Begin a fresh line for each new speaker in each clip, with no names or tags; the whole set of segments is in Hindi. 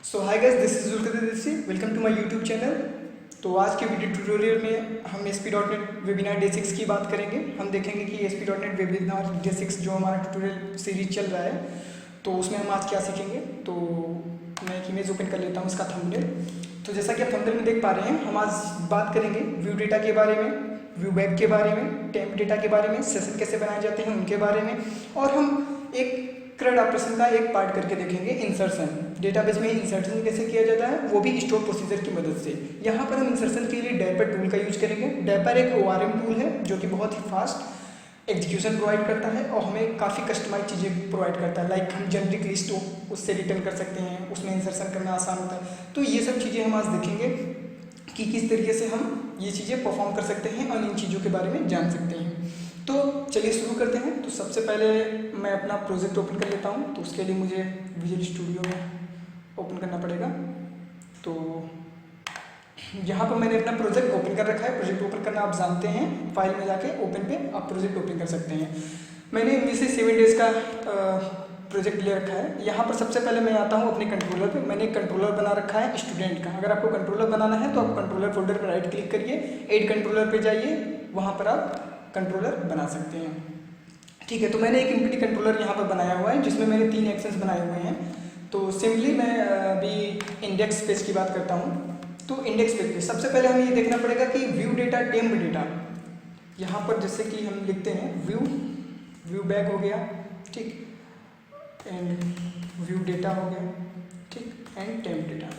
So hi guys, this is जुल्कदीसी। Welcome to my YouTube channel. तो आज के वीडियो ट्यूटोरियल में हम ASP.NET वेबिनार डे 6 की बात करेंगे। हम देखेंगे कि ASP.NET वेबिनार डे 6 जो हमारा ट्यूटोरियल सीरीज चल रहा है, तो उसमें हम आज क्या सीखेंगे। तो मैं एक इमेज ओपन कर लेता हूँ, इसका थंबनेल। तो जैसा कि आप थंबनेल में देख पा रहे हैं, हम आज बात करेंगे व्यू डेटा के बारे में, व्यू बैक के बारे में, टेम्प डेटा के बारे में, सेशन कैसे बनाए जाते हैं उनके बारे में, और हम एक CRUD ऑपरेशन का एक पार्ट करके देखेंगे, इंसर्शन। डेटाबेस में इंसर्शन कैसे किया जाता है, वो भी स्टोर प्रोसीजर की मदद से। यहाँ पर हम इंसर्शन के लिए डैपर टूल का यूज करेंगे। डैपर एक ORM टूल है जो कि बहुत ही फास्ट एग्जीक्यूशन प्रोवाइड करता है और हमें काफ़ी कस्टमाइज चीज़ें प्रोवाइड करता है। लाइक हम जेनरिक लिस्ट उससे रिटर्न कर सकते हैं, उसमें इंसर्शन करना आसान होता है। तो ये सब चीज़ें हम आज देखेंगे कि किस तरीके से हम ये चीज़ें परफॉर्म कर सकते हैं और इन चीज़ों के बारे में जान सकते हैं। तो चलिए शुरू करते हैं। तो सबसे पहले मैं अपना प्रोजेक्ट ओपन कर लेता हूँ। तो उसके लिए मुझे विजुअल स्टूडियो में ओपन करना पड़ेगा। तो यहाँ पर मैंने अपना प्रोजेक्ट ओपन कर रखा है। प्रोजेक्ट ओपन करना आप जानते हैं, फाइल में जाके ओपन पे आप प्रोजेक्ट ओपन कर सकते हैं। मैंने इनमें से 7 डेज़ का प्रोजेक्ट ले रखा है। यहाँ पर सबसे पहले मैं आता हूँ अपने कंट्रोलर पे। मैंने एक कंट्रोलर बना रखा है स्टूडेंट का। अगर आपको कंट्रोलर बनाना है तो आप कंट्रोलर फोल्डर पर राइट क्लिक करिए, ऐड कंट्रोलर पे जाइए, वहाँ पर आप कंट्रोलर बना सकते हैं। ठीक है, तो मैंने एक एम्प्टी कंट्रोलर यहाँ पर बनाया हुआ है जिसमें मैंने 3 एक्शंस बनाए हुए हैं। तो सिंपली मैं अभी इंडेक्स पेज की बात करता हूँ। तो इंडेक्स पेज पे सबसे पहले हमें ये देखना पड़ेगा कि व्यू डेटा, टेम्प डेटा। यहाँ पर जैसे कि हम लिखते हैं व्यू बैक हो गया, ठीक, एंड व्यू डेटा हो गया, ठीक, एंड टेम्प डेटा।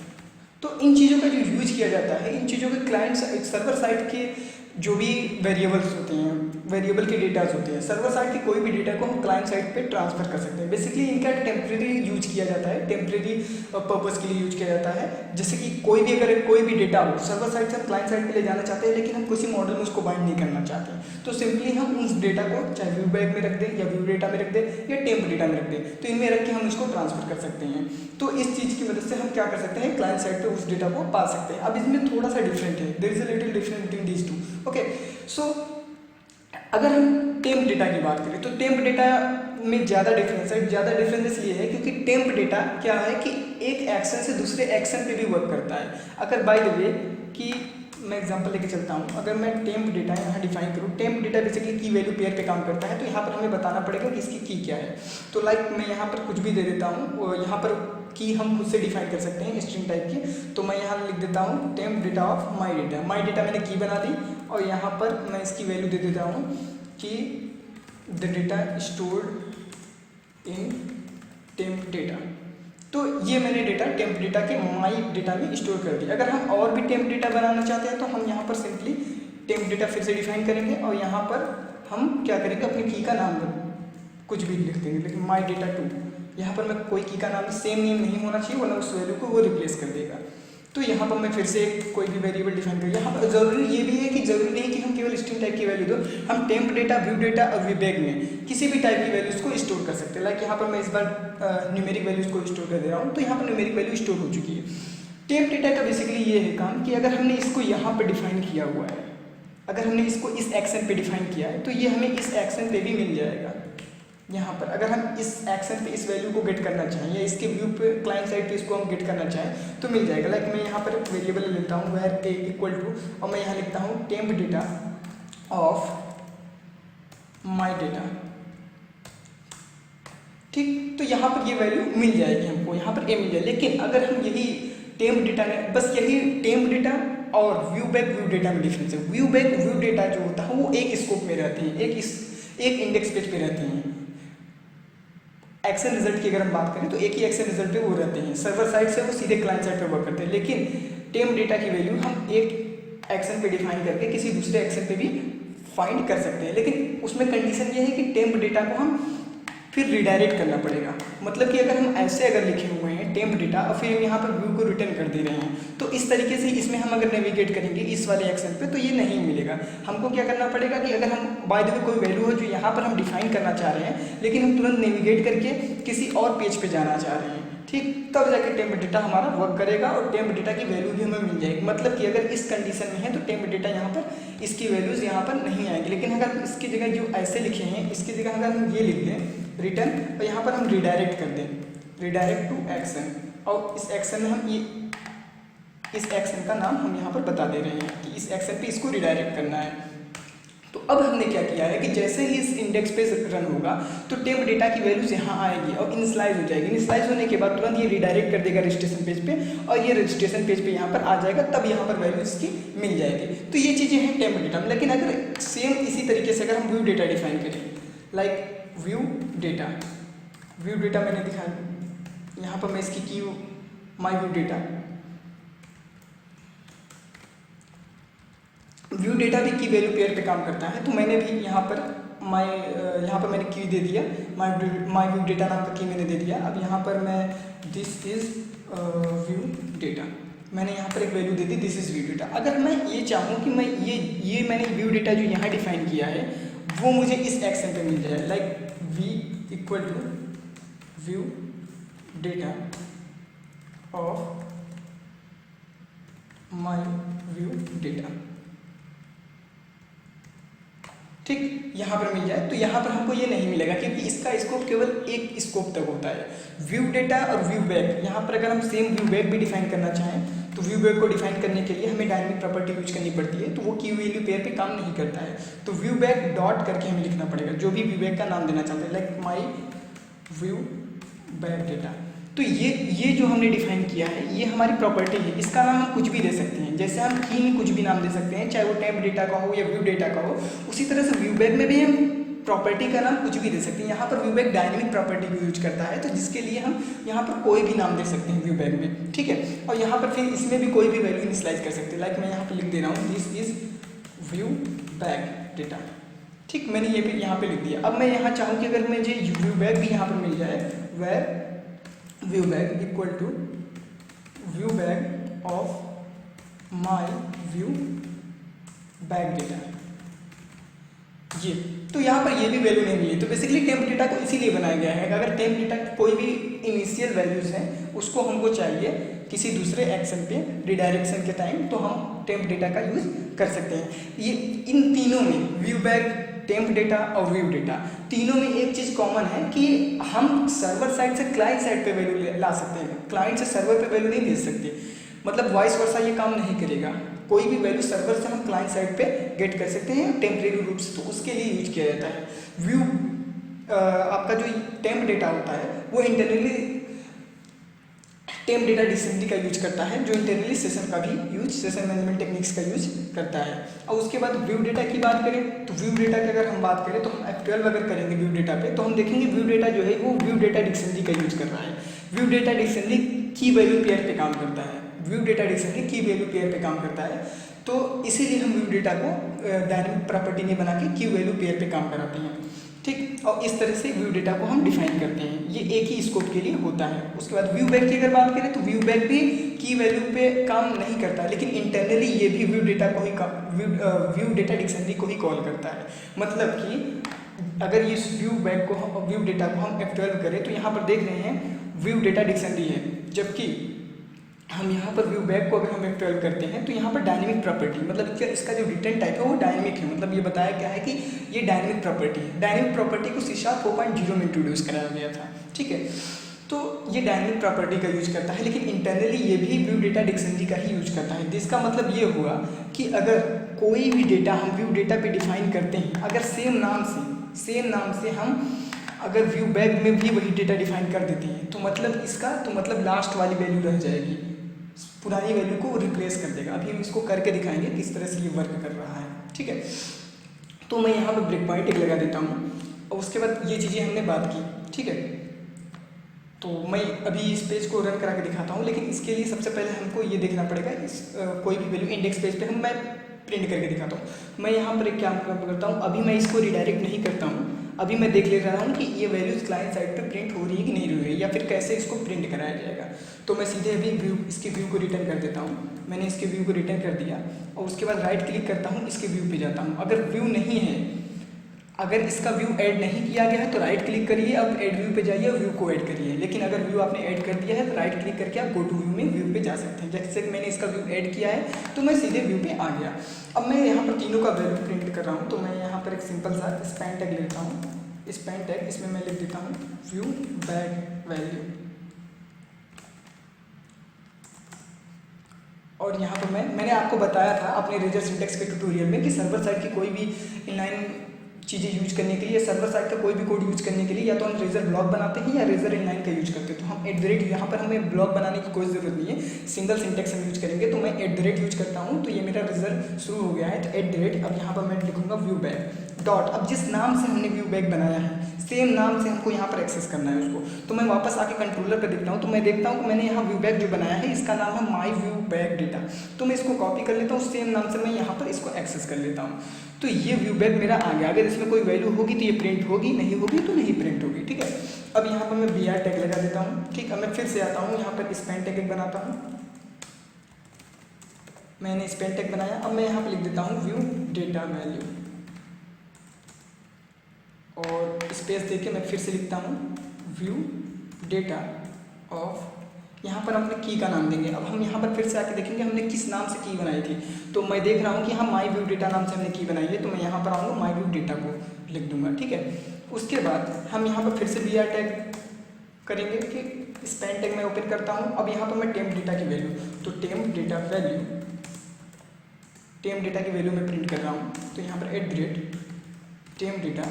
तो इन चीज़ों का जो यूज किया जाता है, इन चीज़ों के क्लाइंट सर्वर साइड के जो भी वेरिएबल्स होते हैं, वेरिएबल के डेटाज होते हैं, सर्वर साइड के कोई भी डेटा को हम क्लाइंट साइड पे ट्रांसफर कर सकते हैं। बेसिकली इनका टेम्प्रेरी यूज किया जाता है, टेम्प्रेरी पर्पस के लिए यूज किया जाता है। जैसे कि अगर कोई भी डेटा हो सर्वर साइड से हम क्लाइंट साइड पे ले जाना चाहते हैं, लेकिन हम किसी मॉडल में उसको बाइंड नहीं करना चाहते, तो सिंपली हम उस डेटा को चाहे व्यू बैक में रख दें या व्यू डेटा में रख दें या टेम्प डेटा में रख दें, तो इनमें रख के हम इसको ट्रांसफर कर सकते हैं। तो इस चीज़ की मदद से हम क्या कर सकते हैं, क्लाइंट साइड पे उस डेटा को पा सकते हैं। अब इसमें थोड़ा सा डिफरेंट है, there is a little difference between these two. Okay, so अगर हम टेम्प डेटा की बात करें तो टेम्प डेटा में ज़्यादा डिफरेंस है। ज़्यादा डिफरेंस इसलिए है क्योंकि टेम्प डेटा क्या है कि एक एक्शन से दूसरे एक्शन पे भी वर्क करता है। अगर बाय द वे कि मैं एग्जांपल लेके चलता हूँ, अगर मैं टेम्प डेटा यहाँ डिफाइन करूँ, टेम्प डेटा बेसिकली की वैल्यू पेयर पे काम करता है। तो यहाँ पर हमें बताना पड़ेगा कि इसकी की क्या है। तो लाइक मैं यहाँ पर कुछ भी दे देता हूँ, यहाँ पर की हम खुद से डिफाइन कर सकते हैं स्ट्रिंग टाइप की। तो मैं यहाँ लिख देता हूँ temp data of my data. My data मैंने की बना दी और यहाँ पर मैं इसकी वैल्यू दे देता हूँ कि the data stored in temp data. तो ये मैंने डेटा टेम्प डेटा के माई डेटा में स्टोर कर दिया। अगर हम और भी टेम्प डेटा बनाना चाहते हैं तो हम यहाँ पर सिंपली टेम्प डेटा फिर से डिफाइन करेंगे और यहाँ पर हम क्या करेंगे, अपनी की का नाम कुछ भी लिख देंगे, लेकिन माई डेटा 2 यहाँ पर मैं कोई की का नाम सेम नेम नहीं होना चाहिए, वरना उस वैल्यू को वो रिप्लेस कर देगा। तो यहाँ पर मैं फिर से कोई भी वेरिएबल डिफाइन करूँ। यहाँ पर जरूरी ये भी है कि जरूरी नहीं कि हम केवल स्ट्रिंग टाइप की वैल्यू दो, हम टेम्प डेटा, व्यू डेटा और व्यू बैक में किसी भी टाइप की वैल्यूज को स्टोर कर सकते हैं। लाइक यहाँ पर मैं इस बार न्यूमेरिक वैल्यूज को स्टोर कर दे रहा हूँ, तो यहाँ पर न्यूमेरिक वैल्यू स्टोर हो चुकी है। टेम्प डेटा का बेसिकली ये है काम कि अगर हमने इसको यहाँ पर डिफाइन किया हुआ है, अगर हमने इसको इस एक्शन पे डिफाइन किया है, तो ये हमें इस एक्शन पे भी मिल जाएगा। यहाँ पर अगर हम इस एक्शन पे इस वैल्यू को गेट करना चाहें या इसके व्यू पे क्लाइंट साइड पे इसको हम गेट करना चाहें तो मिल जाएगा। लाइक मैं यहाँ पर एक वेरिएबल लेता हूँ वेयर a इक्वल टू, और मैं यहाँ लिखता हूँ temp data of my data, ठीक। तो यहाँ पर ये वैल्यू मिल जाएगी हमको, यहाँ पर a मिल जाएगी। लेकिन अगर हम यही टेम्प डेटा ने, बस यही टेम्प डेटा और व्यू बैक व्यू डेटा में डिफरेंस है। व्यू बैक व्यू डेटा जो होता है वो एक स्कोप में रहते हैं, एक इंडेक्स पेज पे रहते हैं। एक्शन रिजल्ट की अगर हम बात करें तो एक ही एक्शन रिजल्ट पे वो रहते हैं, सर्वर साइड से वो सीधे क्लाइंट साइड पे वर्क करते हैं। लेकिन टेम्प डेटा की वैल्यू हम एक एक्शन पे डिफाइन करके किसी दूसरे एक्शन पे भी फाइंड कर सकते हैं। लेकिन उसमें कंडीशन ये है कि टेम्प डेटा को हम फिर रिडायरेक्ट करना पड़ेगा। मतलब कि अगर हम ऐसे अगर लिखे हुए हैं टेम्प डेटा और फिर हम यहाँ पर व्यू को रिटर्न कर दे रहे हैं, तो इस तरीके से इसमें हम अगर नेविगेट करेंगे इस वाले एक्शन पे तो ये नहीं मिलेगा। हमको क्या करना पड़ेगा कि अगर हम बाय द वे कोई वैल्यू हो जो यहाँ पर हम डिफाइन करना चाह रहे हैं, लेकिन हम तुरंत नेविगेट करके किसी और पेज पे जाना चाह रहे हैं, ठीक, तब जाके टेम्प डेटा हमारा वर्क करेगा और टेम्प डेटा की वैल्यू भी हमें मिल जाएगी। मतलब कि अगर इस कंडीशन में है तो टेम्प डेटा यहाँ पर इसकी वैल्यूज़ यहाँ पर नहीं आएगी। लेकिन अगर इसकी जगह जो ऐसे लिखे हैं, इसकी जगह अगर हम ये लिख दें रिटर्न और यहाँ पर हम रिडायरेक्ट कर दें, रिडायरेक्ट टू एक्शन, और इस एक्शन में हम इस एक्शन का नाम हम यहाँ पर बता दे रहे हैं कि इस एक्शन पे इसको रिडायरेक्ट करना है। तो अब हमने क्या किया है कि जैसे ही इस इंडेक्स पे रन होगा तो टेम्प डेटा की वैल्यूज यहाँ आएगी और इनिशियलाइज हो जाएगी। इनिशियलाइज होने के बाद तुरंत ये रिडायरेक्ट कर देगा रजिस्ट्रेशन पेज पे और ये रजिस्ट्रेशन पेज पे यहाँ पर आ जाएगा, तब यहाँ पर वैल्यू इसकी मिल जाएगी। तो ये चीज़ें हैं टेम्प डेटा में। लेकिन अगर सेम इसी तरीके से अगर हम व्यू डेटा डिफाइन करें, लाइक व्यू डेटा मैंने दिखाया, यहाँ पर मैं इसकी की माई व्यू डेटा, व्यू डेटा भी की वैल्यू पेयर पे काम करता है। तो मैंने भी यहाँ पर मैंने की दे दिया, माई व्यू डेटा नाम का की मैंने दे दिया। अब यहाँ पर मैं दिस इज़ व्यू डेटा, मैंने यहाँ पर एक value they the, this is view data. अगर मैं ये चाहूँ कि मैं ये मैंने व्यू डेटा जो यहाँ डिफाइन किया है वो मुझे इस एक्शन पे मिल जाए, like we equal to view data of my view data, ठीक, यहाँ पर मिल जाए। तो यहाँ पर हमको ये नहीं मिलेगा क्योंकि इसका स्कोप केवल एक स्कोप तक होता है, व्यू डेटा और व्यू बैक। यहाँ पर अगर हम सेम व्यू बैक भी डिफाइन करना चाहें तो व्यू बैक को डिफाइन करने के लिए हमें डायनेमिक प्रॉपर्टी यूज करनी पड़ती है, तो वो की वैल्यू पेयर पे काम नहीं करता है। तो व्यू बैक डॉट करके हमें लिखना पड़ेगा जो भी व्यू बैक का नाम देना चाहते हैं, like my view bag data. तो ये जो हमने डिफाइन किया है ये हमारी प्रॉपर्टी है, इसका नाम हम कुछ भी दे सकते हैं। जैसे हम की में कुछ भी नाम दे सकते हैं, चाहे वो टेम्प डेटा का हो या व्यू डेटा का हो, उसी तरह से व्यू बैक में भी हम प्रॉपर्टी का नाम कुछ भी दे सकते हैं। यहाँ पर व्यू बैक डायनेमिक प्रॉपर्टी को यूज करता है, तो जिसके लिए हम यहाँ पर कोई भी नाम दे सकते हैं व्यू बैक में, ठीक है। और यहाँ पर फिर इसमें भी कोई भी वैल्यू इनिशियलाइज कर सकते हैं, लाइक मैं यहाँ पर लिख दे रहा हूँ this is view bag data, ठीक, मैंने ये भी यहाँ पे लिख दिया। अब मैं यहाँ चाहूँ कि अगर मुझे व्यू बैक भी यहाँ पर मिल जाए, var view bag equal to view bag of my view bag data, ये तो यहाँ पर ये भी वैल्यू नहीं मिली। तो बेसिकली टेम्प डेटा को इसीलिए बनाया गया है, अगर टेम्प डेटा की कोई भी इनिशियल वैल्यूज हैं उसको हमको चाहिए किसी दूसरे एक्शन पे रिडायरेक्शन के टाइम, तो हम टेम्प डेटा का यूज कर सकते हैं। ये इन तीनों में व्यू बैक, टेम्प डेटा और व्यू डेटा, तीनों में एक चीज़ कॉमन है कि हम सर्वर साइड से क्लाइंट साइड पे वैल्यू ला सकते हैं, क्लाइंट से सर्वर पे वैल्यू नहीं भेज सकते। मतलब वॉइस वर्सा ये काम नहीं करेगा, कोई भी वैल्यू सर्वर से हम क्लाइंट साइड पे गेट कर सकते हैं टेम्परेरी रूप से, तो उसके लिए यूज किया जाता है। व्यू आपका जो टेम्प डेटा होता है वो इंटरनली टेम्प डेटा डिक्शनरी का यूज करता है, जो इंटरनली सेशन का भी यूज, सेशन मैनेजमेंट टेक्निक्स का यूज करता है। और उसके बाद व्यू डेटा की बात करें तो व्यू डेटा की अगर हम बात करें तो हम F12 अगर करेंगे व्यू डेटा पे तो हम देखेंगे व्यू डेटा जो है वो व्यू डेटा डिक्शनरी का यूज कर रहा है। व्यू डेटा डिक्शनरी की वैल्यू पेयर पे काम करता है, व्यू डेटा डिक्शनरी की वैल्यू पेयर पे काम करता है, तो इसीलिए हम व्यू डेटा को डायनेमिक प्रॉपर्टी में बना के की वैल्यू पेयर पे काम कराते हैं, ठीक। और इस तरह से व्यू डेटा को हम डिफाइन करते हैं, ये एक ही स्कोप के लिए होता है। उसके बाद व्यू बैक की अगर बात करें तो व्यू बैक भी की वैल्यू पे काम नहीं करता, लेकिन इंटरनली ये भी व्यू डेटा को ही व्यू डेटा डिक्शनरी को ही कॉल करता है। मतलब कि अगर इस व्यू डेटा को हम F12 करें तो यहाँ पर देख रहे हैं व्यू डेटा डिक्शनरी है, जबकि हम यहाँ पर व्यू बैक को अगर हम F12 करते हैं तो यहाँ पर डायनेमिक प्रॉपर्टी, मतलब इसका जो रिटर्न टाइप है वो डायनेमिक है। मतलब ये बताया गया है कि ये डायनेमिक प्रॉपर्टी है। डायनेमिक प्रॉपर्टी को C# 4.0 में इंट्रोड्यूस कराया गया था, ठीक है। तो ये डायनेमिक प्रॉपर्टी का यूज करता है, लेकिन इंटरनली ये भी व्यू डेटा डिक्शनरी का ही यूज करता है। जिसका मतलब ये हुआ कि अगर कोई भी डेटा हम व्यू डेटा पे डिफाइन करते हैं, अगर सेम नाम से हम अगर व्यू बैक में भी वही डेटा डिफाइन कर देते हैं तो मतलब लास्ट वाली वैल्यू रह जाएगी, पुरानी वैल्यू को रिप्लेस कर देगा। अभी हम इसको करके दिखाएंगे किस तरह से ये वर्क कर रहा है, ठीक है। तो मैं यहाँ पर ब्रेक पॉइंट एक लगा देता हूँ और उसके बाद ये चीज़ें हमने बात की, ठीक है। तो मैं अभी इस पेज को रन करा के दिखाता हूँ, लेकिन इसके लिए सबसे पहले हमको ये देखना पड़ेगा कोई भी वैल्यू इंडेक्स पेज पे मैं प्रिंट करके दिखाता हूँ। मैं यहाँ पर एक क्या करता हूँ, अभी मैं इसको रिडायरेक्ट नहीं करता हूँ, अभी मैं देख ले रहा हूँ कि ये वैल्यूज़ क्लाइंट साइड पे प्रिंट हो रही है कि नहीं हो रही है, या फिर कैसे इसको प्रिंट कराया जाएगा। तो मैं सीधे अभी इसके व्यू को रिटर्न कर देता हूँ। मैंने इसके व्यू को रिटर्न कर दिया और उसके बाद राइट क्लिक करता हूँ, इसके व्यू पे जाता हूँ। अगर व्यू नहीं है, अगर इसका व्यू ऐड नहीं किया गया है तो राइट क्लिक करिए, अब ऐड व्यू पे जाइए और व्यू को ऐड करिए। लेकिन अगर व्यू आपने ऐड कर दिया है तो राइट क्लिक करके आप गो टू व्यू में व्यू पे जा सकते हैं। जैसे कि मैंने इसका व्यू ऐड किया है तो मैं सीधे व्यू पे आ गया। अब मैं यहाँ पर तीनों का वैल्यू प्रिंट कर रहा हूँ, तो मैं यहाँ पर एक सिंपल सा स्पैन टैग लेता हूँ। स्पैन टैग इसमें मैं लिख देता हूँ व्यू बैक वैल्यू, मैंने आपको बताया था अपने रेजर सिंटैक्स के ट्यूटोरियल में कि सर्वर साइड की कोई भी इनलाइन चीज़ें यूज करने के लिए, सर्वर साइड का कोई भी कोड यूज करने के लिए या तो हम रेजर ब्लॉक बनाते हैं या रेजर इनलाइन का यूज करते हैं। तो हम @ यहाँ पर हमें ब्लॉक बनाने की कोई ज़रूरत नहीं है, सिंगल सिंटैक्स हम यूज करेंगे। तो मैं @ यूज करता हूँ, तो ये मेरा रेजर शुरू हो गया है। तो @ अब यहाँ पर मैं लिखूंगा व्यू बैग डॉट, अब जिस नाम से हमने व्यू बैग बनाया है सेम नाम से हमको यहाँ पर एक्सेस करना है उसको। तो मैं वापस आके कंट्रोलर पर देखता हूँ, तो मैं देखता हूँ कि मैंने यहाँ व्यू बैग जो बनाया है इसका नाम है माई व्यू बैग डेटा। तो मैं इसको कॉपी कर लेता हूँ, सेम नाम से मैं यहाँ पर इसको एक्सेस कर लेता हूँ। तो ये व्यू बैग मेरा आ गया। अगर इसमें कोई वैल्यू होगी तो ये प्रिंट होगी, नहीं होगी तो नहीं प्रिंट होगी। ठीक है, अब यहाँ पर मैं BR टैग लगा देता हूँ। ठीक, अब मैं फिर से आता हूँ यहाँ पर स्पैन टैग बनाता हूँ। मैंने स्पैन टैग बनाया, अब मैं यहाँ पर लिख देता हूँ व्यू डेटा वैल्यू और स्पेस देके मैं फिर से लिखता हूँ व्यू डेटा ऑफ। यहाँ पर हमने की का नाम देंगे। अब हम यहाँ पर फिर से आके देखेंगे हमने किस नाम से की बनाई थी। तो मैं देख रहा हूँ कि हाँ माई व्यू डेटा नाम से हमने की बनाई है, तो मैं यहाँ पर आऊँगा माई व्यू डेटा को लिख दूंगा। ठीक है, उसके बाद हम यहाँ पर फिर से BR टैग करेंगे कि स्पैन टैग मैं ओपन करता हूँ। अब यहाँ पर मैं टेम्प डेटा की वैल्यू, तो टेम्प डेटा की वैल्यू मैं प्रिंट कर रहा हूँ। तो यहाँ पर @ टेम्प डेटा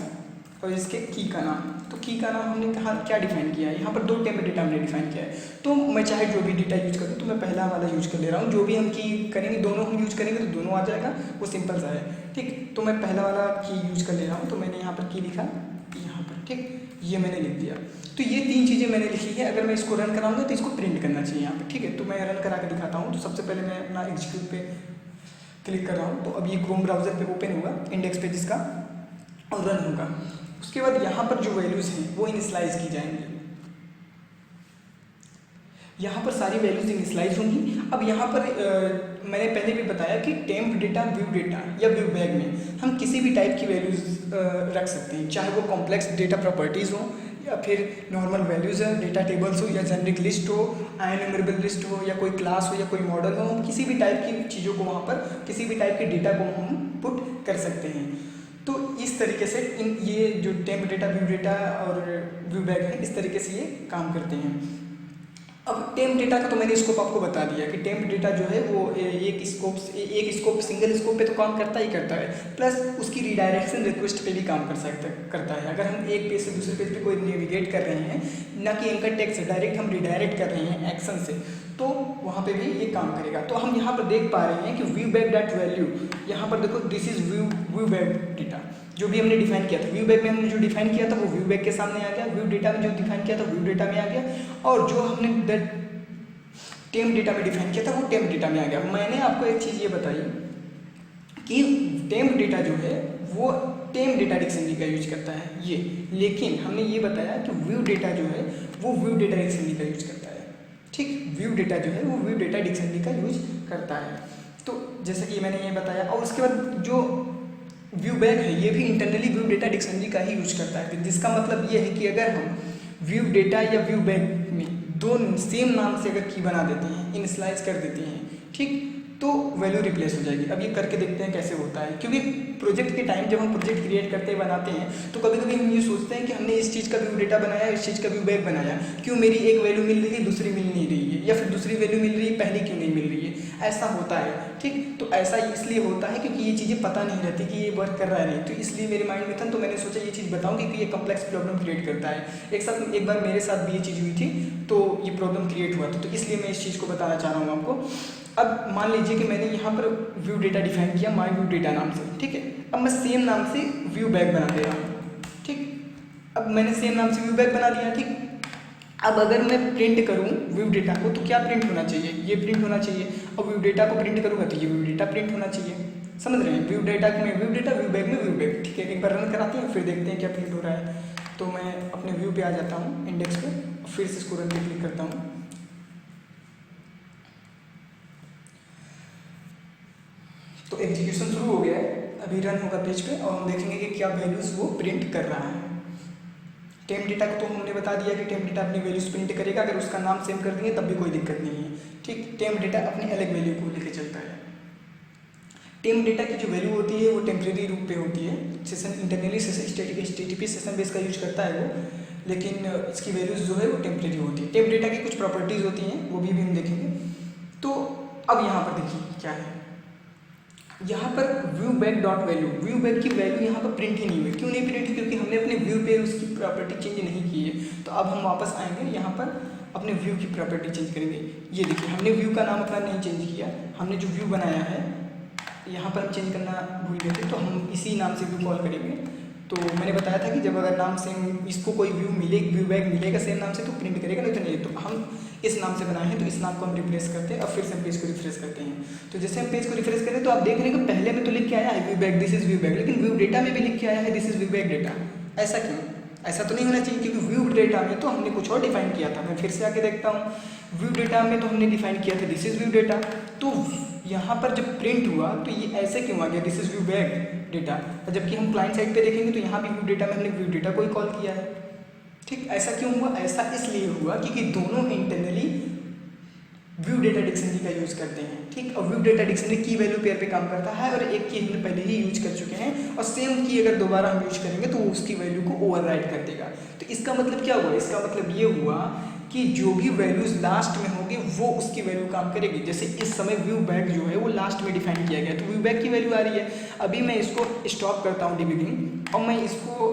और इसके की का नाम, तो की का नाम हमने कहा क्या डिफाइन किया है, यहाँ पर 2 टेम्प डेटा हमने डिफाइन किया है। तो मैं चाहे जो भी डेटा यूज करूँ तो मैं पहला वाला यूज कर ले रहा हूँ। जो भी हम की करेंगे दोनों हम यूज करेंगे तो दोनों आ जाएगा, वो सिंपल सा है। ठीक, तो मैं पहला वाला की यूज कर ले रहा हूँ। तो मैंने यहाँ पर की लिखा यहाँ पर, ठीक, ये मैंने लिख दिया। तो ये 3 चीज़ें मैंने लिखी है। अगर मैं इसको रन कराऊंगा तो इसको प्रिंट करना चाहिए यहाँ पर। ठीक है, तो मैं रन करा के दिखाता हूँ। तो सबसे पहले मैं अपना एग्जीक्यूट पे क्लिक कर रहा हूँ। तो अब ये क्रोम ब्राउजर पे ओपन होगा इंडेक्स पेजेस का और रन होगा। उसके बाद यहाँ पर जो वैल्यूज़ हैं वो इनिशियलाइज की जाएंगी। यहाँ पर सारी वैल्यूज इनिशियलाइज होंगी। अब यहाँ पर मैंने पहले भी बताया कि टेम्प डेटा, व्यू डेटा या व्यू बैग में हम किसी भी टाइप की वैल्यूज रख सकते हैं, चाहे वो कॉम्प्लेक्स डेटा प्रॉपर्टीज़ हो या फिर नॉर्मल वैल्यूज़ है, डेटा टेबल्स हो या जेनरिक लिस्ट हो, एनुमरेबल लिस्ट हो या कोई क्लास हो या कोई मॉडल हो। हम किसी भी टाइप की चीज़ों को वहाँ पर, किसी भी टाइप के डेटा को हम पुट कर सकते हैं। तो इस तरीके से ये जो टेम्प डेटा, व्यू डेटा और व्यू बैग है, इस तरीके से ये काम करते हैं। अब टेम्प डेटा का तो मैंने स्कोप आपको बता दिया कि टेम्प डेटा जो है वो एक स्कोप सिंगल स्कोप पे तो काम करता ही करता है, प्लस उसकी रिडायरेक्शन रिक्वेस्ट पे भी काम करता है। अगर हम एक पेज से दूसरे पेज पे कोई नेविगेट कर रहे हैं, ना कि एंकर टेक्स्ट से डायरेक्ट हम रिडायरेक्ट कर रहे हैं एक्शन से, तो वहाँ पे भी ये काम करेगा। तो हम यहाँ पर देख पा रहे हैं कि व्यू बैग डॉट वैल्यू, यहाँ पर देखो this is view bag data जो भी हमने डिफाइन किया था। व्यू बैग में हमने जो डिफाइन किया था वो व्यू बैग के सामने आ गया, व्यू डेटा में जो डिफाइन किया था व्यू डेटा में आ गया, और जो हमने टेम्प डेटा में डिफाइन किया था वो टेम्प डेटा में आ गया। मैंने आपको एक चीज़ ये बताई कि टेम्प डेटा जो है वो टेम्प डेटा डिक्शनरी का यूज करता है ये, लेकिन हमने ये बताया कि व्यू डेटा जो है वो व्यू डेटा डिक्शनरी का यूज करता है। ठीक, व्यू डेटा जो है वो व्यू डेटा डिक्शनरी का यूज करता है। तो जैसे कि मैंने ये बताया, और उसके बाद जो व्यू बैग है ये भी इंटरनली व्यू डेटा डिक्शनरी का ही यूज करता है, जिसका मतलब ये है कि अगर हम व्यू डेटा या व्यू बैग में दो सेम नाम से अगर की बना देते हैं, इनिशियलाइज कर देते हैं, ठीक, तो वैल्यू रिप्लेस हो जाएगी। अब ये करके देखते हैं कैसे होता है, क्योंकि प्रोजेक्ट के टाइम जब हम प्रोजेक्ट क्रिएट करते बनाते हैं तो कभी कभी हम ये सोचते हैं कि हमने इस चीज़ का व्यू डेटा बनाया, इस चीज़ का व्यू बैग बनाया, क्यों मेरी एक वैल्यू मिल रही है दूसरी मिल नहीं रही है, या फिर दूसरी वैल्यू मिल रही है पहली क्यों नहीं मिल रही है, ऐसा होता है। ठीक, तो ऐसा इसलिए होता है क्योंकि ये चीज़ें पता नहीं रहती कि ये वर्क कर रहा है नहीं, तो इसलिए मेरे माइंड में था, तो मैंने सोचा ये चीज़ बताऊँगी कि ये कम्प्लेक्स प्रॉब्लम क्रिएट करता है। एक बार मेरे साथ भी ये चीज़ हुई थी, तो ये प्रॉब्लम क्रिएट हुआ था, तो इसलिए मैं इस चीज़ को बताना चाह रहा हूँ आपको। अब मान लीजिए कि मैंने यहाँ पर व्यू डेटा डिफाइन किया माई व्यू डेटा नाम से, ठीक है। अब मैं सेम नाम से व्यू बैग बना दे रहा हूँ, ठीक। अब मैंने सेम नाम से व्यू बैग बना दिया, ठीक। अब अगर मैं प्रिंट करूँ व्यू डेटा को तो क्या प्रिंट होना चाहिए, ये प्रिंट होना चाहिए। अब व्यू डेटा को प्रिंट करूँगा तो ये व्यू डेटा प्रिंट होना चाहिए। समझ रहे हैं, व्यू डेटा में व्यू डेटा, व्यू बैग में व्यू बैग, ठीक है। एक बार रन कराते हैं फिर देखते हैं क्या प्रिंट हो रहा है। तो मैं अपने व्यू पे आ जाता हूँ इंडेक्स पे, फिर से इसको रन पे क्लिक करता हूँ। तो एग्जीक्यूशन शुरू हो गया है, अभी रन होगा पेज पे और हम देखेंगे कि क्या वैल्यूज़ वो प्रिंट कर रहा है। टेम्प डेटा को तो हमने बता दिया कि टेम्प डेटा अपनी वैल्यूज़ प्रिंट करेगा, अगर उसका नाम सेम कर देंगे तब भी कोई दिक्कत नहीं है, ठीक। टेम्प डेटा अपनी अलग वैल्यू को लेके चलता है। टेम्प डेटा की जो वैल्यू होती है वो टेम्परेरी रूप पे होती है, session internally session HTTP session base का यूज करता है वो, लेकिन इसकी वैल्यूज़ जो है वो टेम्परेरी होती है। टेम्प डेटा की कुछ प्रॉपर्टीज़ होती हैं वो भी हम देखेंगे। तो अब यहाँ पर देखिए क्या है, यहाँ पर view back dot value, view back की वैल्यू यहाँ पर प्रिंट ही नहीं हुई। क्यों नहीं प्रिंट हुई? क्योंकि हमने अपने व्यू पे उसकी प्रॉपर्टी चेंज नहीं की है। तो अब हम वापस आएंगे यहाँ पर अपने व्यू की प्रॉपर्टी चेंज करेंगे। ये देखिए, हमने व्यू का नाम अपना नहीं चेंज किया, हमने जो व्यू बनाया है यहाँ पर हम चेंज करना भूल गए थे, तो हम इसी नाम से व्यू कॉल करेंगे। तो मैंने बताया था कि जब अगर नाम सेम इसको कोई व्यू मिले, व्यू बैक मिलेगा सेम नाम से तो प्रिंट करेगा, नहीं तो नहीं। तो हम इस नाम से बनाए हैं, तो इस नाम को हम रिप्लेस करते हैं और फिर से हम पेज को रिफ्रेश करते हैं। तो जैसे हम पेज को रिफ्रेश करें तो आप देख रहे हैं कि पहले में तो लिख के आया है view back, this is view back, लेकिन व्यू डेटा में भी लिख के आया है this is view bag data. ऐसा क्यों? ऐसा तो नहीं होना चाहिए, क्योंकि व्यू डेटा में तो हमने कुछ और डिफाइन किया था। मैं फिर से आके देखता हूँ, व्यू डेटा में तो हमने डिफाइन किया था दिस इज व्यू डेटा, तो यहाँ पर जब प्रिंट हुआ तो ये ऐसे क्यों आ गया this is view bag data? जबकि हम क्लाइंट साइड पे देखेंगे तो यहाँ भी व्यू डेटा में हमने व्यू डेटा को ही कॉल किया है। ठीक, ऐसा क्यों हुआ? ऐसा इसलिए हुआ क्योंकि दोनों इंटरनली व्यू डेटा डिक्शनरी का यूज़ करते हैं। ठीक, और व्यू डेटा डिक्शनरी की वैल्यू पेयर पे काम करता है, और एक की हमने पहले ही यूज कर चुके हैं, और सेम की अगर दोबारा हम यूज करेंगे तो उसकी वैल्यू को ओवरराइट कर देगा। तो इसका मतलब क्या हुआ? इसका मतलब ये हुआ कि जो भी वैल्यूज लास्ट में होंगे वो उसकी वैल्यू काम करेगी। जैसे इस समय व्यू बैक जो है वो लास्ट में डिफाइन किया गया, तो व्यू बैक की वैल्यू आ रही है। अभी मैं इसको स्टॉप करता हूँ डिबगिंग, और मैं इसको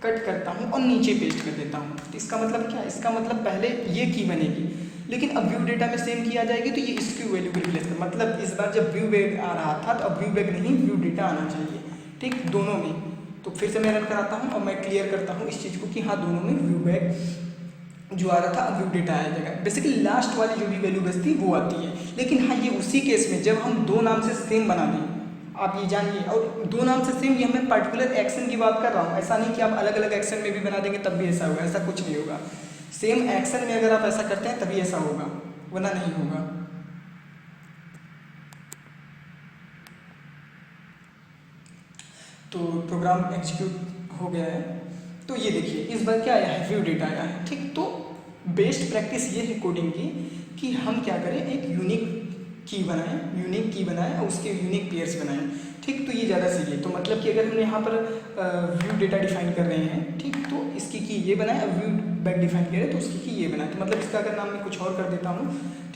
कट करता हूँ और नीचे पेस्ट कर देता हूँ। तो इसका मतलब क्या? इसका मतलब पहले ये की बनेगी, लेकिन अब व्यू डेटा में सेम की आ जाएगी, तो ये इसकी वैल्यू को रिप्लेस कर, मतलब इस बार जब व्यू बैक आ रहा था तो अब व्यू बैक नहीं व्यू डेटा आना चाहिए। ठीक, दोनों में। तो फिर से मैं रन कराता हूँ और मैं क्लियर करता हूँ इस चीज़ को कि हाँ दोनों में व्यू बैक जो आ रहा था अब व्यू डेटा आ जाएगा। बेसिकली लास्ट वाली जो भी वैल्यू बचती वो आती है। लेकिन हाँ, ये उसी केस में जब हम दो नाम से सेम बना दें, आप ये जानिए। और दो नाम से सेम, ये मैं पर्टिकुलर एक्शन की बात कर रहा हूँ, ऐसा नहीं कि आप अलग अलग एक्शन में भी बना देंगे तब भी ऐसा होगा, ऐसा कुछ नहीं होगा। सेम एक्शन में अगर आप ऐसा करते हैं तभी ऐसा होगा, वरना नहीं होगा। तो प्रोग्राम एग्जीक्यूट हो गया है। तो ये देखिए इस बार क्या आया है, व्यू डेटा आया है। ठीक, तो बेस्ट प्रैक्टिस ये है कोडिंग की कि हम क्या करें, एक यूनिक की बनाएं और उसके यूनिक पेयर्स बनाएं। ठीक, तो ये ज़्यादा सही है। तो मतलब कि अगर हम यहाँ पर व्यू डेटा डिफाइन कर रहे हैं, ठीक, तो इसकी की ये बनाए, और व्यू बैक डिफाइन करें तो उसकी की ये बनाए। तो मतलब इसका अगर नाम मैं कुछ और कर देता हूँ,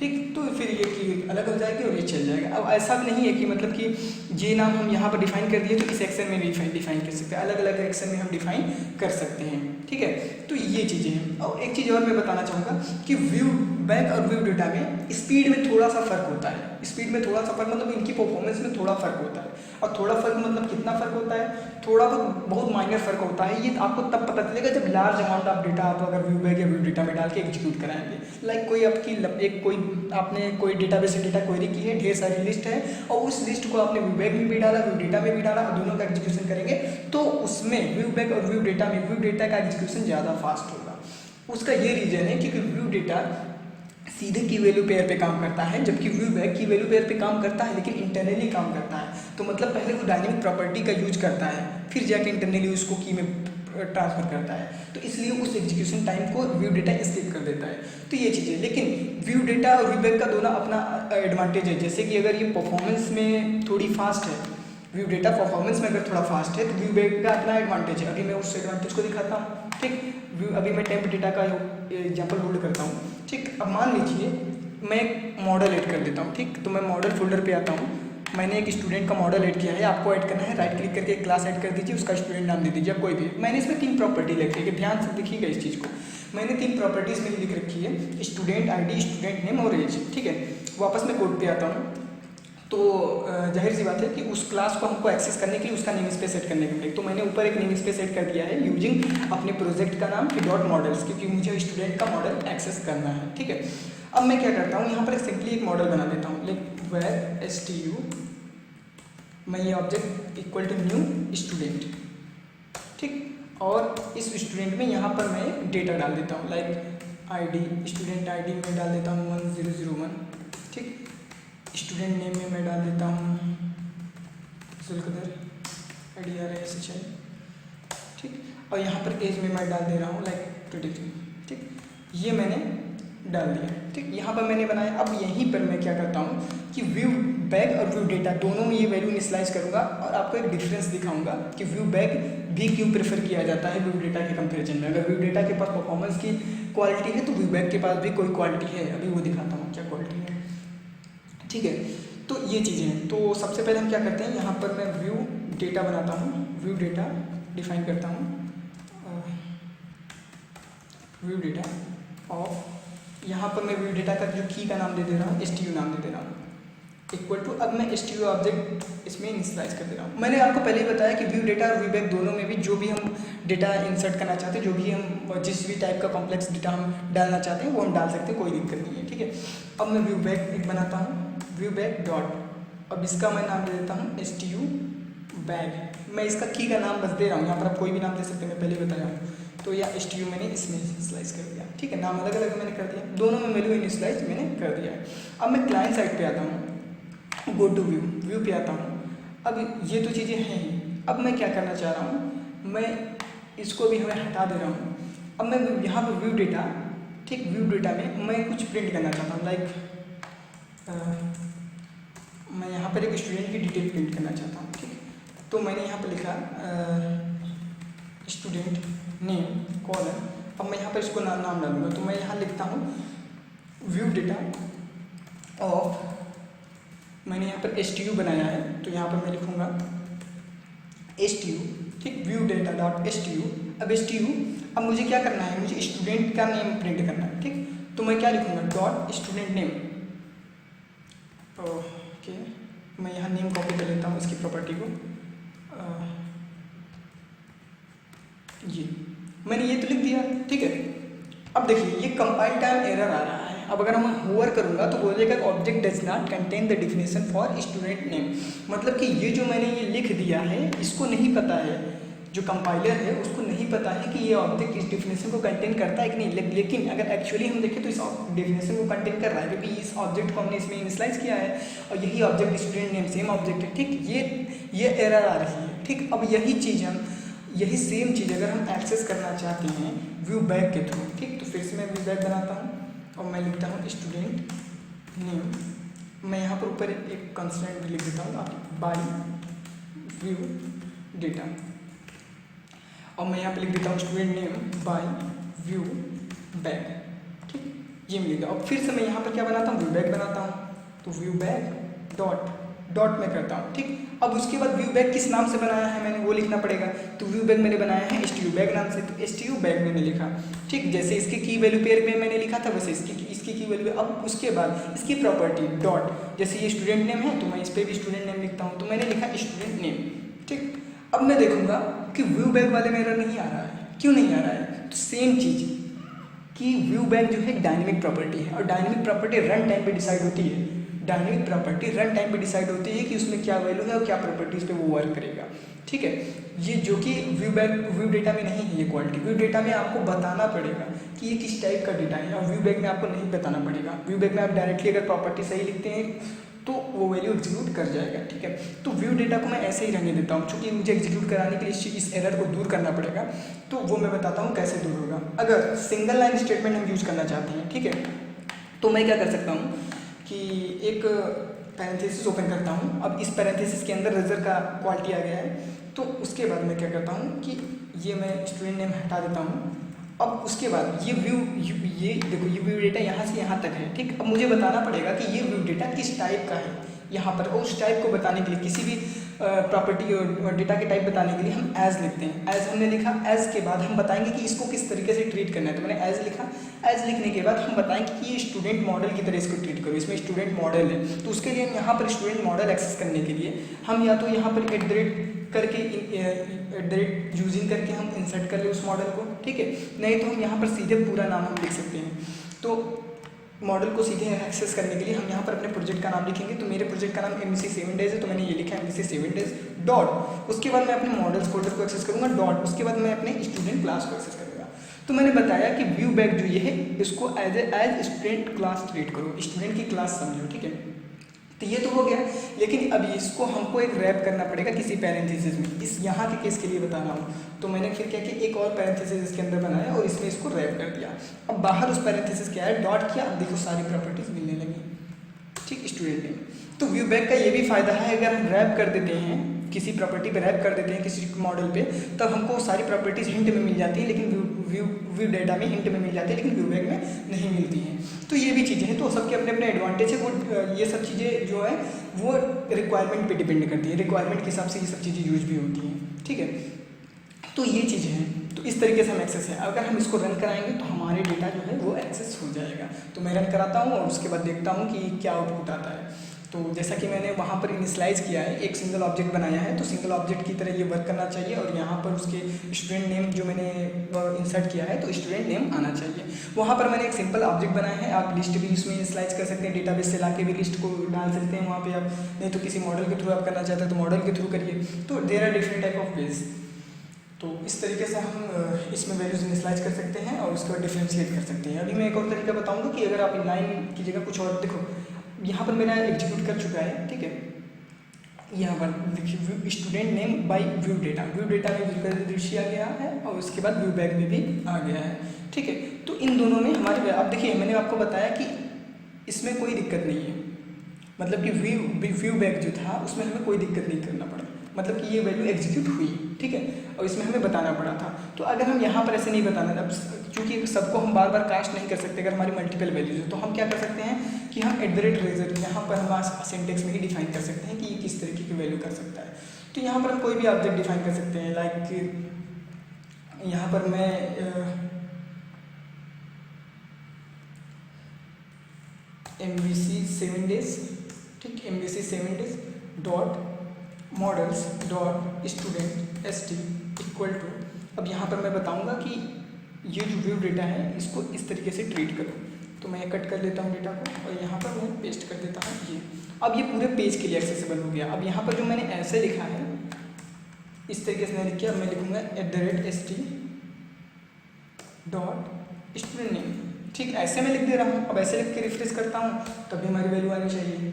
ठीक, तो फिर ये की अलग हो जाएगी और ये चल जाएगा। अब ऐसा भी नहीं है कि मतलब कि ये नाम हम यहाँ पर डिफाइन कर दिए तो इस एक्शन में डिफाइन कर सकते हैं, अलग अलग एक्शन में हम डिफाइन कर सकते हैं। ठीक है, तो ये चीज़ें हैं। और एक चीज़ और मैं बताना चाहूँगा कि व्यू बैक और व्यू डेटा में स्पीड में थोड़ा सा फर्क होता है। स्पीड में थोड़ा सा फर्क मतलब इनकी परफॉर्मेंस में थोड़ा फर्क होता है। और थोड़ा फर्क मतलब कितना फर्क होता है? थोड़ा बहुत माइनर फर्क होता है। ये आपको तब पता चलेगा जब लार्ज अमाउंट ऑफ डेटा आप अगर व्यू बैक या व्यू डेटा में डाल के एग्जीक्यूट कराएंगे। लाइक कोई आपने कोई डेटाबेस से डेटा क्वेरी की है, ढेर सारी लिस्ट है, और उस लिस्ट को आपने व्यू बैक में भी डाला, व्यू डेटा में भी डाला, और दोनों का एग्जीक्यूशन करेंगे तो उसमें व्यू बैक और व्यू डेटा में व्यू डेटा का एग्जीक्यूशन ज़्यादा फास्ट होगा। उसका ये रीजन है क्योंकि व्यू डेटा सीधे की वैल्यू पेयर पे काम करता है, जबकि व्यू बैक की वैल्यू पेयर पे काम करता है लेकिन इंटरनली काम करता है। तो मतलब पहले वो डायनेमिक प्रॉपर्टी का यूज करता है, फिर जाके इंटरनली उसको की में ट्रांसफर करता है। तो इसलिए उस एग्जीक्यूशन टाइम को व्यू डेटा स्किप कर देता है। तो ये चीज़ें, लेकिन व्यू डेटा और व्यू बैक का दोनों अपना एडवांटेज है। जैसे कि अगर ये परफॉर्मेंस में थोड़ी फास्ट है, व्यू डेटा परफॉर्मेंस में अगर थोड़ा फास्ट है तो व्यू बैक का अपना एडवांटेज है। अभी मैं उस एडवांटेज को दिखाता हूँ। ठीक, अभी मैं टेम्प डेटा का एग्जाम्पल होल्ड करता हूँ। ठीक, अब मान लीजिए मैं एक मॉडल ऐड कर देता हूँ। ठीक, तो मैं मॉडल फोल्डर पे आता हूँ। मैंने एक स्टूडेंट का मॉडल ऐड किया है, आपको ऐड करना है। राइट क्लिक करके एक क्लास ऐड कर दीजिए, उसका स्टूडेंट नाम दे दीजिए, कोई भी। मैंने इसमें 3 प्रॉपर्टी लिखी है, ध्यान से देखिएगा इस चीज़ को। मैंने 3 प्रॉपर्टीज़ में लिख रखी है, स्टूडेंट आईडी, स्टूडेंट नेम और एज। ठीक है, वापस मैं कोड पे आता हूँ। तो जाहिर सी बात है कि उस क्लास को हमको एक्सेस करने के लिए उसका नेम स्पेस सेट करने के लिए, तो मैंने ऊपर एक नेम स्पेस सेट कर दिया है यूजिंग अपने प्रोजेक्ट का नाम कि डॉट मॉडल्स, क्योंकि मुझे स्टूडेंट का मॉडल एक्सेस करना है। ठीक है, अब मैं क्या करता हूँ, यहाँ पर सिंपली एक मॉडल बना देता हूँ, लाइक वेर stu, मैं ये object equal to new student. ठीक, और इस स्टूडेंट में यहाँ पर मैं डेटा डाल देता हूँ, लाइक आईडी, स्टूडेंट आईडी में डाल देता हूँ 1001। ठीक, स्टूडेंट नेम में मैं डाल देता हूँ जुल्कदर IDRASHI। ठीक, और यहाँ पर एज में मैं डाल दे रहा हूँ लाइक 23। ठीक, ये मैंने डाल दिया। ठीक, यहाँ पर मैंने बनाया। अब यहीं पर मैं क्या करता हूँ कि व्यू बैक और व्यू डेटा दोनों में ये वैल्यू इनिशियलाइज करूँगा और आपको एक डिफरेंस दिखाऊंगा कि व्यू बैक भी क्यों प्रेफर किया जाता है व्यू डेटा के कंपेरिजन में। अगर व्यू डेटा के पास परफॉर्मेंस की क्वालिटी है तो व्यू बैक के पास भी कोई क्वालिटी है, अभी वो दिखाता हूँ क्या क्वालिटी है। ठीक है। तो ये चीज़ें हैं। तो सबसे पहले हम क्या करते हैं, यहाँ पर मैं व्यू डेटा बनाता हूँ, व्यू डेटा डिफाइन करता हूँ, व्यू डेटा ऑफ, यहाँ पर मैं व्यू डेटा का जो की का नाम दे दे रहा हूँ STU नाम दे दे रहा हूँ, इक्वल टू, अब मैं STU ऑब्जेक्ट इसमें इनिशियलाइज कर दे रहा हूँ। मैंने आपको पहले ही बताया कि व्यू डेटा और व्यू बैक दोनों में भी जो भी हम डेटा इंसर्ट करना चाहते हैं, जो भी हम जिस भी टाइप का कॉम्प्लेक्स डेटा हम डालना चाहते हैं वो हम डाल सकते हैं, कोई दिक्कत नहीं है, ठीक है। अब मैं व्यू बैक एक बनाता हूँ, व्यू बैक डॉट, अब इसका मैं नाम दे देता हूँ STU बैक। मैं इसका की का नाम बस दे रहा हूँ, यहाँ पर आप कोई भी नाम दे सकते हैं, मैं पहले बताया हूँ। तो या STU मैंने इसमें इनिशियलाइज कर दिया, ठीक है। नाम अलग अलग मैंने कर दिया, दोनों में वैल्यू इनिशियलाइज मैंने कर दिया है। अब मैं क्लाइंट साइड पे आता हूँ, गो टू व्यू, व्यू पे आता हूँ। अब ये तो चीज़ें हैं ही, अब मैं क्या करना चाह रहा हूँ, मैं इसको भी हमें हटा दे रहा हूँ। अब मैं यहाँ पर व्यू डेटा, ठीक, व्यू डेटा में मैं कुछ प्रिंट करना चाहता हूँ, लाइक मैं यहाँ पर एक स्टूडेंट की डिटेल प्रिंट करना चाहता हूँ, ठीक। तो मैंने यहाँ पर लिखा स्टूडेंट नेम कॉलम, अब मैं यहाँ पर इसको नाम डालूंगा। तो मैं यहाँ लिखता हूँ व्यू डेटा ऑफ, मैंने यहाँ पर STU बनाया है, तो यहाँ पर मैं लिखूँगा STU, ठीक, व्यू डेटा डॉट STU। अब STU, अब मुझे क्या करना है, मुझे स्टूडेंट का नेम प्रिंट करना है, ठीक। तो मैं क्या लिखूँगा, डॉट स्टूडेंट नेम, ओके। मैं यहाँ नेम कॉपी कर लेता हूँ इसकी प्रॉपर्टी को, ये मैंने ये तो लिख दिया, ठीक है। अब देखिए ये कंपाइल टाइम एरर आ रहा है। अब अगर मैं होवर करूँगा तो बोलेगा object does not contain the definition for student name, मतलब कि ये जो मैंने ये लिख दिया है इसको नहीं पता है, जो कंपाइलर है उसको नहीं पता है कि ये ऑब्जेक्ट इस डेफिनेशन को कंटेन करता है कि नहीं। लेकिन अगर एक्चुअली हम देखें तो इस डेफिनेशन को कंटेन कर रहा है, क्योंकि इस ऑब्जेक्ट को हमने इसमें इनिशियलाइज किया है और यही object student name same object है, ठीक। ये एरर आ रही है, ठीक। अब यही सेम चीज़ अगर हम एक्सेस करना चाहते हैं व्यू बैक के थ्रू, ठीक, तो फिर से मैं व्यू बैक बनाता हूँ और मैं लिखता हूँ स्टूडेंट नेम। मैं यहाँ पर ऊपर एक कंस्ट्रेंट भी लिख देता हूँ बाय व्यू डेटा, और मैं यहाँ पे लिख देता हूँ student name by view back, ठीक, ये मिलेगा। और फिर से मैं यहाँ पर क्या बनाता हूँ, व्यू बैक बनाता हूँ, तो व्यू बैक डॉट में करता हूँ, ठीक। अब उसके बाद व्यू बैक किस नाम से बनाया है मैंने वो लिखना पड़ेगा, तो व्यू बैक मैंने बनाया है STU बैक नाम से, तो STU बैक मैंने लिखा, ठीक। जैसे इसकी की वैल्यू पेयर में मैंने लिखा था वैसे इसकी की वैल्यू। अब उसके बाद इसकी प्रॉपर्टी डॉट, जैसे ये स्टूडेंट नेम है तो मैं इस पर भी स्टूडेंट नेम लिखता हूँ, तो मैंने लिखा स्टूडेंट नेम, ठीक। अब मैं देखूंगा कि व्यू बैक वाले में एरर नहीं आ रहा है, क्यों नहीं आ रहा है, तो सेम चीज़ कि व्यू बैक जो है डायनेमिक प्रॉपर्टी है, और डायनेमिक प्रॉपर्टी रन टाइम पे डिसाइड होती है। डायनेमिक प्रॉपर्टी रन टाइम पे डिसाइड होती है कि उसमें क्या वैल्यू है और क्या प्रॉपर्टीज पे वो वर्क करेगा, ठीक है। ये जो कि व्यू डेटा में नहीं है, ये क्वालिटी व्यू डेटा में आपको बताना पड़ेगा कि ये किस टाइप का डेटा है, और व्यू बैक में आपको नहीं बताना पड़ेगा। व्यू बैक में आप डायरेक्टली अगर प्रॉपर्टी सही लिखते हैं तो वो वैल्यू एग्जीक्यूट कर जाएगा, ठीक है। तो व्यू डेटा को मैं ऐसे ही रहने देता हूँ, क्योंकि मुझे एग्जीक्यूट कराने के लिए इस एरर को दूर करना पड़ेगा, तो वो मैं बताता हूँ कैसे दूर होगा। अगर सिंगल लाइन स्टेटमेंट हम यूज़ करना चाहते हैं, ठीक है, तो मैं क्या कर सकता हूँ कि एक पैरेंथेसिस ओपन करता हूँ। अब इस पैरेंथेसिस के अंदर रिजल्ट का क्वालिटी आ गया है, तो उसके बाद मैं क्या करता हूँ कि ये मैं स्टूडेंट नेम हटा देता हूँ। अब उसके बाद ये देखो ये व्यू डेटा यहाँ से यहाँ तक है, ठीक। अब मुझे बताना पड़ेगा कि ये व्यू डेटा किस टाइप का है यहाँ पर, और उस टाइप को बताने के लिए किसी भी प्रॉपर्टी और डेटा के टाइप बताने के लिए हम एज लिखते हैं। एज हमने लिखा, एज के बाद हम बताएंगे कि इसको किस तरीके से ट्रीट करना है, तो मैंने एज लिखा। एज लिखने के बाद हम बताएंगे कि ये स्टूडेंट मॉडल की तरह इसको ट्रीट करो, इसमें स्टूडेंट मॉडल है, तो उसके लिए हम यहाँ पर स्टूडेंट मॉडल एक्सेस करने के लिए हम या तो यहाँ पर करके यूजिंग करके हम इंसर्ट कर ले उस मॉडल को, ठीक है। नहीं तो हम यहाँ पर सीधे पूरा नाम हम लिख सकते हैं। तो मॉडल को सीधे एक्सेस करने के लिए हम यहाँ पर अपने प्रोजेक्ट का नाम लिखेंगे। तो मेरे प्रोजेक्ट का नाम MVC 7 days है, तो मैंने ये लिखा MVC 7 days डॉट, उसके बाद मैं अपने मॉडल्स फोल्डर को एक्सेस करूँगा डॉट, उसके बाद मैं अपने स्टूडेंट क्लास को एक्सेस करूँगा। तो मैंने बताया कि व्यू बैक जो ये है इसको एज स्टूडेंट क्लास ट्रीट करो, स्टूडेंट की क्लास समझो, ठीक है। तो ये तो हो गया, लेकिन अब इसको हमको एक रैप करना पड़ेगा किसी पैरेंथेसिस में। इस यहाँ के केस के लिए बताना हूँ, तो मैंने फिर क्या किया, एक और पैरेंथेसिस इसके अंदर बनाया और इसमें इसको रैप कर दिया। अब बाहर उस पैरेंथेसिस क्या है, डॉट किया, अब देखो सारी प्रॉपर्टीज मिलने लगी, ठीक, स्टूडेंट नेम। तो व्यू बैक का ये भी फायदा है, अगर हम रैप कर देते हैं, किसी प्रॉपर्टी पर रैप कर देते हैं किसी मॉडल पे, तब हमको सारी प्रॉपर्टीज़ हिंट में मिल जाती है, लेकिन व्यू डेटा में हिंट में मिल जाती है, लेकिन व्यू बैग में नहीं मिलती हैं। तो ये भी चीज़ें हैं, तो सबके अपने अपने एडवांटेज है। वो ये सब चीज़ें जो है वो रिक्वायरमेंट पे डिपेंड करती है, रिक्वायरमेंट के हिसाब से ये सब चीज़ें यूज भी होती हैं, ठीक है। तो ये चीज़ें हैं, तो इस तरीके से हम एक्सेस है। अगर हम इसको रन कराएंगे तो हमारे डेटा जो है वो एक्सेस हो जाएगा। तो मैं रन कराता हूँ और उसके बाद देखता हूँ कि क्या आउटपुट आता है। तो जैसा कि मैंने वहाँ पर इनिशियलाइज़ किया है, एक सिंगल ऑब्जेक्ट बनाया है, तो सिंगल ऑब्जेक्ट की तरह ये वर्क करना चाहिए और यहाँ पर उसके स्टूडेंट नेम जो मैंने इंसर्ट किया है तो स्टूडेंट नेम आना चाहिए। वहाँ पर मैंने एक सिंपल ऑब्जेक्ट बनाया है, आप लिस्ट भी इसमें इनिशियलाइज कर सकते हैं, डेटाबेस से लाके भी लिस्ट को डाल सकते हैं वहाँ पे आप, नहीं तो किसी मॉडल के थ्रू आप करना चाहते हैं तो मॉडल के थ्रू करिए। तो there are different type of ways. तो इस तरीके से हम इसमें वैल्यूज इनिशियलाइज कर सकते हैं और उसके बाद डिफरेंशिएट कर सकते हैं। अभी मैं एक और तरीका बताऊंगा कि अगर आप इनलाइन की जगह कुछ और, देखो यहाँ पर मेरा एग्जीक्यूट कर चुका है, ठीक है। यहाँ पर देखिए student name by view data में व्यू दृश्य आ गया है और उसके बाद व्यू बैग में भी आ गया है, ठीक है। तो इन दोनों में हमारे, अब देखिए मैंने आपको बताया कि इसमें कोई दिक्कत नहीं है, मतलब कि व्यू बैग जो था उसमें हमें कोई दिक्कत नहीं करना पड़ा, मतलब कि ये वैल्यू एग्जीक्यूट हुई, ठीक है, और इसमें हमें बताना पड़ा था। तो अगर हम यहाँ पर ऐसे नहीं बताना, अब क्योंकि सबको हम बार बार कास्ट नहीं कर सकते अगर हमारी मल्टीपल वैल्यूज है, तो हम क्या कर सकते हैं कि हम @result यहाँ पर हम सिंटेक्स में ही डिफाइन कर सकते हैं कि ये किस तरीके की वैल्यू कर सकता है। तो यहाँ पर हम कोई भी ऑब्जेक्ट डिफाइन कर सकते हैं, लाइक यहाँ पर मैं MVC 7 days, ठीक, MVC 7 days dot models dot student ST equal to, अब यहाँ पर मैं बताऊँगा कि ये जो व्यू डेटा है इसको इस तरीके से ट्रीट करो। तो मैं कट कर लेता हूँ डेटा को और यहाँ पर मैं पेस्ट कर देता हूँ ये। अब ये पूरे पेज के लिए एक्सेसिबल हो गया। अब यहाँ पर जो मैंने ऐसे लिखा है इस तरीके से मैंने लिखा, मैं लिखूँगा @ST डॉट स्टूडेंट नेम, ठीक, ऐसे मैं लिख दे रहा हूँ। अब ऐसे लिख के रिफ्रेश करता हूँ तभी हमारी वैल्यू आनी चाहिए,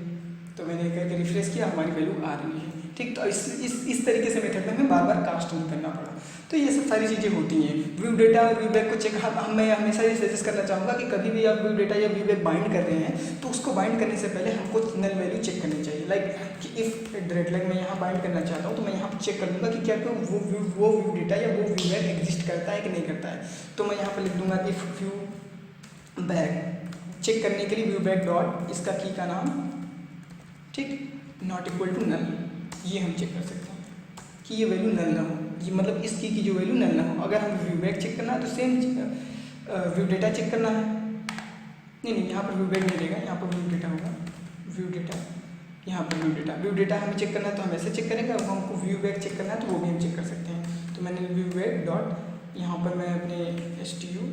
तो मैंने करके रिफ्रेश किया, हमारी वैल्यू आ रही है, ठीक। तो इस तरीके से मेथड में हमें बार बार कास्ट नहीं करना पड़ा। तो ये सब सारी चीज़ें होती हैं। व्यू डेटा और व्यू बैग को चेक, मैं हमेशा ये सजेस्ट करना चाहूँगा कि कभी भी आप व्यू डेटा या व्यू बैग बाइंड कर रहे हैं तो उसको बाइंड करने से पहले हमको नल वैल्यू चेक करनी चाहिए। लाइक कि इफ़ लाइक मैं यहाँ बाइंड करना चाहता हूँ तो मैं यहाँ पर चेक कर लूँगा कि क्या वो व्यू डेटा या वो व्यू बैग एग्जिस्ट करता है कि नहीं करता है। तो मैं यहाँ पर लिख दूँगा इफ़ व्यू बैग, चेक करने के लिए व्यू बैग डॉट इसका की का नाम, ठीक, नॉट इक्वल टू नल, ये हम चेक कर सकते हैं कि ये वैल्यू नल ना हो, ये मतलब इस की जो वैल्यू नल ना हो। अगर हम व्यू बैग चेक करना है तो सेम व्यू डेटा चेक करना है, नहीं यहाँ पर व्यू बैग नहीं देगा, यहाँ पर व्यू डेटा होगा, व्यू डेटा, यहाँ पर व्यू डेटा हमें चेक करना है तो हम ऐसे चेक करेंगे। अब हमको व्यू बैग चेक करना है तो वो भी हम चेक कर सकते हैं। तो मैंने व्यू बैग डॉट यहाँ पर मैं अपने STU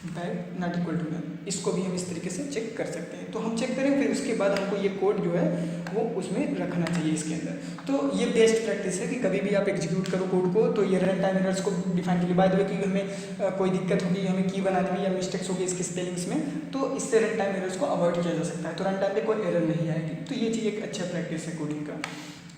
bag not equal to null, इसको भी हम इस तरीके से चेक कर सकते हैं। तो हम चेक करें, फिर उसके बाद हमको ये कोड जो है वो उसमें रखना चाहिए इसके अंदर। तो ये बेस्ट प्रैक्टिस है कि कभी भी आप एग्जीक्यूट करो कोड को तो ये रन टाइम एरर्स को डिफाइन करिए। बाय द वे कि हमें कोई दिक्कत होगी, हमें की बनाने में या मिस्टेक्स होगी इसके स्पेलिंग्स में, तो इससे रन टाइम एरर्स को अवॉइड किया जा सकता है। तो रन टाइम में कोई एरर नहीं आएगी। तो ये चीज़ एक अच्छा प्रैक्टिस है कोडिंग का।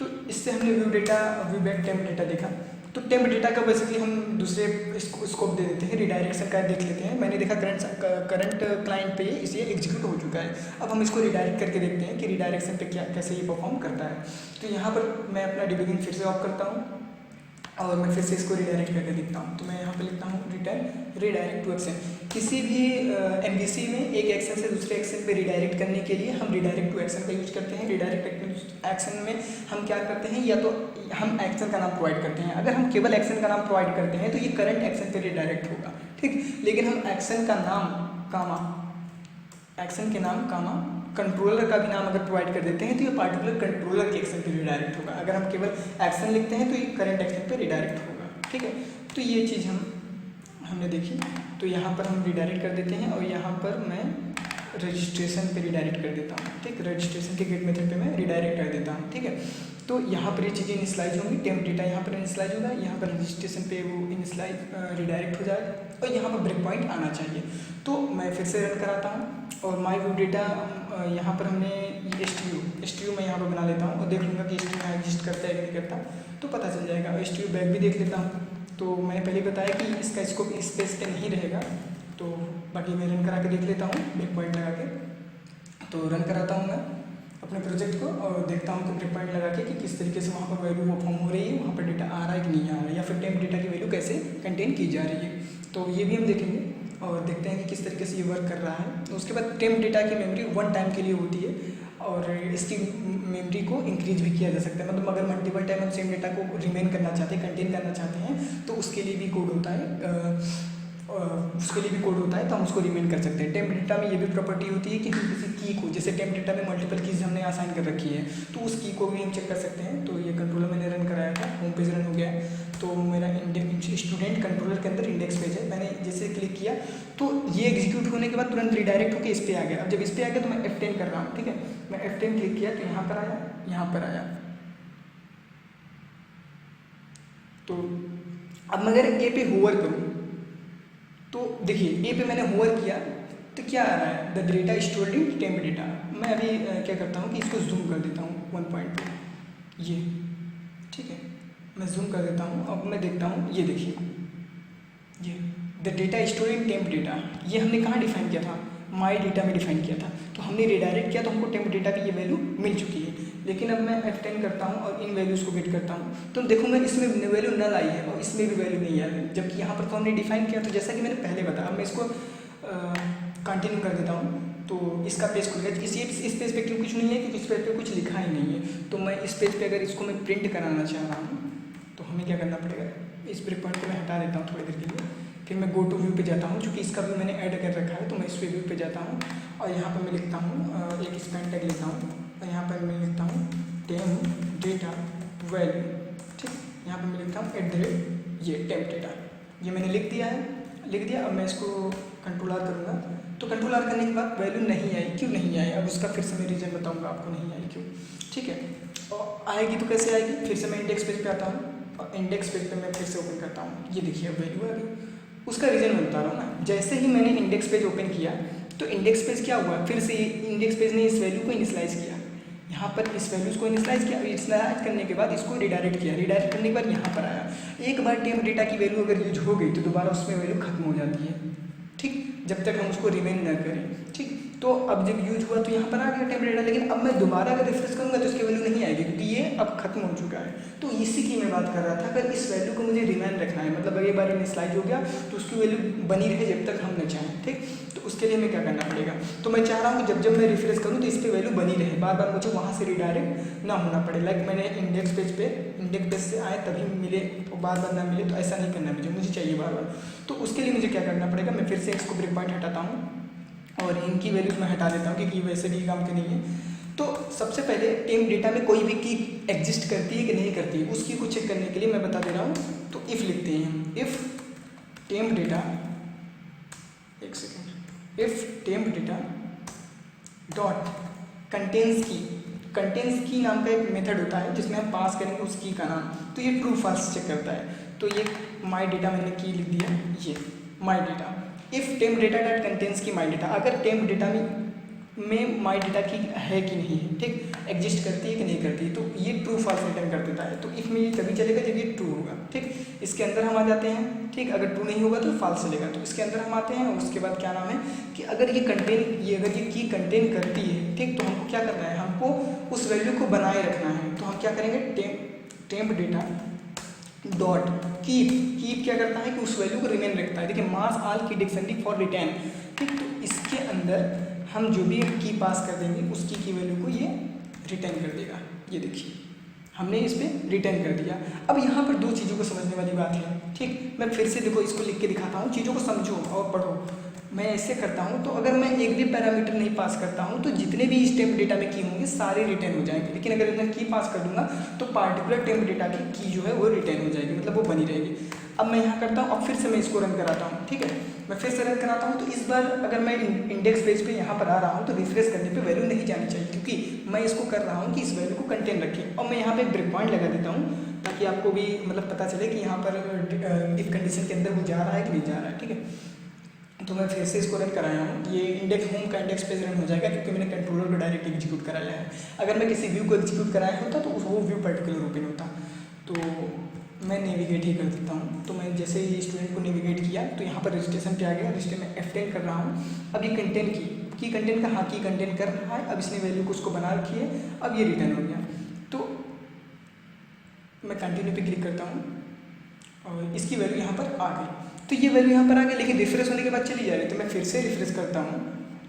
तो इससे हमने view data, view bag, temp data देखा। तो टेम्प डेटा का बेसिकली हम दूसरे स्कोप दे देते हैं, रिडायरेक्शन का देख लेते हैं। मैंने देखा करंट क्लाइंट पे इसे एग्जीक्यूट हो चुका है। अब हम इसको रिडायरेक्ट करके देखते हैं कि रिडायरेक्शन पे क्या कैसे ये परफॉर्म करता है। तो यहाँ पर मैं अपना डिबगिंग फिर से ऑफ करता हूँ और मैं फिर से इसको रिडायरेक्ट करके देखता हूँ। तो मैं यहाँ पे लिखता हूँ रिटर्न रिडायरेक्ट टू एक्शन। किसी भी MVC में एक एक्शन से दूसरे एक्शन पे रिडायरेक्ट करने के लिए हम रिडायरेक्ट टू एक्शन का यूज करते हैं। रिडायरेक्ट एक्शन में हम क्या करते हैं, या तो हम एक्शन का नाम प्रोवाइड करते हैं। अगर हम केवल एक्शन का नाम प्रोवाइड करते हैं तो ये करंट एक्शन पे रिडायरेक्ट होगा, ठीक। लेकिन हम एक्शन का नाम कामा, एक्शन के नाम कामा कंट्रोलर का भी नाम अगर प्रोवाइड कर देते हैं तो ये पार्टिकुलर कंट्रोलर के एक्शन पे रिडायरेक्ट होगा। अगर हम केवल एक्शन लिखते हैं तो ये करंट एक्शन पे रिडायरेक्ट होगा, ठीक है। तो ये चीज़ हमने देखी। तो यहाँ पर हम रिडायरेक्ट कर देते हैं और यहाँ पर मैं रजिस्ट्रेशन पे रिडायरेक्ट कर देता हूँ, ठीक। रजिस्ट्रेशन के गेट मेथड पे मैं रिडायरेक्ट कर देता हूँ, ठीक है। तो यहाँ पर ये चीज़ें इनिशियलाइज होंगी, टेम्प डेटा यहाँ पर इनिशियलाइज होगा, यहाँ पर रजिस्ट्रेशन पे वो इनिशियलाइज रिडायरेक्ट हो जाएगा और यहाँ पर ब्रेक पॉइंट आना चाहिए। तो मैं फिर से रन कराता हूँ और माई व्यू डेटा यहाँ पर हमने STU मैं यहाँ पर बना लेता हूँ और देख लूँगा कि STU यहाँ एग्जिस्ट करता है कि नहीं करता, तो पता चल जाएगा। STU बैग भी देख लेता हूँ। तो मैंने पहले बताया कि इसका स्कोप इस स्पेस पे नहीं रहेगा, तो बाकी मैं रन करा के देख लेता हूँ ब्रेक पॉइंट लगा के। तो रन कराता हूँ मैं अपने प्रोजेक्ट को और देखता हूँ कि ब्रेक पॉइंट लगा के कि किस तरीके से वहाँ पर वैल्यू वो फॉर्म हो रही है, वहाँ पर डेटा आ रहा है कि नहीं आ रहा है, या फिर टेम्प डेटा की वैल्यू कैसे कंटेन की जा रही है। तो ये भी हम देखेंगे और देखते हैं कि किस तरीके से ये वर्क कर रहा है। उसके बाद टेम्प डेटा की मेमोरी 1 टाइम के लिए होती है और इसकी मेमोरी को इंक्रीज भी किया जा सकता है। मतलब अगर मल्टीपल टाइम हम सेम डेटा को रिमेन करना चाहते हैं, कंटेन करना चाहते हैं, तो उसके लिए भी कोड होता है, तो हम उसको रिमेन कर सकते हैं। टेम्प डेटा में ये भी प्रॉपर्टी होती है कि हम किसी की को, जैसे टेम्प डेटा में मल्टीपल कीज हमने असाइन कर रखी है, तो उस की को भी हम चेक कर सकते हैं। तो ये कंट्रोलर मैंने रन कराया था, होम पेज रन हो गया है। तो मेरा स्टूडेंट कंट्रोलर के अंदर इंडेक्स पेज है, मैंने जैसे क्लिक किया तो ये एग्जीक्यूट होने के बाद तुरंत रिडायरेक्ट होकर इस पर आ गया। अब जब इस पर आ गया तो मैं F10 कर रहा हूँ, ठीक है, मैं F10 क्लिक किया तो यहाँ पर आया, यहाँ पर आया। तो अब मैं अगर ए पे होवर करूँ तो देखिए ए पे मैंने होवर किया तो क्या आ रहा है, the data stored in temp data. मैं अभी क्या करता हूँ कि इसको जूम कर देता हूँ 1.2, ये ठीक है, मैं जूम कर देता हूँ। अब मैं देखता हूँ, ये देखिए, ये the data stored in temp data, ये हमने कहाँ डिफाइन किया था, माई डेटा में डिफाइन किया था। तो हमने रिडायरेक्ट किया तो हमको टेम्प डेटा की ये वैल्यू मिल चुकी है। लेकिन अब मैं F10 करता हूँ और इन वैल्यूज़ को गेट करता हूँ तो देखूँगा इसमें वैल्यू नल आई है और इसमें भी वैल्यू नहीं आई है, जबकि यहाँ पर तो हमने डिफाइन किया। तो जैसा कि मैंने पहले बताया, अब मैं इसको कंटिन्यू कर देता हूँ तो इसका पेज खुल गया। इस पेज पे क्यों कुछ नहीं है, क्योंकि इस पेज पे कुछ लिखा ही नहीं है। तो मैं इस पेज पे अगर इसको मैं प्रिंट कराना चाह रहा हूँ तो हमें क्या करना पड़ेगा, इस ब्रेक पॉइंट को मैं हटा देता हूँ थोड़ी देर के लिए, फिर मैं गो टू व्यू पे जाता हूँ, चूँकि इसका भी मैंने ऐड कर रखा है। तो मैं इस व्यू पे जाता हूँ और यहाँ पर मैं लिखता हूँ, एक स्पैन टैग लेता हूँ और यहाँ पर मैं लिखता हूँ टेम्प डेटा वैल्यू, ठीक, यहाँ पर मैं लिखता हूँ ये टेम्प डेटा, ये मैंने लिख दिया है, लिख दिया। अब मैं इसको कंट्रोल आर करूँगा तो कंट्रोल आर करने के बाद वैल्यू नहीं आई, क्यों नहीं आई, अब उसका फिर से मैं रीज़न बताऊँगा आपको नहीं आई क्यों, ठीक है। और आएगी तो कैसे आएगी, फिर से मैं इंडेक्स पेज पे आता हूँ और इंडेक्स पेज पे मैं फिर से ओपन करता हूँ, ये देखिए अब वैल्यू आ गई। उसका रीज़न मैं बता रहा हूँ ना, जैसे ही मैंने इंडेक्स पेज ओपन किया तो इंडेक्स पेज क्या हुआ, फिर से इंडेक्स पेज ने इस वैल्यू को इनिशियलाइज किया, यहाँ पर इस वैल्यूज़ को इनिशियलाइज किया। इनिशियलाइज करने के बाद इसको रिडायरेक्ट किया, रिडायरेक्ट करने के बाद यहाँ पर आया। एक बार टेम्प डेटा की वैल्यू अगर यूज हो गई तो दोबारा उसमें वैल्यू खत्म हो जाती है, ठीक, जब तक हम उसको रिमेन न करें, ठीक। तो अब जब यूज हुआ तो यहाँ पर आ गया टेम्प डेटा, लेकिन अब मैं दोबारा अगर रिफ्रेश करूँगा तो इसकी वैल्यू नहीं आएगी क्योंकि ये अब खत्म हो चुका है। तो इसी की मैं बात कर रहा था, अगर इस वैल्यू को मुझे रिमेन रखना है, मतलब अगर एक बार इनिशियलाइज हो गया तो उसकी वैल्यू बनी रहे जब तक हम न चाहें, ठीक। तो उसके लिए मैं क्या करना पड़ेगा, तो मैं चाह रहा हूँ कि जब मैं रिफ्रेश करूँ तो इस पर वैल्यू बनी रहे, बार बार मुझे वहाँ से रिडायरेक्ट ना होना पड़े। लाइक मैंने इंडेक्स पेज से आए तभी मिले और बार बार ना मिले, तो ऐसा नहीं करना मुझे चाहिए बार बार। तो उसके लिए मुझे क्या करना पड़ेगा, मैं फिर से इसको ब्रेक पॉइंट हटाता हूँ और इनकी वैल्यूज मैं हटा देता हूँ क्योंकि वैसे भी काम के नहीं है। तो सबसे पहले टेम्प डेटा में कोई भी की एग्जिस्ट करती है कि नहीं करती है, उसकी को चेक करने के लिए मैं बता दे रहा हूँ। तो इफ़ लिखते हैं हम, इफ़ टेम्प डेटा, एक second, if temp data dot contains की नाम का एक मेथड होता है जिसमें हम पास करेंगे उस की का नाम, तो ये ट्रू फॉल्स चेक करता है। तो ये माई डेटा मैंने की लिख दिया, ये my data, if temp data dot contains की माई डेटा, अगर टेम्प डेटा में माई डेटा की है कि नहीं है, ठीक, एग्जिस्ट करती है कि नहीं करती है, तो ये ट्रू फॉल्स रिटर्न कर देता है। तो इफ़ में ये तभी चलेगा जब ये ट्रू होगा, ठीक। इसके अंदर हम आ जाते हैं, ठीक, अगर ट्रू नहीं होगा तो फॉल्स चलेगा। तो इसके अंदर हम आते हैं और उसके बाद क्या नाम है कि अगर ये की कंटेन करती है, ठीक, तो हमको क्या करना है, हमको उस वैल्यू को बनाए रखना है। तो हम क्या करेंगे, टेम्प डेटा डॉट कीप क्या करता है कि उस वैल्यू को रिमेन रखता है। देखिए मास आल की डिक्शनरी फॉर रिटर्न, ठीक। तो इसके अंदर हम जो भी की पास कर देंगे उस की वैल्यू को ये रिटर्न कर देगा। ये देखिए हमने इस पर रिटर्न कर दिया। अब यहाँ पर दो चीज़ों को समझने वाली बात है, ठीक। मैं फिर से देखो इसको लिख के दिखाता हूँ, चीज़ों को समझो और पढ़ो। मैं ऐसे करता हूँ तो अगर मैं एक भी पैरामीटर नहीं पास करता हूँ तो जितने भी इस टेम्प डेटा में की होंगे सारे रिटर्न हो जाएंगे। लेकिन अगर मैं की पास कर दूंगा तो पार्टिकुलर टेम्प डेटा की जो है वो रिटर्न हो जाएगी, मतलब वो बनी रहेगी। अब मैं यहाँ करता हूँ, अब फिर से मैं इसको रन कराता हूँ, ठीक है, मैं फिर से रन कराता हूँ। तो इस बार अगर मैं इंडेक्स पेज पे यहाँ पर आ रहा हूँ तो रिफ्रेश करने पे वैल्यू नहीं जानी चाहिए, क्योंकि मैं इसको कर रहा हूँ कि इस वैल्यू को कंटेन रखें। और मैं यहाँ पे एक ब्रेक पॉइंट लगा देता हूँ ताकि आपको भी मतलब पता चले कि यहाँ पर इफ कंडीशन के अंदर वो जा रहा है कि नहीं जा रहा है, ठीक है। तो मैं फिर से इसको रन कराया हूँ, ये इंडेक्स होम का इंडेक्स पेज रन हो जाएगा क्योंकि मैंने कंट्रोलर को डायरेक्ट एग्जीक्यूट कराया है। अगर मैं किसी व्यू को एग्जीक्यूट कराया होता तो वो व्यू पर्टिकुलर ओपन होता। तो मैं नेविगेट ही कर देता हूँ। तो मैं जैसे ही स्टूडेंट को नेविगेट किया तो यहाँ पर रजिस्ट्रेशन पे आ गया, रजिस्टर में F10 कर रहा हूँ। अब ये की कंटेंट का, हाँ की कंटेंट कर रहा है। अब इसने वैल्यू को उसको बना रखी है, अब ये रिटर्न हो गया। तो मैं कंटिन्यू पे क्लिक करता हूँ और इसकी वैल्यू यहाँ पर आ गई। तो ये वैल्यू यहाँ पर आ गई, लेकिन रिफ्रेश होने के बाद चली जा रही। तो मैं फिर से रिफ्रेश करता हूँ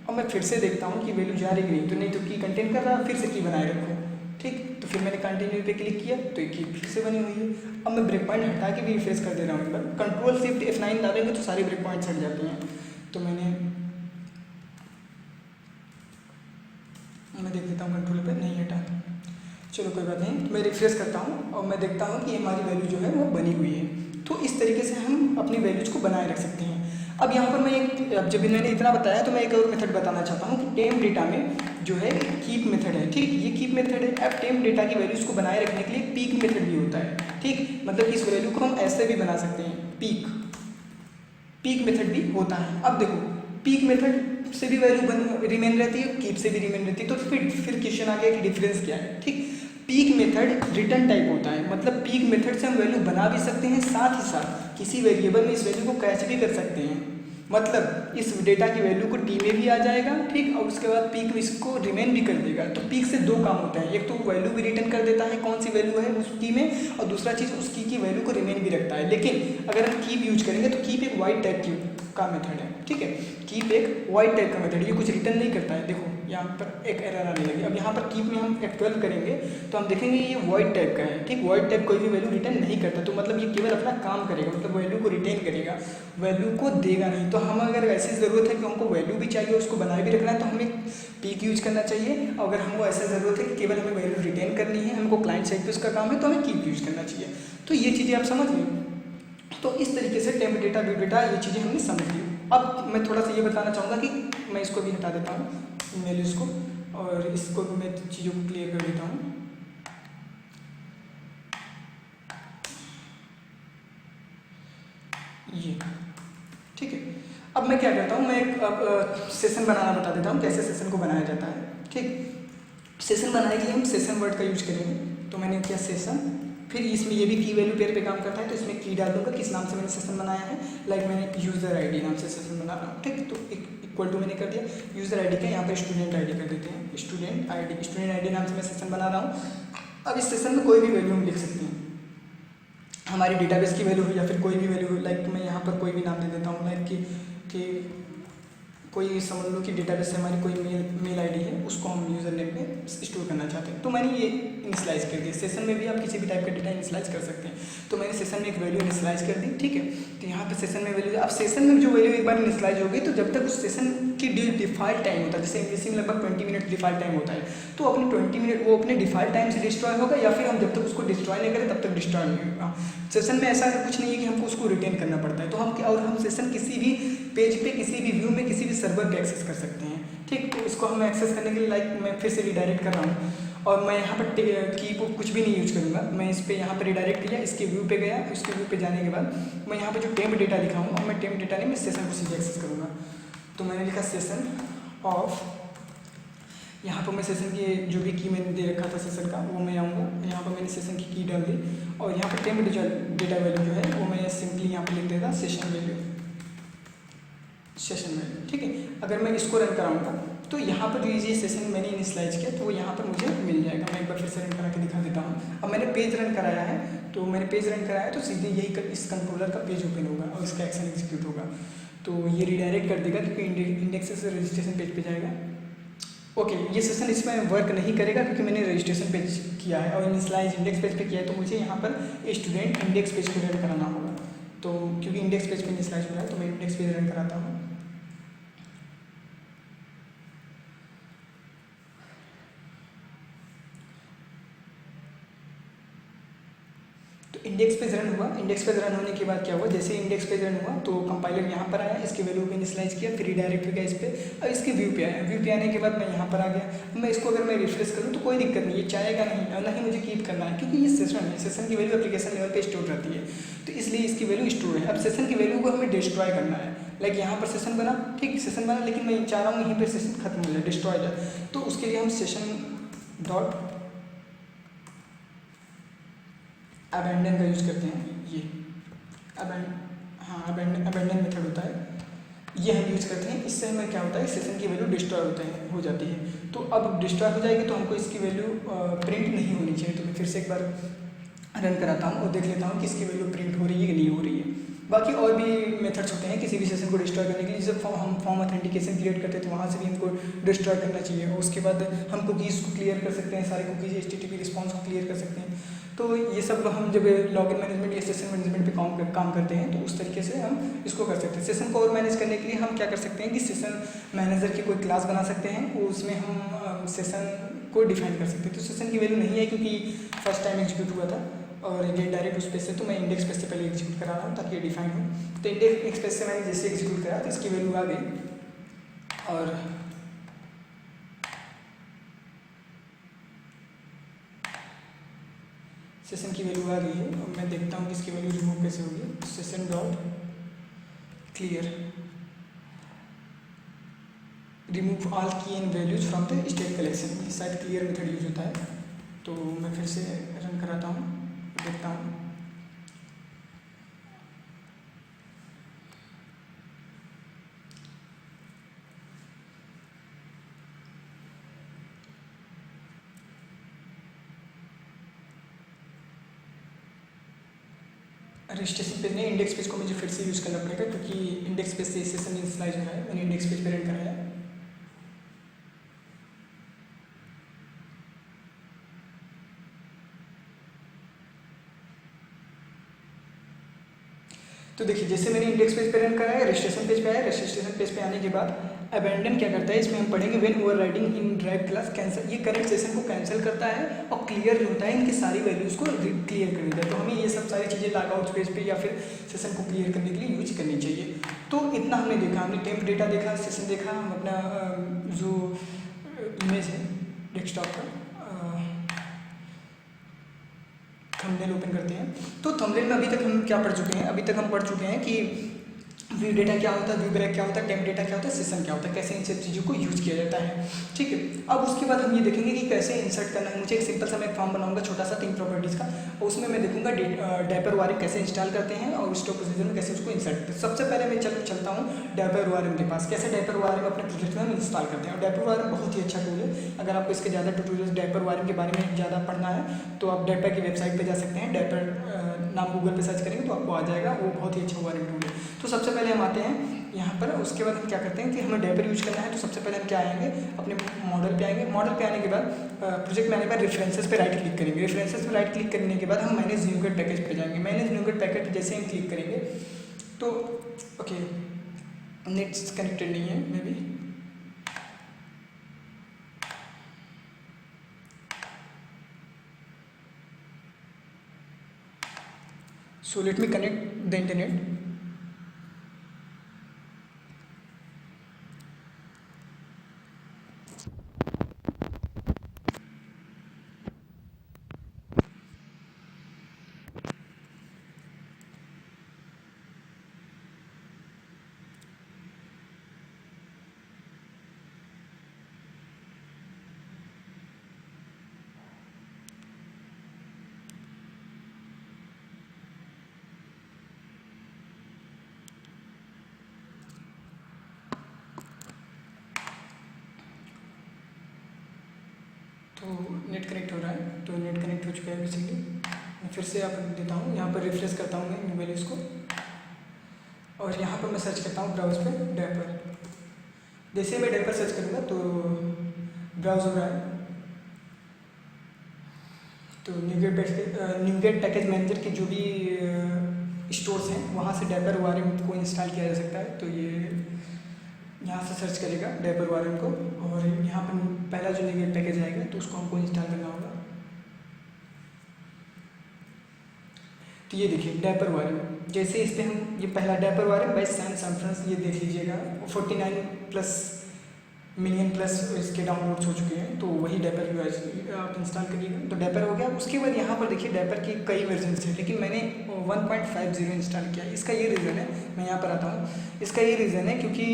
और मैं फिर से देखता हूँ कि वैल्यू जा रही कि नहीं। तो नहीं तो की कंटेंट कर रहा, फिर से की बनाए रखूँ, ठीक। तो फिर मैंने कंटिन्यू पे क्लिक किया तो की फिर से बनी हुई है। अब मैं ब्रेक पॉइंट हटा के भी रिफ्रेश कर दे रहा हूँ एक बार। कंट्रोल शिफ्ट F9 दाबेंगे तो सारे ब्रेक पॉइंट्स हट जाते हैं। तो मैं देख लेता हूँ कंट्रोल पे नहीं हटा, चलो कोई बात नहीं। मैं रिफ्रेश करता हूँ और मैं देखता हूँ कि हमारी वैल्यू जो है वो बनी हुई है। तो इस तरीके से हम अपनी वैल्यूज़ को बनाए रख सकते हैं। अब यहाँ पर मैं अब जब मैंने इतना बताया तो मैं एक और मेथड बताना चाहता हूँ कि टेम्प डेटा में जो है कीप मेथड है, ठीक। ये कीप मेथड है। अब टेम्प डेटा की वैल्यूज़ को बनाए रखने के लिए पीक मेथड भी होता है, ठीक। मतलब कि इस वैल्यू को हम ऐसे भी बना सकते हैं, पीक मेथड भी होता है। अब देखो पीक मेथड से भी वैल्यू रिमेन रहती है, कीप से भी रिमेन रहती है। तो फिर क्वेश्चन आ गया कि डिफरेंस क्या है, ठीक। पीक मेथड रिटर्न टाइप होता है, मतलब पीक मेथड से हम वैल्यू बना भी सकते हैं, साथ ही साथ किसी वेरिएबल में इस वैल्यू को कैच भी कर सकते हैं। मतलब इस डेटा की वैल्यू को टी में भी आ जाएगा, ठीक। और उसके बाद पीक में इसको रिमेन भी कर देगा। तो पीक से दो काम होते हैं, एक तो वैल्यू भी रिटर्न कर देता है कौन सी वैल्यू है उस की में, और दूसरा चीज़ उस की वैल्यू को रिमेन भी रखता है। लेकिन अगर हम कीप यूज करेंगे तो कीप एक वाइड टाइप की का मेथड है, ठीक है। कीप एक वाइड टाइप का मेथड, ये कुछ रिटर्न नहीं करता है। देखो यहाँ पर एक एरर आने लगी। अब यहाँ पर कीप में हम F12 करेंगे तो हम देखेंगे ये वाइड टाइप का है, ठीक। वाइड टाइप कोई भी वैल्यू रिटर्न नहीं करता, तो मतलब ये केवल अपना काम करेगा, मतलब वैल्यू को रिटेन करेगा, वैल्यू को देगा नहीं। तो हम अगर ऐसी ज़रूरत है कि हमको वैल्यू भी चाहिए, उसको बनाए भी रखना है, तो हमें पीक यूज करना चाहिए। अगर हमको ऐसा ज़रूरत है कि केवल हमें वैल्यू रिटेन करनी है, हमको क्लाइंट साइड पे उसका काम है, तो हमें कीप यूज करना चाहिए। तो ये चीज़ें आप समझ ली। तो इस तरीके से टेम्प डेटा, व्यू डेटा, ये चीज़ें हमने समझ ली। अब मैं थोड़ा सा ये बताना चाहूँगा कि मैं इसको भी हटा देता हूँ वैल्यूज़ को, और इसको भी मैं चीज़ों को क्लियर कर देता हूँ। ये ठीक है। अब मैं क्या करता हूँ, मैं एक सेशन बनाना बता देता हूँ, कैसे सेशन को बनाया जाता है, ठीक। सेशन बनाने के लिए हम सेशन वर्ड का यूज करेंगे। तो मैंने किया सेशन, फिर इसमें ये भी की वैल्यू पेयर पे काम करता है, तो इसमें की डाल दूंगा किस नाम से मैंने सेशन बनाया है। लाइक मैंने यूज़र आईडी नाम से सेशन बना रहा हूँ, ठीक। तो इक्वल टू मैंने कर दिया यूज़र आईडी का, यहाँ पर स्टूडेंट आईडी कर देते हैं, स्टूडेंट आईडी नाम से मैं सेशन बना रहा हूँ। अब इस सेशन में कोई भी वैल्यू हम लिख सकते हैं, हमारी डेटाबेस की वैल्यू हो या फिर कोई भी वैल्यू हो। लाइक मैं यहाँ पर कोई भी नाम दे देता हूँ, लाइक कि कोई समझ लो कि डेटाबेस से हमारी कोई मेल आईडी है, उसको हम यूज़र नेम पे स्टोर करना चाहते हैं। तो मैंने ये इनिशलाइज कर दिया। सेशन में भी आप किसी भी टाइप का डेटा इनिशलाइज कर सकते हैं। तो मैंने सेशन में एक वैल्यू इनिशलाइज कर दी, ठीक है। तो यहाँ पे सेशन में वैल्यू, अब सेशन में जो वैल्यू एक बार इनिशलाइज होगी तो जब तक उस सेशन की डिफॉल्ट टाइम होता है, जैसे एमवीसी में लगभग 20 मिनट डिफॉल्ट टाइम होता है, तो अपने 20 मिनट वो अपने डिफॉल्ट टाइम से डिस्ट्रॉय होगा, या फिर हम जब तक उसको डिस्ट्रॉय नहीं करें तब तक डिस्ट्रॉय नहीं होगा। सेशन में ऐसा कुछ नहीं है कि हमको उसको रिटेन करना पड़ता है। तो हम सेशन किसी भी पेज पे, किसी भी व्यू में, किसी भी सर्वर पे एक्सेस कर सकते हैं, ठीक। तो इसको हम एक्सेस करने के लिए लाइक मैं फिर से रिडायरेक्ट कर रहा हूँ, और मैं यहाँ पर की कुछ भी नहीं यूज करूँगा। मैं इस पर यहाँ पर रिडायरेक्ट किया, इसके व्यू पे गया, इसके व्यू पे जाने के बाद मैं यहाँ पर जो टेम्प डेटा लिखा हूँ, और मैं टेम्प डेटा नहीं, मैं सेशन को सीधे एक्सेस करूँगा। तो मैंने लिखा सेशन ऑफ, यहाँ पर मैं सेशन की जो भी की मैंने दे रखा था सेशन का, वो मैं आऊँगा, यहाँ पर मैंने सेशन की डाल दी, और यहाँ पर टेम्प डेटा वैल्यू जो है वो मैं सिंपली यहाँ पर लिख देता सेशन वैल्यू, ठीक है। अगर मैं इसको रन कराऊंगा तो यहाँ पर जो ये सेशन मैंने इनिशलाइज किया तो वो यहाँ पर मुझे मिल जाएगा। मैं एक बार फिर से रन करा के दिखा देता हूँ। अब मैंने पेज रन कराया है, तो मैंने पेज रन कराया तो सीधे यही इस कंट्रोलर का पेज ओपन होगा और इसका एक्शन एग्जीक्यूट होगा। तो ये रिडायरेक्ट कर देगा क्योंकि इंडेक्स से रजिस्ट्रेशन पेज पे जाएगा। ओके, ये सेशन इसमें वर्क नहीं करेगा क्योंकि मैंने रजिस्ट्रेशन पेज किया है और इनिशलाइज इंडेक्स पेज पे किया है, तो मुझे यहाँ पर स्टूडेंट इंडेक्स पेज को रन कराना होगा। तो क्योंकि इंडेक्स पेज पे इनिशलाइज हो रहा है तो मैं इंडेक्स पेज रन कराता हूँ। इंडेक्स पेज रन हुआ। इंडेक्स पेज रन होने के बाद क्या हुआ, जैसे इंडेक्स पेज रन हुआ तो कंपाइलर यहाँ पर आया, इसके वैल्यू को इनिशलाइज किया, फिर रिडायरेक्ट हो गया इस पर, और इसके व्यू पे आया। व्यू पे आने के बाद मैं यहाँ पर आ गया। मैं इसको अगर मैं रिफ्रेश करूँ तो कोई दिक्कत नहीं, ये चाहेगा नहीं, और ना ही मुझे कीप करना है क्योंकि ये सेशन है। सेशन की वैल्यू एप्लीकेशन लेवल पर स्टोर रहती है, तो इसलिए इसकी वैल्यू स्टोर है। अब सेशन की वैल्यू को हमें डिस्ट्रॉय करना है। लाइक यहाँ पर सेशन बना, ठीक, सेशन बना, लेकिन मैं चाह रहा हूँ यहीं पर सेशन खत्म हो जाए, डिस्ट्रॉय जाए। तो उसके लिए हम सेशन डॉट अबैंडन का यूज़ करते हैं। ये अबैंडन मेथड होता है। ये हम यूज़ करते हैं। इससे हमें क्या होता है, सेशन की वैल्यू डिस्ट्रॉय हो जाती है। तो अब डिस्ट्रॉय हो जाएगी तो हमको इसकी वैल्यू प्रिंट नहीं होनी चाहिए। तो मैं फिर से एक बार रन कराता हूँ और देख लेता हूँ कि इसकी वैल्यू प्रिंट हो रही है कि नहीं हो रही है। बाकी और भी मेथड्स होते हैं किसी भी सेशन को डिस्ट्रॉय करने के लिए। जब हम फॉर्म ऑथेंटिकेशन क्रिएट करते हैं तो वहाँ से भी हमको डिस्ट्रॉय करना चाहिए। उसके बाद हम कुकीज़ को क्लियर कर सकते हैं, सारे कुकीज़ HTTP रिस्पॉन्स को क्लियर कर सकते हैं। तो ये सब हम जब लॉगिन मैनेजमेंट या सेशन मैनेजमेंट पे काम करते हैं तो उस तरीके से हम इसको कर सकते हैं। सेशन को और मैनेज करने के लिए हम क्या कर सकते हैं कि सेशन मैनेजर की कोई क्लास बना सकते हैं, उसमें हम सेशन को डिफाइन कर सकते हैं। तो सेशन की वैल्यू नहीं है क्योंकि फर्स्ट टाइम एग्जीक्यूट हुआ था और ये डायरेक्ट उस पेज से, तो मैं इंडेक्स पेज से पहले एग्जीक्यूट करा रहा हूँ ताकि ये डिफाइन हो। तो इंडेक्स पेज से मैंने जैसे एग्जीक्यूट करा तो इसकी वैल्यू आ गई और सेशन की वैल्यू आ गई है। और मैं देखता हूँ कि इसकी वैल्यू रिमूव कैसे होगी। Session dot clear remove all key and values from the state collection. ये शायद क्लियर मेथड यूज होता है। तो मैं फिर से रन कराता हूँ, देखता हूँ। रजिस्ट्रेशन पेज नहीं, इंडेक्स पेज को मुझे फिर से यूज़ करना पड़ेगा क्योंकि इंडेक्स पेज से सेशन इनिशियलाइज हो रहा है। मैंने इंडेक्स पेज पे रन कराया है। तो देखिए जैसे मैंने इंडेक्स पेज पे रन कराया, रजिस्ट्रेशन पेज पे आया। रजिस्ट्रेशन पेज पे आने के बाद अबेंडन क्या करता है, इसमें हम पढ़ेंगे when overriding in drive class cancel. ये करंट सेशन को कैंसिल करता है और क्लियर जो होता है इनकी सारी वैल्यूज़ को क्लियर कर देता है। तो हमें ये सब सारी चीज़ें लॉगआउट पेज पे या फिर सेशन को क्लियर करने के लिए यूज करनी चाहिए। तो इतना हमने देखा, हमने टेम्प डेटा देखा, सेशन देखा, हम अपना जो इमेज है डेस्कटॉप का थंबनेल ओपन करते हैं। तो थंबनेल में अभी तक हम क्या पढ़ चुके हैं, अभी तक हम पढ़ चुके हैं कि व्यू डेटा क्या होता है, व्यू ब्रेक क्या होता है, टेम्प डेटा क्या होता है, सेशन क्या होता है, कैसे इन सब चीज़ों को यूज किया जाता है। ठीक है, अब उसके बाद हम ये देखेंगे कि कैसे इंसर्ट करना है। मुझे एक सिंपल सा मैं एक फॉर्म बनाऊंगा छोटा सा 3 प्रॉपर्टीज़ का, और उसमें मैं देखूंगा डायपर वारिंग कैसे इंस्टॉल करते हैं और स्टॉक प्रोसीजर में कैसे उसको इंसर्ट करते हैं। सबसे पहले मैं चलता हूँ डायपर वारिंग के पास, कैसे डायपर वारिंग अपने प्रोजेक्ट में हम इंस्टॉल करते हैं। और डायपर वारिंग बहुत ही अच्छा टूल है। अगर आपको इसके ज़्यादा ट्यूटोरियल्स डायपर वारिंग के बारे में ज़्यादा पढ़ना है तो आप डायपर की वेबसाइट पर जा सकते हैं। डायपर नाम गूगल पर सर्च करेंगे तो आपको आ जाएगा, वो बहुत ही अच्छा वारिंग टूल है। तो सबसे पहले हम आते हैं यहाँ पर। उसके बाद हम क्या करते हैं कि हमें डायपर यूज करना है। तो सबसे पहले हम क्या आएंगे, अपने मॉडल पे आएंगे। मॉडल पे आने के बाद प्रोजेक्ट में आने के बाद रेफरेंसेस पे राइट क्लिक करेंगे। रेफरेंसेस पे राइट क्लिक करने के बाद हम मैनेज न्यूगेट पैकेज पे जाएंगे। मैनेज न्यूगेट पैकेज पे जैसे हम क्लिक करेंगे तो ओके नेट कनेक्टेड नहीं है may be. So let me connect the internet. तो नेट कनेक्ट हो रहा है, तो नेट कनेक्ट हो चुका है बेसिकली। मैं फिर से आप देता हूँ, यहाँ पर रिफ्रेश करता हूँ मैं न्यू वैल्यूज़ को, और यहाँ पर मैं सर्च करता हूँ ब्राउज पे डायपर। जैसे मैं डायपर सर्च करूँगा तो ब्राउज हो रहा है। तो न्यूगेट पैकेज मैनेजर के जो भी स्टोर्स हैं वहाँ से डायपर वारिंग को इंस्टॉल किया जा सकता है। तो ये यहाँ से सर्च करेगा डायपर वारिंग को, और यहाँ पर पहला जो न्यूगेट पैकेज आएगा तो उसको हमको इंस्टॉल करना होगा। तो ये देखिए डायपर वारिंग, जैसे इस पर हम ये पहला डायपर वारिंग बाय सैम सैमफ्रांस, ये देख लीजिएगा 49+ मिलियन प्लस इसके डाउनलोड्स हो चुके हैं। तो वही डायपर आप इंस्टॉल करिएगा। तो डायपर हो गया। उसके बाद यहाँ पर देखिए डायपर की कई वर्जन है, लेकिन मैंने 1.50 इंस्टॉल किया। इसका ये रीज़न है, मैं यहाँ पर आता हूँ। इसका ये रीज़न है क्योंकि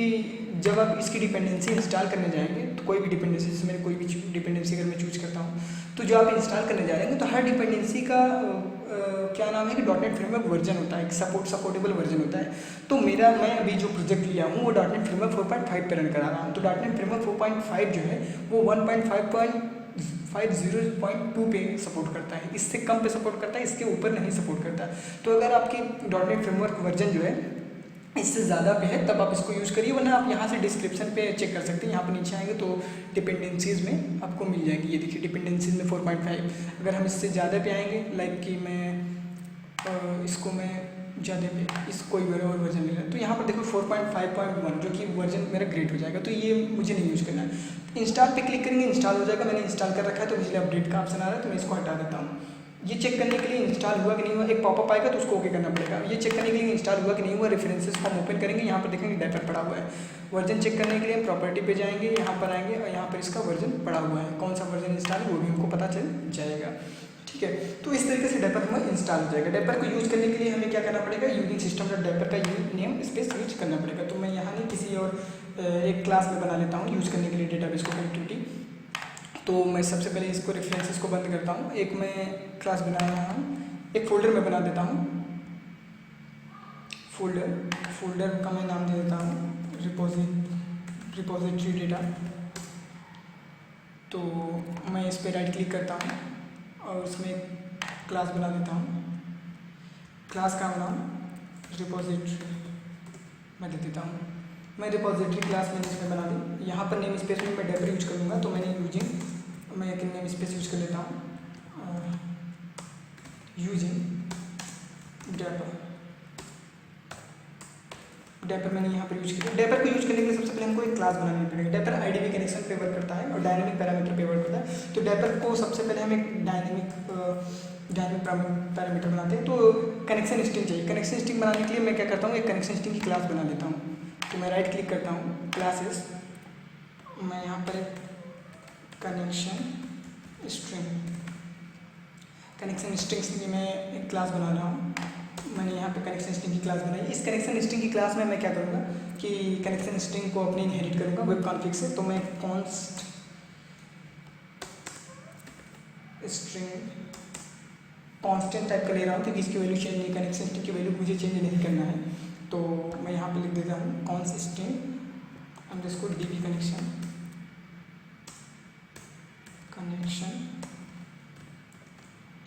जब आप इसकी डिपेंडेंसी इंस्टॉल करने जाएंगे तो कोई भी डिपेंडेंसी, जैसे मैंने कोई भी डिपेंडेंसी अगर मैं चूज करता हूँ तो जो आप इंस्टॉल करने जा रहे हैं तो हर डिपेंडेंसी का क्या नाम है कि डॉट नेट फ्रेमवर्क वर्जन होता है, सपोर्टेबल वर्जन होता है। तो मैं अभी जो प्रोजेक्ट लिया हूँ वो डॉट नेट फ्रेमवर्क 4.5 पे रन करा रहा हूँ। तो डॉट नेट फ्रेमवर्क 4.5 जो है वो 1.5.50.2 पे सपोर्ट करता है, इससे कम पे सपोर्ट करता है, इसके ऊपर नहीं सपोर्ट करता। तो अगर आपकी डॉट नेट फ्रेमवर्क वर्जन जो है इससे ज़्यादा पे है तब आप इसको यूज़ करिए, वरना आप यहाँ से डिस्क्रिप्शन पे चेक कर सकते हैं। यहाँ पर नीचे आएंगे तो डिपेंडेंसीज़ में आपको मिल जाएगी, ये देखिए डिपेंडेंसीज़ में 4.5। अगर हम इससे ज़्यादा पे आएंगे, लाइक कि इसको मैं ज़्यादा पे इस कोई और वर्जन ले रहा है, तो यहाँ पर देखो 4.5.1 जो कि वर्जन मेरा ग्रेट हो जाएगा, तो ये मुझे नहीं यूज़ करना है। इंस्टॉल पे क्लिक करेंगे, इंस्टॉल हो जाएगा। मैंने इंस्टॉल कर रखा है तो इसलिए अपडेट का ऑप्शन आ रहा है, तो मैं इसको हटा देता हूँ। ये चेक करने के लिए इंस्टॉल हुआ कि नहीं हुआ, एक पॉपअप आएगा तो उसको ओके करना पड़ेगा। ये चेक करने के लिए इंस्टॉल हुआ कि नहीं हुआ, रेफरेंसेस फॉर्म ओपन करेंगे, यहाँ पर देखेंगे डेपर पड़ा हुआ है। वर्जन चेक करने के लिए हम प्रॉपर्टी पे जाएंगे, यहाँ पर आएंगे और यहाँ पर इसका वर्जन पड़ा हुआ है, कौन सा वर्जन इंस्टॉल है वो भी हमको पता चल जाएगा। ठीक है, तो इस तरीके से डेपर हमें इंस्टॉल हो जाएगा। डेपर को यूज़ करने के लिए हमें क्या करना पड़ेगा, यूजिंग सिस्टम डॉट डेपर का नेम स्पेस यूज करना पड़ेगा। तो मैं यहाँ नहीं किसी और एक क्लास में बना लेता हूँ यूज़ करने के लिए डेटाबेस को कनेक्टिविटी। तो मैं सबसे पहले इसको रेफरेंसेस को बंद करता हूँ, एक मैं क्लास बना रहा हूँ, एक फोल्डर में बना देता हूँ। फोल्डर का मैं नाम दे देता हूँ रिपोजिटरी डेटा। तो मैं इस पर राइट क्लिक करता हूँ और उसमें एक क्लास बना देता हूँ। क्लास का नाम रिपोजिटरी मैं दे देता हूँ। मैं रिपोजिटरी क्लास मैंने इसमें बना दी। यहाँ पर नेम स्पेस में मैं डेपर यूज करूँगा, तो मैंने मैं एक नेम स्पेस यूज कर लेता हूँ, यूजिंग डेपर मैंने यहाँ पर यूज किया। डेपर को यूज करने के लिए सबसे पहले हमको एक क्लास बनानी पड़ेगी। डेपर आईडीबी कनेक्शन पे वर्क करता है और डायनेमिक पैरामीटर पे वर्क करता है। तो डेपर को सबसे पहले हम एक डायनेमिक पैरामीटर बनाते हैं। तो कनेक्शन स्ट्रिंग चाहिए। कनेक्शन स्ट्रिंग बनाने के लिए मैं क्या करता हूँ, एक कनेक्शन स्ट्रिंग की क्लास बना लेता हूँ। तो मैं राइट क्लिक करता हूँ, क्लासेस, मैं यहाँ पर एक कनेक्शन स्ट्रिंग की मैं एक क्लास बना रहा हूँ। मैंने यहाँ पे कनेक्शन स्ट्रिंग की क्लास बनाई। इस कनेक्शन स्ट्रिंग की क्लास में मैं क्या करूँगा कि कनेक्शन स्ट्रिंग को अपने इनहेरिट करूँगा वेब कॉन्फिग से। तो मैं कॉन्स्ट स्ट्रिंग कांस्टेंट टाइप का ले रहा हूँ क्योंकि इसकी वैल्यू चेंज नहीं, कनेक्शन स्ट्रिंग की वैल्यू मुझे चेंज नहीं करना है। तो मैं यहाँ पे लिख देता हूँ const string underscore DB connection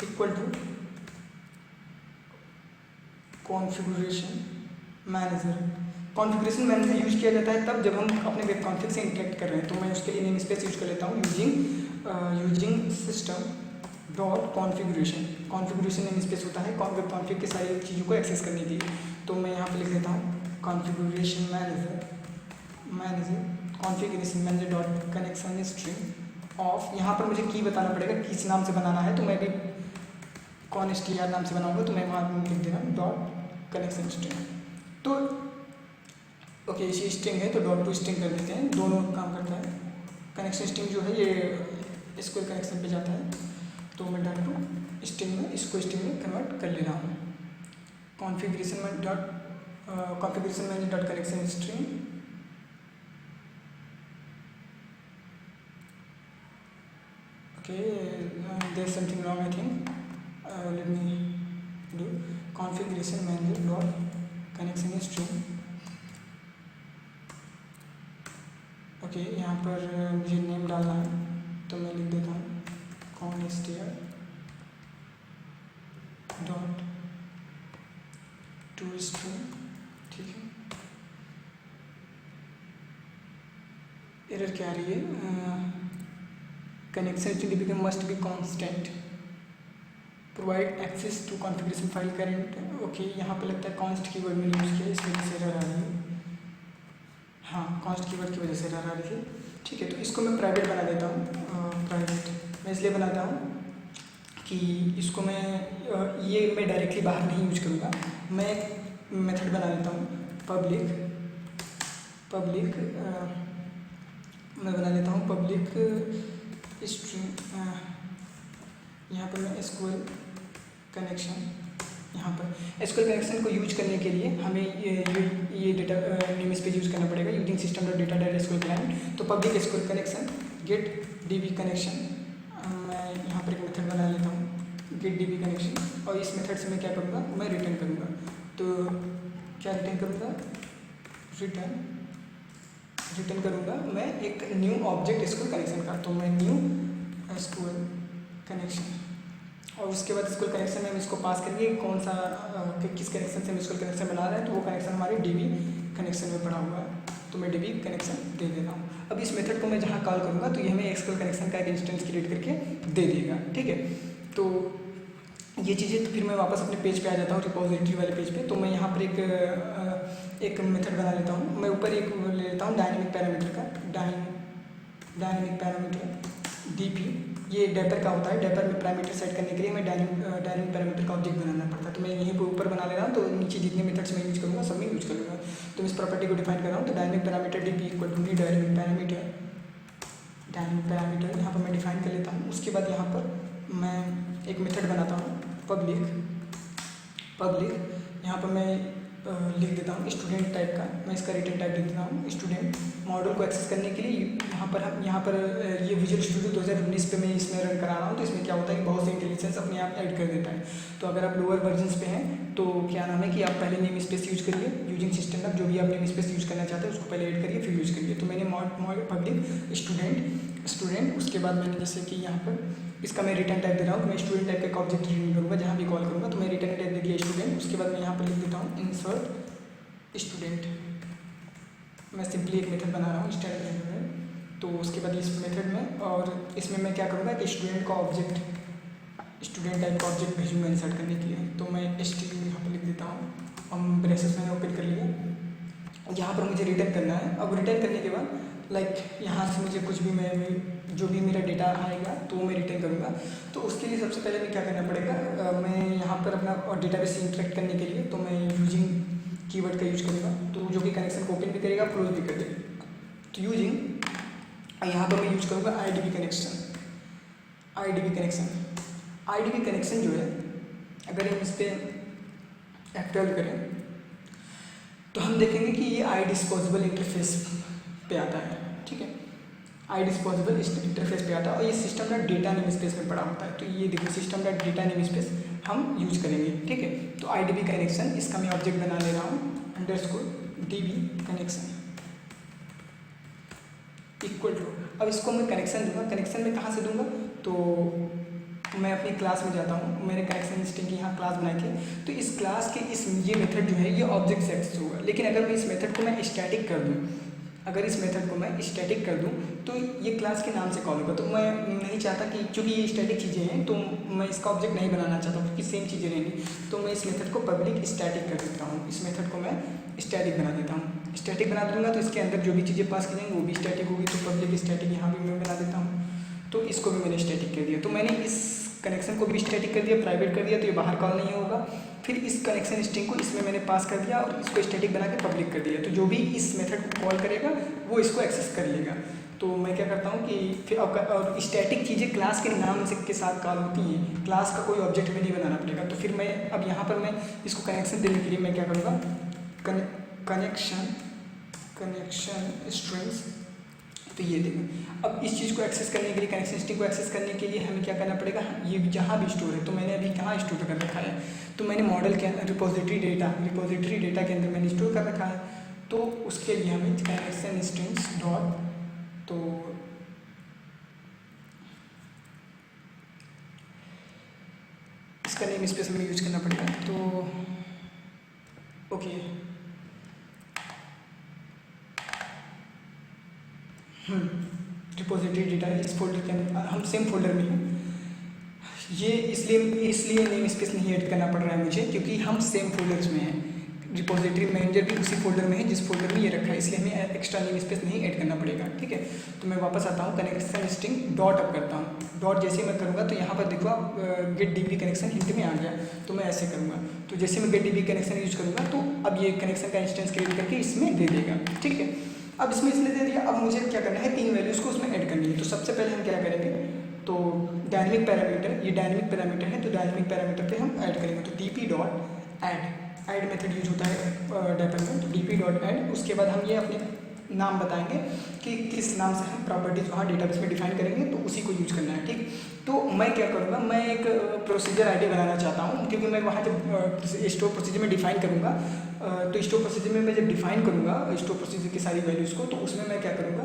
equal to configuration manager use किया जाता है तब जब हम अपने वेब कॉन्फिग से इंटरेक्ट कर रहे हैं। तो मैं उसके लिए नेम स्पेस यूज कर लेता हूँ, using system dot configuration name space होता है वेब कॉन्फिग की सारी चीज़ों को एक्सेस करने के लिए। तो मैं यहाँ पे लिख देता हूँ configuration manager dot connection string of. यहाँ पर मुझे की बताना पड़ेगा किस नाम से बनाना है, तो मैं भी कॉन्स्ट्र नाम से बनाऊंगा। तो मैं वहाँ लिख देना डॉट कनेक्शन स्ट्रिंग। तो ओके, इसी स्ट्रिंग है तो डॉट टू स्ट्रिंग कर देते हैं, दोनों काम करता है। कनेक्शन स्ट्रिंग जो है ये इसको कनेक्शन पे जाता है, तो मैं डॉट टू स्ट्रिंग में इसको स्ट्रिंग में कन्वर्ट कर ले रहा हूँ। Configuration manager dot connection string okay, there is something wrong I think, let me do configuration manager dot connection string। Okay, यहाँ पर मुझे नेम डालना है तो मैं लिख देता हूँ constr डॉट टू स्ट्रिंग। ठीक है, एरर क्या आ रही है, connection string must be constant, provide access to configuration file current. Okay, यहाँ पे लगता है कॉन्स्ट कीवर्ड में यूज़ किया, इस वजह से एरर आ रही है। हाँ, कॉन्स्ट कीवर्ड की वजह से एरर आ रही थी। ठीक है, तो इसको मैं प्राइवेट बना देता हूँ। प्राइवेट मैं इसलिए बनाता हूँ कि इसको मैं डायरेक्टली बाहर नहीं यूज करूँगा। मैं एक मेथड बना देता हूँ पब्लिक मैं बना लेता हूँ पब्लिक स्ट्रिंग। यहाँ पर मैं एसक्यूएल कनेक्शन को यूज करने के लिए हमें ये डेटा नेम स्पेस यूज करना पड़ेगा, using system dot data dot SQL client. तो public SQL connection get DB connection, मैं यहाँ पर एक मेथड बना लेता हूँ गेट डीबी कनेक्शन, और इस मेथड से मैं क्या करूँगा, मैं रिटर्न करूँगा। तो क्या रिटर्न करूँगा, रिटर्न करूँगा मैं एक न्यू ऑब्जेक्ट एसक्यूएल कनेक्शन का। तो मैं न्यू एसक्यूएल कनेक्शन, और उसके बाद एसक्यूएल कनेक्शन में हम इसको पास करेंगे कौन सा किस कनेक्शन से हम एसक्यूएल कनेक्शन बना रहे हैं, तो वो कनेक्शन हमारे डीबी कनेक्शन में पड़ा हुआ है, तो मैं डीबी कनेक्शन दे दे रहा हूँ। अब इस मेथड को मैं जहाँ कॉल करूँगा तो ये हमें एसक्यूएल कनेक्शन का एक इंस्टेंस क्रिएट करके दे देगा, ठीक है। तो ये चीज़ें, तो फिर मैं वापस अपने पेज पे आ जाता हूँ, रिपोजिटरी वाले पेज पे। तो मैं यहाँ पर एक मेथड बना लेता हूँ। मैं ऊपर एक ले लेता हूँ डायनेमिक पैरामीटर का, डायनेमिक पैरामीटर डीपी, ये डेपर का होता है। डेपर में पैरामीटर सेट करने के लिए मैं डायनेमिक पैरामीटर का ऑब्जेक्ट बनाना पड़ता है। तो मैं यहीं पर ऊपर बना ले रहा हूँ, तो नीचे जितने मेथड्स मैं यूज करूँगा सब में यूज करूँगा। तो मैं इस प्रॉपर्टी को डिफाइन कर रहा हूँ। तो dynamic parameter DP equal to dynamic parameter यहाँ पर मैं डिफाइन कर लेता हूँ। उसके बाद यहाँ पर मैं एक मेथड बनाता हूँ पब्लिक, यहाँ पर मैं लिख देता हूँ स्टूडेंट टाइप का। मैं इसका रिटर्न टाइप लिख देता हूँ स्टूडेंट। मॉडल को एक्सेस करने के लिए यहाँ पर ये विजुअल स्टूडियो 2019 पे मैं इसमें रन करा रहा हूँ। तो इसमें क्या होता है कि बहुत से इंटेलिजेंस अपने आप ऐड कर देता है। तो अगर आप लोअर वर्जन्स पे हैं तो क्या नाम है कि आप पहले नेम स्पेस यूज करिए, यूजिंग सिस्टम अब जो भी आप नेम स्पेस यूज करना चाहते हैं उसको पहले ऐड करिए फिर यूज करिए। तो मैंने पब्लिक स्टूडेंट, उसके बाद मैंने जैसे कि यहाँ पर इसका मैं रिटर्न टाइप दे रहा हूँ। मैं स्टूडेंट टाइप का ऑब्जेक्ट रिटर्न करूँगा जहाँ भी कॉल करूँगा। तो मैं रिटर्न टाइप दे दिया स्टूडेंट। उसके बाद मैं यहाँ पर लिख देता हूँ इंसर्ट स्टूडेंट। मैं सिंपली एक मेथड बना रहा हूँ स्टैटिक मेथड। तो उसके बाद इस मेथड में, और इसमें मैं क्या करूँगा कि स्टूडेंट का ऑब्जेक्ट, स्टूडेंट टाइप का ऑब्जेक्ट भेजूँगा इंसर्ट करने के लिए। तो मैं STU यहाँ पर लिख देता हूँ। हम ब्रेसेस मैंने ओपन कर लिया। यहाँ पर मुझे रिटर्न करना है। अब रिटर्न करने के बाद यहाँ से मुझे कुछ भी जो भी मेरा डेटा आएगा तो वो मैं रिटर्न करूँगा। तो उसके लिए सबसे पहले मैं क्या करना पड़ेगा, मैं यहाँ पर अपना डेटाबेस से इंटरेक्ट करने के लिए तो मैं यूजिंग कीवर्ड का यूज करूँगा। तो जो कि कनेक्शन को ओपन भी करेगा क्लोज भी कर देगा। तो यूजिंग यहाँ पर मैं यूज करूँगा IDB कनेक्शन जो है, अगर हम इस पर F12 करें तो हम देखेंगे कि ये iDisposable इंटरफेस पे आता है, ठीक है। iDisposable इंटरफेस पे आता है और ये system dot data name space में पड़ा होता है। तो ये देखो system dot data name space हम यूज करेंगे, ठीक है। तो IDB कनेक्शन, इसका मैं ऑब्जेक्ट बना ले रहा हूँ _DB कनेक्शन इक्वल टू। अब इसको मैं कनेक्शन दूंगा। कनेक्शन में कहाँ से दूंगा, तो मैं अपनी क्लास में जाता हूँ। मैंने कनेक्शन स्ट्रिंग की यहाँ क्लास बनाई थी। तो इस क्लास के ये मेथड जो है ये ऑब्जेक्ट से एक्सेस होगा। लेकिन अगर मैं इस मेथड को मैं स्टैटिक कर दूँ, तो ये क्लास के नाम से कॉल होगा। तो मैं नहीं चाहता कि, क्योंकि ये स्टैटिक चीज़ें हैं तो मैं इसका ऑब्जेक्ट नहीं बनाना चाहता क्योंकि सेम चीज़ें रहेंगी। तो मैं इस मेथड को पब्लिक स्टैटिक कर देता हूँ। इस मेथड को मैं स्टैटिक बना देता हूँ। स्टैटिक बना दूंगा तो इसके अंदर जो भी चीज़ें पास की जाएंगी वो भी स्टैटिक होगी। तो पब्लिक स्टैटिक यहाँ भी मैं बना देता हूँ। तो इसको भी मैंने स्टैटिक कर दिया। तो मैंने इस कनेक्शन को भी स्टैटिक कर दिया, प्राइवेट कर दिया, तो ये बाहर कॉल नहीं होगा। फिर इस कनेक्शन स्ट्रिंग को इसमें मैंने पास कर दिया और इसको स्टैटिक बना के पब्लिक कर दिया। तो जो भी इस मेथड को कॉल करेगा वो इसको एक्सेस कर लेगा। तो मैं क्या करता हूँ कि फिर और स्टैटिक चीज़ें क्लास के नाम से के साथ कॉल होती हैं। क्लास का कोई ऑब्जेक्ट भी नहीं बनाना पड़ेगा। तो फिर मैं अब यहाँ पर मैं इसको कनेक्शन देने के लिए मैं क्या करूँगा, कनेक्शन स्ट्रिंग्स। तो ये देखो, अब इस चीज़ को एक्सेस करने के लिए, कनेक्शन स्ट्रिंग को एक्सेस करने के लिए हमें क्या करना पड़ेगा, ये जहाँ भी स्टोर है। तो मैंने अभी कहाँ स्टोर कर रखा है, तो मैंने मॉडल के रिपोजिटरी डेटा के अंदर मैंने स्टोर कर रखा है। तो उसके लिए हमें कनेक्शन स्ट्रिंग्स डॉट, तो इसका नेम स्पेस में यूज करना पड़ेगा। तो ओके, रिपोजिटरी डेटा इस फोल्डर के अंदर, हम सेम फोल्डर में हैं। ये इसलिए नेम स्पेस नहीं ऐड करना पड़ रहा है मुझे, क्योंकि हम सेम फोल्डर्स में हैं। रिपोजिटरी मैनेजर भी उसी फोल्डर में है जिस फोल्डर में ये रखा है, इसलिए हमें एक्स्ट्रा नेम स्पेस नहीं ऐड करना पड़ेगा, ठीक है। तो मैं वापस आता हूँ, कनेक्शन स्ट्रिंग डॉट अप करता हूँ। डॉट जैसे मैं करूँगा तो यहाँ पर देखो आप गेट डीबी कनेक्शन हिंट में आ गया। तो मैं ऐसे करूँगा, तो जैसे मैं गेट डीबी कनेक्शन यूज करूँगा तो अब ये कनेक्शन का इंस्टेंस क्रिएट करके इसमें दे देगा, ठीक है। अब इसमें इसने दे दिया। अब मुझे क्या करना है, 3 वैल्यूज़ को उसमें ऐड करनी है। तो सबसे पहले हम क्या करेंगे, तो डायनेमिक पैरामीटर, ये डायनेमिक पैरामीटर है तो डायनेमिक पैरामीटर पे हम ऐड करेंगे। तो DP dot add method use होता है डेपर में। तो डीपी डॉट ऐड, उसके बाद हम ये अपने नाम बताएंगे कि किस नाम से हम प्रॉपर्टीज वहाँ डेटाबेस में डिफाइन करेंगे, तो उसी को यूज करना है। ठीक, तो मैं क्या करूँगा, मैं एक प्रोसीजर आईडी बनाना चाहता हूँ, क्योंकि मैं वहाँ जब स्टोर प्रोसीजर में डिफाइन करूँगा, तो स्टोर प्रोसीजर में मैं जब डिफाइन करूँगा स्टोर प्रोसीजर की सारी वैल्यूज़ को, तो उसमें मैं क्या करूँगा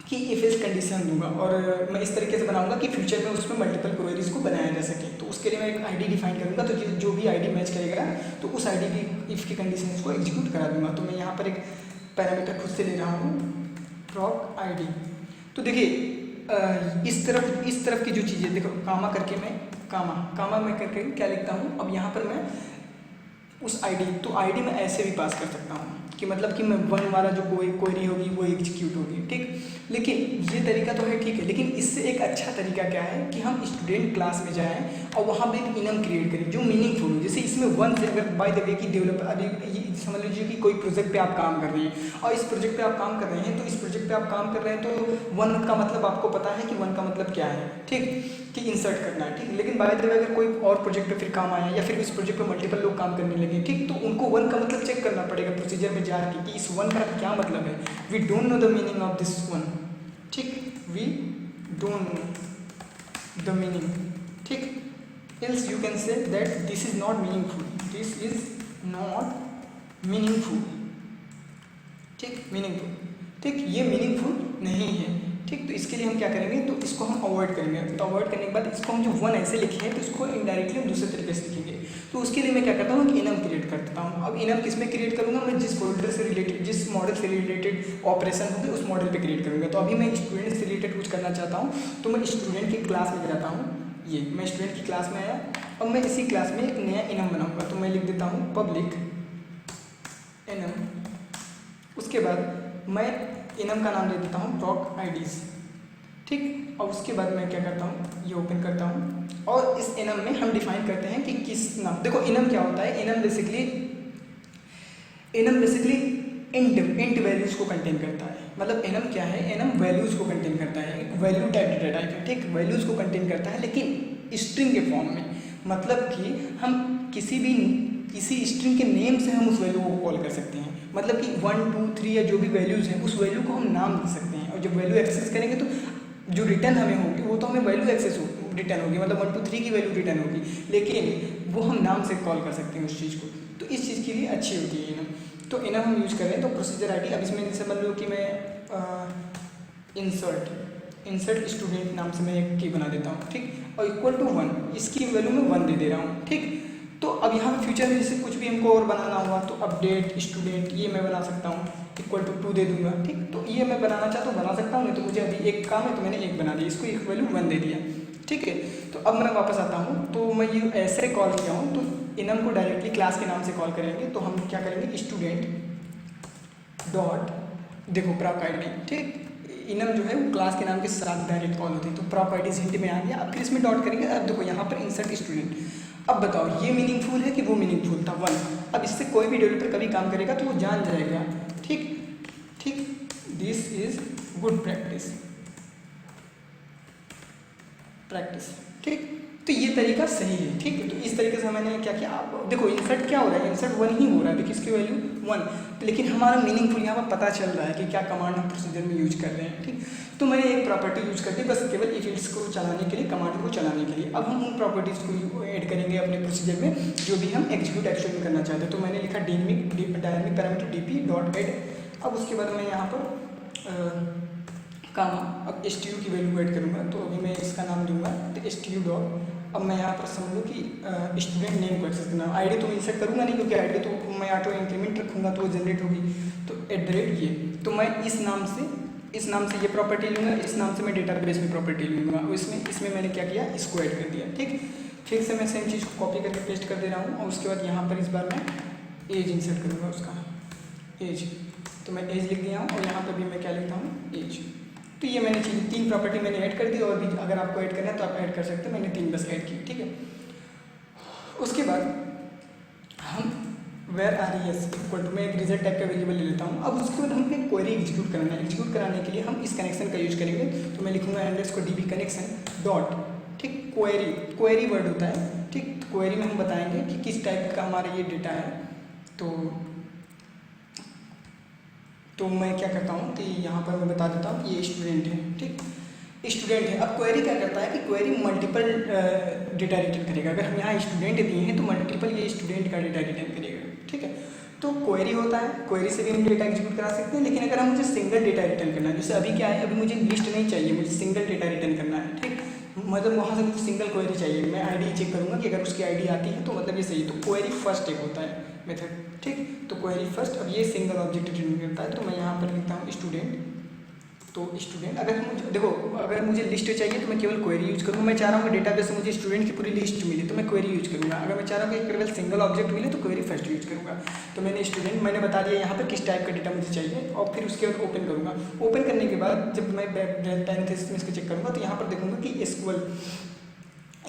कि इफ एल्स कंडीशन दूंगा, और मैं इस तरीके से बनाऊंगा कि फ्यूचर में उसमें मल्टीपल क्वेरीज को बनाया जा सके। तो उसके लिए मैं एक आईडी डिफाइन करूंगा, तो जो भी आईडी मैच करेगा तो उस आईडी की इफ़ की कंडीशन को एग्जीक्यूट करा दूंगा। तो मैं यहाँ पर एक पैरामीटर खुद से ले रहा हूँ, प्रॉक आईडी। तो देखिए इस तरफ की जो चीज़ें देखो, कामा करके मैं कामा मैं करके क्या लिखता हूँ, अब यहाँ पर मैं उस आईडी, तो आईडी मैं ऐसे भी पास कर सकता हूँ कि मतलब कि मैं 1 वाला जो कोई क्वेरी होगी वो एग्जीक्यूट होगी। ठीक, लेकिन ये तरीका तो है, ठीक है, लेकिन इससे एक अच्छा तरीका क्या है कि हम स्टूडेंट क्लास में जाएं और वहाँ पे एक इनम क्रिएट करें जो मीनिंगफुल हो। जैसे इसमें 1 से, अगर बाय द वे की डेवलपर, अभी समझ लीजिए कि कोई प्रोजेक्ट पे आप काम कर रहे हैं और इस प्रोजेक्ट पे आप काम कर रहे हैं, तो इस प्रोजेक्ट पे आप काम कर रहे हैं तो 1 का मतलब आपको पता है कि 1 का मतलब क्या है, ठीक, कि इंसर्ट करना है। ठीक, लेकिन बाय द वे अगर कोई और प्रोजेक्ट पे फिर काम आया या फिर इस प्रोजेक्ट पे मल्टीपल लोग काम करने लगे, ठीक, तो उनको 1 का मतलब चेक करना पड़ेगा प्रोसीजर में जाके कि इस 1 का क्या मतलब है। We don't know the meaning of this 1, ठीक, we don't know the meaning, ठीक, else you can say that this is not meaningful, this is not meaningful, ठीक, मीनिंगफुल, ठीक, ये मीनिंगफुल नहीं है। ठीक, तो इसके लिए हम क्या करेंगे, तो इसको हम अवॉइड करेंगे। तो अवॉइड करने के बाद इसको हम जो 1 ऐसे लिखे हैं तो इसको इनडायरेक्टली हम दूसरे तरीके से लिखेंगे। तो उसके लिए मैं क्या करता हूँ कि इनम क्रिएट कर देता हूँ। अब इनम किस में क्रिएट करूँगा, मैं जिस फोल्डर से रिलेटेड, जिस मॉडल से रिलेटेड ऑपरेशन होंगे उस मॉडल पे क्रिएट करूँगा। तो अभी मैं स्टूडेंट से रिलेटेड कुछ करना चाहता हूँ, तो मैं स्टूडेंट की क्लास में जाता हूँ। ये मैं स्टूडेंट की क्लास में आया, अब मैं इसी क्लास में एक नया इनम बनाऊँगा। तो मैं लिख देता हूँ पब्लिक इनम, उसके बाद मैं इनम का नाम दे देता हूँ प्रॉक आईडीज़, ठीक, और उसके बाद मैं क्या करता हूँ, ये ओपन करता हूँ और इस इनम में हम डिफाइन करते हैं कि किस नाम, देखो इनम क्या होता है, इनम बेसिकली इंट वैल्यूज़ को कंटेन करता है। मतलब इनम क्या है, इनम वैल्यूज़ को कंटेन करता है, एक वैल्यू टाइप डेटा टाइप है, ठीक, वैल्यूज़ को कंटेन करता है लेकिन स्ट्रिंग के फॉर्म में। मतलब कि हम किसी स्ट्रिंग के नेम से हम उस वैल्यू को कॉल कर सकते हैं। मतलब कि 1 2 3 या जो भी वैल्यूज़ हैं उस वैल्यू को हम नाम दे सकते हैं, और जब वैल्यू एक्सेस करेंगे तो जो रिटर्न हमें होगी वो तो हमें वैल्यू एक्सेस रिटर्न होगी, मतलब 1 2 3 की वैल्यू रिटर्न होगी, लेकिन वो हम नाम से कॉल कर सकते हैं उस चीज़ को। तो इस चीज़ के लिए अच्छी होती है इनम। तो इनम हम यूज़ कर रहे हैं। तो प्रोसीजर आईडी, अब इसमें जैसे मान लो कि मैं इंसर्ट स्टूडेंट नाम से मैं एक की बना देता हूँ, ठीक, और इक्वल टू 1, इसकी वैल्यू मैं 1 दे रहा हूँ, ठीक। तो अब यहाँ फ्यूचर में जैसे कुछ भी हमको और बनाना हुआ तो अपडेट स्टूडेंट ये मैं बना सकता हूँ, इक्वल टू 2 दे दूंगा, ठीक। तो ये मैं बनाना चाहता हूँ बना सकता हूँ, नहीं तो मुझे अभी एक काम है तो मैंने एक बना दिया, इसको एक वैल्यू 1 दे दिया, ठीक है। तो अब मैं वापस आता हूँ, तो मैं ये ऐसे कॉल किया हूँ, तो इनम को डायरेक्टली क्लास के नाम से कॉल करेंगे। तो हम क्या करेंगे, स्टूडेंट डॉट, देखो प्रॉक आईडी, ठीक, इनम जो है वो क्लास के नाम के साथ डायरेक्ट कॉल होती है। तो प्रॉक आईडी हिंट में आ गया। अब फिर इसमें डॉट करेंगे। अब देखो यहाँ पर इंसर्ट स्टूडेंट, अब बताओ ये मीनिंगफुल है कि वो मीनिंगफुल था 1। अब इससे कोई भी डेवलपर कभी काम करेगा तो वो जान जाएगा, ठीक ठीक, दिस इज गुड प्रैक्टिस, ठीक। तो ये तरीका सही है, ठीक है। तो इस तरीके से मैंने क्या किया, आप देखो इंसर्ट क्या हो रहा है, इंसर्ट 1 ही हो रहा है, देखिए इसकी वैल्यू 1, लेकिन हमारा मीनिंगफुल यहाँ पर पता चल रहा है कि क्या कमांड हम प्रोसीजर में यूज कर रहे हैं, ठीक। तो मैंने एक प्रॉपर्टी यूज कर दी बस केवल इफ एल्स को चलाने के लिए, कमांड को चलाने के लिए। अब हम उन प्रॉपर्टीज़ को ऐड करेंगे अपने प्रोसीजर में जो भी हम एग्जीक्यूट एक्शन में करना चाहते हैं। तो मैंने लिखा dynamic parameter DP dot add. अब उसके बाद मैं यहाँ पर कामा, अब STU की वैल्यू ऐड करूँगा। तो अभी मैं इसका नाम दूंगा तो STU डॉट, अब मैं यहाँ पर समझ लूँ कि स्टूडेंट नेम को एक्सेस करना। आईडी तो मैं इंसर्ट करूँगा नहीं, क्योंकि आईडी तो मैं ऑटो इंक्रीमेंट रखूँगा तो वो जनरेट होगी। तो @ ये, तो मैं इस नाम से ये प्रॉपर्टी लूँगा, इस नाम से मैं डेटाबेस में प्रॉपर्टी लूँगा। इसमें मैंने क्या किया, इसको ऐड कर दिया, ठीक। फिर से मैं सेम चीज़ को कॉपी करके पेस्ट कर दे रहा हूँ। और उसके बाद यहाँ पर इस बार मैं एज इंसर्ट करूँगा, उसका एज, तो मैं एज लिख दिया हूँ। और यहाँ पर भी मैं क्या लिखता हूँ, एज। तो ये मैंने 3 प्रॉपर्टी मैंने ऐड कर दी, और भी अगर आपको ऐड करना है तो आप ऐड कर सकते हैं। मैंने 3 बस ऐड की, ठीक है। उसके बाद हम वेयर RES इक्वल टू, मैं एक रिजल्ट टाइप का वेरिएबल ले लेता हूँ। अब उसके बाद हमें क्वेरी एग्जीक्यूट करना है। एग्जीक्यूट कराने के लिए हम इस कनेक्शन का यूज करेंगे। तो मैं लिखूँगा _DB कनेक्शन डॉट, ठीक, क्वेरी वर्ड होता है, ठीक। क्वेरी में हम बताएंगे कि किस टाइप का हमारा ये डेटा है। तो तो मैं क्या करता हूँ कि यहाँ पर मैं बता देता हूँ कि ये स्टूडेंट है, ठीक, स्टूडेंट है। अब क्वेरी क्या करता है कि क्वेरी मल्टीपल डेटा रिटर्न करेगा। अगर हम यहाँ स्टूडेंट दिए हैं तो मल्टीपल ये स्टूडेंट का डेटा रिटर्न करेगा, ठीक है। तो क्वेरी होता है, क्वेरी से भी हम डेटा एग्जीक्यूट करा सकते हैं, लेकिन अगर हम मुझे सिंगल डेटा रिटर्न करना है, जैसे अभी क्या है, अभी मुझे लिस्ट नहीं चाहिए, मुझे सिंगल डेटा रिटर्न करना है, ठीक, मतलब वहाँ से मुझे सिंगल क्वेरी चाहिए। मैं आईडी चेक करूँगा कि अगर उसकी आईडी आती है तो मतलब ये सही, तो क्वेरी फर्स्ट एक होता है मेथड, ठीक। तो क्वेरी फर्स्ट, अब ये सिंगल ऑब्जेक्ट रिटर्न करता है, तो मैं यहाँ पर लिखता हूँ स्टूडेंट। तो स्टूडेंट, अगर मुझे देखो, अगर मुझे लिस्ट चाहिए तो मैं केवल क्वेरी यूज करूँगा। मैं चाह रहा हूँ कि डेटाबेस से मुझे स्टूडेंट की पूरी लिस्ट मिले तो मैं क्वेरी यूज करूँगा। अगर मैं चाह रहा हूँ कि केवल सिंगल ऑब्जेक्ट मिले तो क्वेरी फर्स्ट यूज करूँगा। तो मैंने स्टूडेंट मैंने बता दिया यहाँ पर किस टाइप का डेटा मुझे चाहिए, और फिर उसके बाद ओपन करूँगा। ओपन करने के बाद जब मैं पैरेंथेसिस में इसको चेक करूँगा तो यहाँ पर देखूँगा कि एसक्यूएल,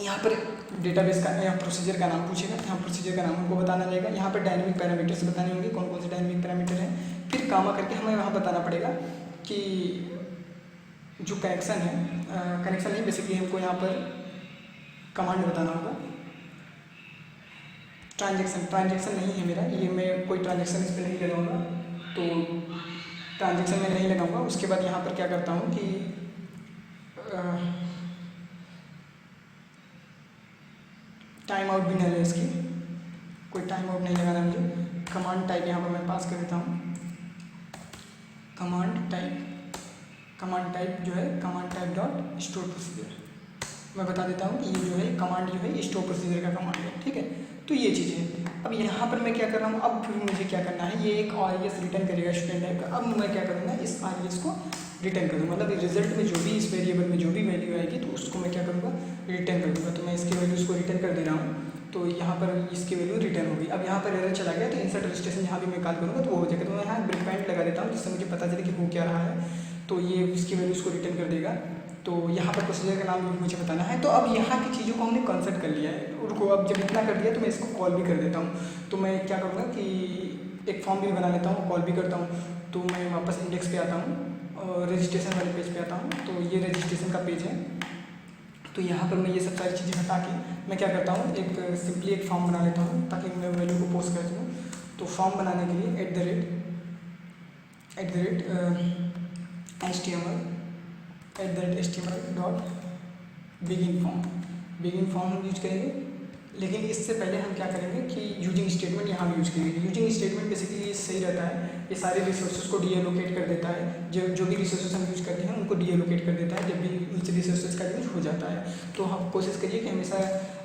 यहाँ पर डेटाबेस का यहाँ प्रोसीजर का नाम पूछेगा, यहाँ प्रोसीजर का नाम हमको बताना रहेगा। यहाँ पर डायनेमिक पैरामीटर्स बताने होंगे, कौन कौन से डायनेमिक पैरामीटर हैं। फिर कामा करके हमें यहाँ बताना पड़ेगा कि जो कनेक्शन है, कनेक्शन नहीं, बेसिकली हमको यहाँ पर कमांड बताना होगा। ट्रांजेक्शन नहीं है मेरा, ये मैं कोई ट्रांजेक्शन इस पर नहीं लगाऊंगा, तो ट्रांजेक्शन में नहीं लगाऊंगा। उसके बाद यहाँ पर क्या करता हूँ कि टाइम आउट भी नहीं है इसकी, कोई टाइम आउट नहीं लगाना मुझे। कमांड टाइप यहाँ पर मैं पास कर देता हूँ, कमांड टाइप जो है command type dot store procedure. मैं बता देता हूँ कि ये जो है कमांड जो है स्टोर प्रोसीजर का कमांड है, ठीक है। तो ये चीज़ है। अब यहाँ पर मैं क्या कर रहा हूँ, अब फिर मुझे क्या करना है, ये एक आरईएस रिटर्न करेगा स्टूडेंट टाइप का। अब मैं क्या करूँगा, इस आरईएस को रिटर्न करूँगा, मतलब रिजल्ट में जो भी इस वेरिएबल में जो भी वैल्यू आएगी तो उसको मैं क्या करूँगा, रिटर्न कर दूँगा। तो मैं इसके वैल्यूज़ को रिटर्न कर दे रहा हूँ, तो यहाँ पर इसकी वैल्यू रिटर्न होगी। अब यहाँ पर एरर चला गया तो इंसर्ट रजिस्ट्रेशन यहाँ भी मैं कॉल करूँगा तो वो हो जाएगा। तो मैं यहाँ ब्रेक पॉइंट लगा देता हूँ जिससे मुझे पता चले कि हो क्या रहा है, तो ये इसकी वैल्यूज़ को रिटर्न कर देगा। तो यहाँ पर प्रोसीजर का नाम भी मुझे बताना है। तो अब यहाँ की चीज़ों को हमने कंसर्ट कर लिया है, उनको अब जब इतना कर दिया तो मैं इसको कॉल भी कर देता हूँ। तो मैं क्या करूँगा कि एक फॉर्म भी बना लेता हूँ, कॉल भी करता हूँ। तो मैं वापस इंडेक्स पे आता हूँ और रजिस्ट्रेशन वाले पेज पे आता हूँ। तो ये रजिस्ट्रेशन का पेज है। तो यहाँ पर मैं ये सब सारी चीज़ें हटा के मैं क्या करता हूँ, एक सिंपली एक फॉर्म बना लेता हूँ ताकि मैं वैल्यू को पोस्ट कर दूँ। तो फॉर्म बनाने के लिए HTML डॉट बिगिन फॉर्म हम यूज करेंगे। लेकिन इससे पहले हम क्या करेंगे कि यूजिंग स्टेटमेंट यहाँ भी यूज करेंगे। यूजिंग स्टेटमेंट बेसिकली सही रहता है, ये सारे रिसोर्सेज को डीएलोकेट कर देता है। जो भी रिसोर्सेज हम यूज करते हैं उनको डीएलोकेट कर देता है जब भी उस रिसोर्सेज का यूज हो जाता है। तो हम कोशिश करिए कि हमेशा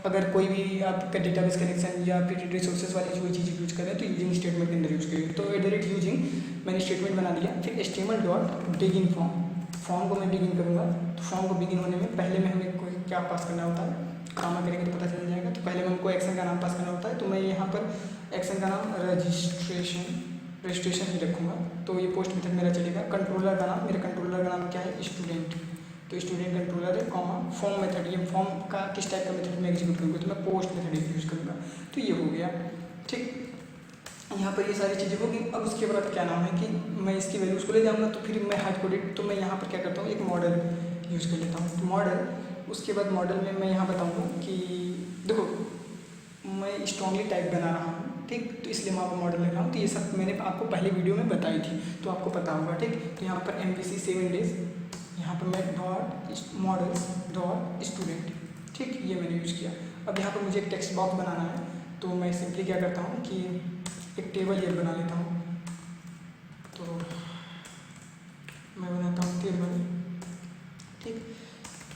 अगर कोई भी आपका डेटाबेस कनेक्शन या फिर रिसोर्सेज वाली कोई चीज़ यूज करें तो यूजिंग स्टेटमेंट के अंदर यूज करिए। तो यूजिंग मैंने स्टेटमेंट बना दिया। फिर HTML डॉट बिगिन फॉर्म को मैं बिगिन करूँगा। तो फॉर्म को बिगिन होने में पहले में हमें कोई क्या पास करना होता है, कामा करेंगे तो पता चल जाएगा। तो पहले में हमको एक्शन का नाम पास करना होता है। तो मैं यहाँ पर एक्शन का नाम रजिस्ट्रेशन ही रखूँगा। तो ये पोस्ट मेथड मेरा चलेगा। कंट्रोलर का नाम, मेरे कंट्रोलर का नाम क्या है, स्टूडेंट। तो स्टूडेंट कंट्रोलर है, कॉमा फॉर्म मेथड। ये फॉर्म का किस टाइप का मेथड में एग्जीक्यूट करूँगा, तो मैं पोस्ट मेथड यूज करूँगा। तो ये हो गया, ठीक। यहाँ पर ये सारी चीज़ें होगी। अब उसके बाद क्या नाम है कि मैं इसकी वैल्यूज़ को ले जाऊँगा। तो फिर मैं हार्ड कोडेड, तो मैं यहाँ पर क्या करता हूँ, एक मॉडल यूज कर लेता हूँ। तो मॉडल, उसके बाद मॉडल में मैं यहाँ बताऊँगा कि देखो मैं स्ट्रॉन्गली टाइप बना रहा हूँ, ठीक। तो इसलिए मैं आपको मॉडल ले रहा हूँ। तो ये सब मैंने आपको पहले वीडियो में बताई थी तो आपको पता होगा, ठीक। तो यहाँ पर MVC 7 days, यहाँ पर मैं मॉडल्स डॉट स्टूडेंट, ठीक, ये मैंने यूज़ किया। अब यहाँ पर मुझे एक टेक्स्ट बॉक्स बनाना है। तो मैं सिंपली क्या करता हूँ कि एक टेबल ये बना लेता हूँ। तो मैं बनाता हूँ टेबल, ठीक।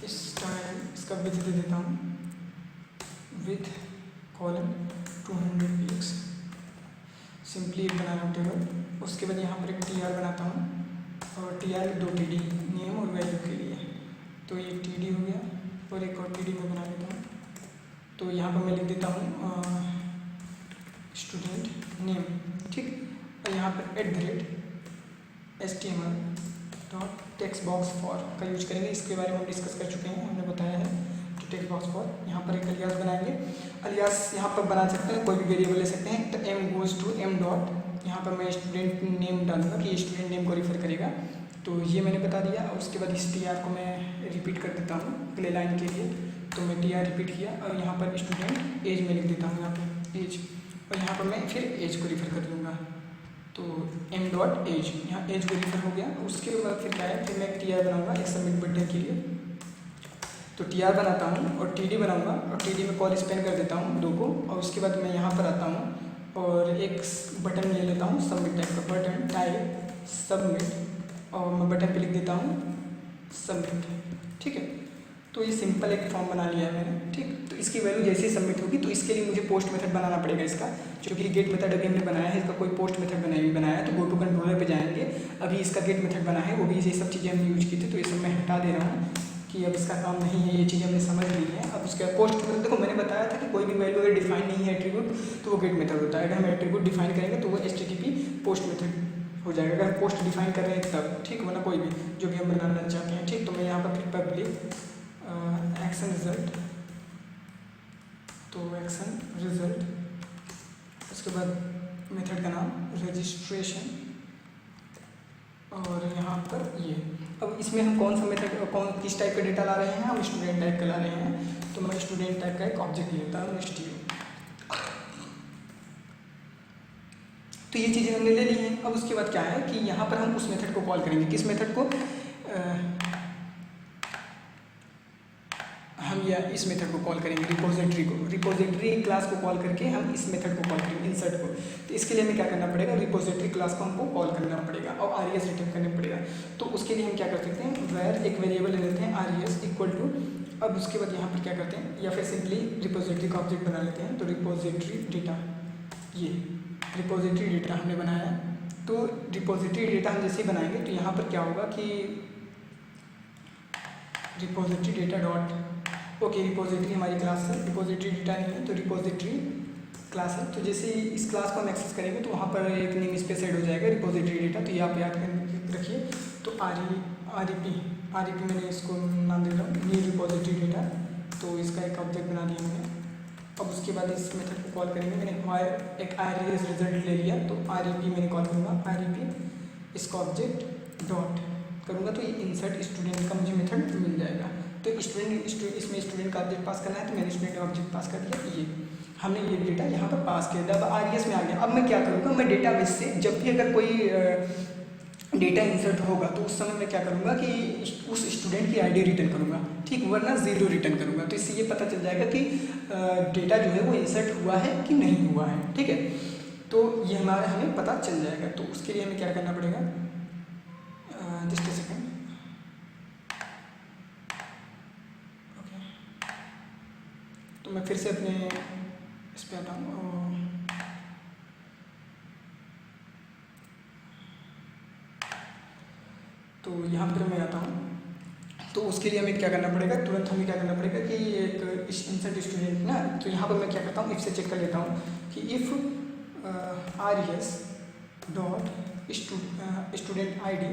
इसका विथ दे देता हूँ, विथ कॉलम 200 px। सिंपली एक बना रहा हूँ टेबल। उसके बाद यहाँ पर एक TR बनाता हूँ और TR 2 TD नेम और वैल्यू के लिए। तो ये TD हो गया और एक और TD में बना लेता हूँ। तो यहाँ पर मैं लिख देता हूँ स्टूडेंट नेम, ठीक। और यहाँ पर @HTML dot text box for का यूज करेंगे। इसके बारे में हम डिस्कस कर चुके हैं, हमने बताया है। तो टेक्स्ट बॉक्स फॉर, यहाँ पर एक अलियास बनाएंगे। अलियास यहाँ पर बना सकते हैं, कोई भी वेरिएबल ले सकते हैं। तो M goes to M dot, यहाँ पर मैं स्टूडेंट नेम डालूंगा कि स्टूडेंट नेम को रिफर करेगा। तो ये मैंने बता दिया। और उसके बाद इस TR को मैं रिपीट कर देता हूँ अगले लाइन के लिए। तो मैं TR रिपीट किया और यहाँ पर स्टूडेंट एज में लिख देता हूँ, यहाँ पर एज। और यहाँ पर मैं फिर एज को रिफर कर दूँगा, तो एम डॉट एज, यहाँ एज वेरीफाई हो गया। उसके बाद फिर क्या है, फिर मैं एक टी आर बनाऊँगा एक सबमिट बटन के लिए। तो टी आर बनाता हूँ और टी डी बनाऊँगा, और टी डी में कॉल स्पेन कर देता हूँ 2 को, और उसके बाद मैं यहाँ पर आता हूँ और एक बटन ले लेता हूँ सबमिट टाइप का, बटन टाइप सबमिट, और मैं बटन पे लिख देता हूँ सबमिट। ठीक है, तो ये सिंपल एक फॉर्म बना लिया है मैंने। ठीक, तो इसकी वैल्यू जैसे ही सबमिट होगी तो इसके लिए मुझे पोस्ट मेथड बनाना पड़ेगा इसका, क्योंकि गेट मेथड अभी हमने बनाया है, इसका कोई पोस्ट मेथड बनाया है। तो गो टू कंट्रोलर पे जाएंगे, अभी इसका गेट मेथड बना है, वो भी ये सब चीज़ें हमने यूज की थी, तो ये सब मैं हटा दे रहा हूँ कि अब इसका काम नहीं है, ये चीज़ें हमने समझ ली है। अब उसके बाद पोस्ट मेथड, देखो मैंने बताया था कि कोई भी वैल्यू अगर डिफाइन नहीं है एट्रीब्यूट तो वो गेट मेथड होता है। अगर हम एट्रीब्यूट डिफाइन करेंगे तो वो HTTP पोस्ट मेथड हो जाएगा, अगर पोस्ट डिफाइन कर रहे हैं तब। ठीक, वरना कोई भी जो भी हम बनाना चाहते हैं। ठीक, तो मैं यहाँ पर फिर पब्लिक एक्शन रिजल्ट, तो एक्शन रिजल्ट, उसके बाद मेथड का नाम रजिस्ट्रेशन, और यहाँ पर ये। अब इसमें हम कौन सा मेथड किस टाइप का डेटा ला रहे हैं, हम स्टूडेंट टाइप का ला रहे हैं। तो मैं स्टूडेंट टाइप का एक ऑब्जेक्ट लेता हूँ STU। तो ये चीज़ें हमने ले ली हैं। अब उसके बाद क्या है कि यहाँ पर हम उस मेथड को कॉल करेंगे, किस मेथड को, हम या इस मेथड को कॉल करेंगे रिपोजिटरी को, रिपोजिटरी क्लास को कॉल करके हम इस मेथड को कॉल करेंगे इंसर्ट को। तो इसके लिए हमें क्या करना पड़ेगा, रिपोजिटरी क्लास को हमको कॉल करना पड़ेगा और RES रिटर्न करना पड़ेगा। तो उसके लिए हम क्या कर सकते हैं, वेर एक वेरिएबल ले लेते हैं RES इक्वल टू, अब उसके बाद यहाँ पर क्या करते हैं, या फिर सिंपली रिपोजिटरी का ऑब्जेक्ट बना लेते हैं। तो रिपोजिटरी डेटा, ये रिपोजिटरी डेटा हमने बनाया। तो रिपोजिटरी डेटा हम जैसे ही बनाएंगे तो यहाँ पर क्या होगा कि repository data dot, okay repository हमारी क्लास है, रिपोजिटरी डेटा नहीं है तो रिपोजिटरी क्लास है। तो जैसे ही इस क्लास को हम एक्सेस करेंगे तो वहाँ पर एक नेम स्पेस ऐड हो जाएगा रिपोजिटरी डेटा। तो ये आप याद कर रखिए। तो REP मैंने इसको नाम दे रहा हूँ न्यू रिपोजिटरी डेटा। तो इसका एक ऑब्जेक्ट बना दिया मैंने। अब उसके बाद इस मेथड को कॉल करेंगे। मैंने एक RES रिजल्ट ले लिया तो REP मैंने कॉल करूँगा, REP इसका ऑब्जेक्ट डॉट करूँगा तो ये इंसर्ट स्टूडेंट का मुझे मेथड मिल जाएगा। तो इसमें स्टूडेंट का ऑब्जेक्ट पास करना है तो मैंने स्टूडेंट का ऑब्जेक्ट पास कर दिया। ये हमने ये डेटा यहाँ पर पास किया था। अब RES में आ गया। अब मैं क्या करूँगा, मैं डेटाबेस से जब भी अगर कोई डेटा इंसर्ट होगा तो उस समय मैं क्या करूँगा कि उस स्टूडेंट की ID रिटर्न करूँगा, ठीक, वरना 0 रिटर्न करूँगा। तो इससे ये पता चल जाएगा कि डेटा जो है वो इंसर्ट हुआ है कि नहीं हुआ है। ठीक है, तो ये हमें पता चल जाएगा। तो उसके लिए हमें क्या करना पड़ेगा, जस्ट अ सेकेंड, ओके। तो मैं फिर से अपने इस पर आता हूँ। तो यहाँ पर मैं आता हूँ। तो उसके लिए हमें क्या करना पड़ेगा, तुरंत हमें क्या करना पड़ेगा कि एक इंसर्ट स्टूडेंट ना, तो यहाँ पर मैं क्या करता हूँ, इफ से चेक कर लेता हूँ कि if RES dot student ID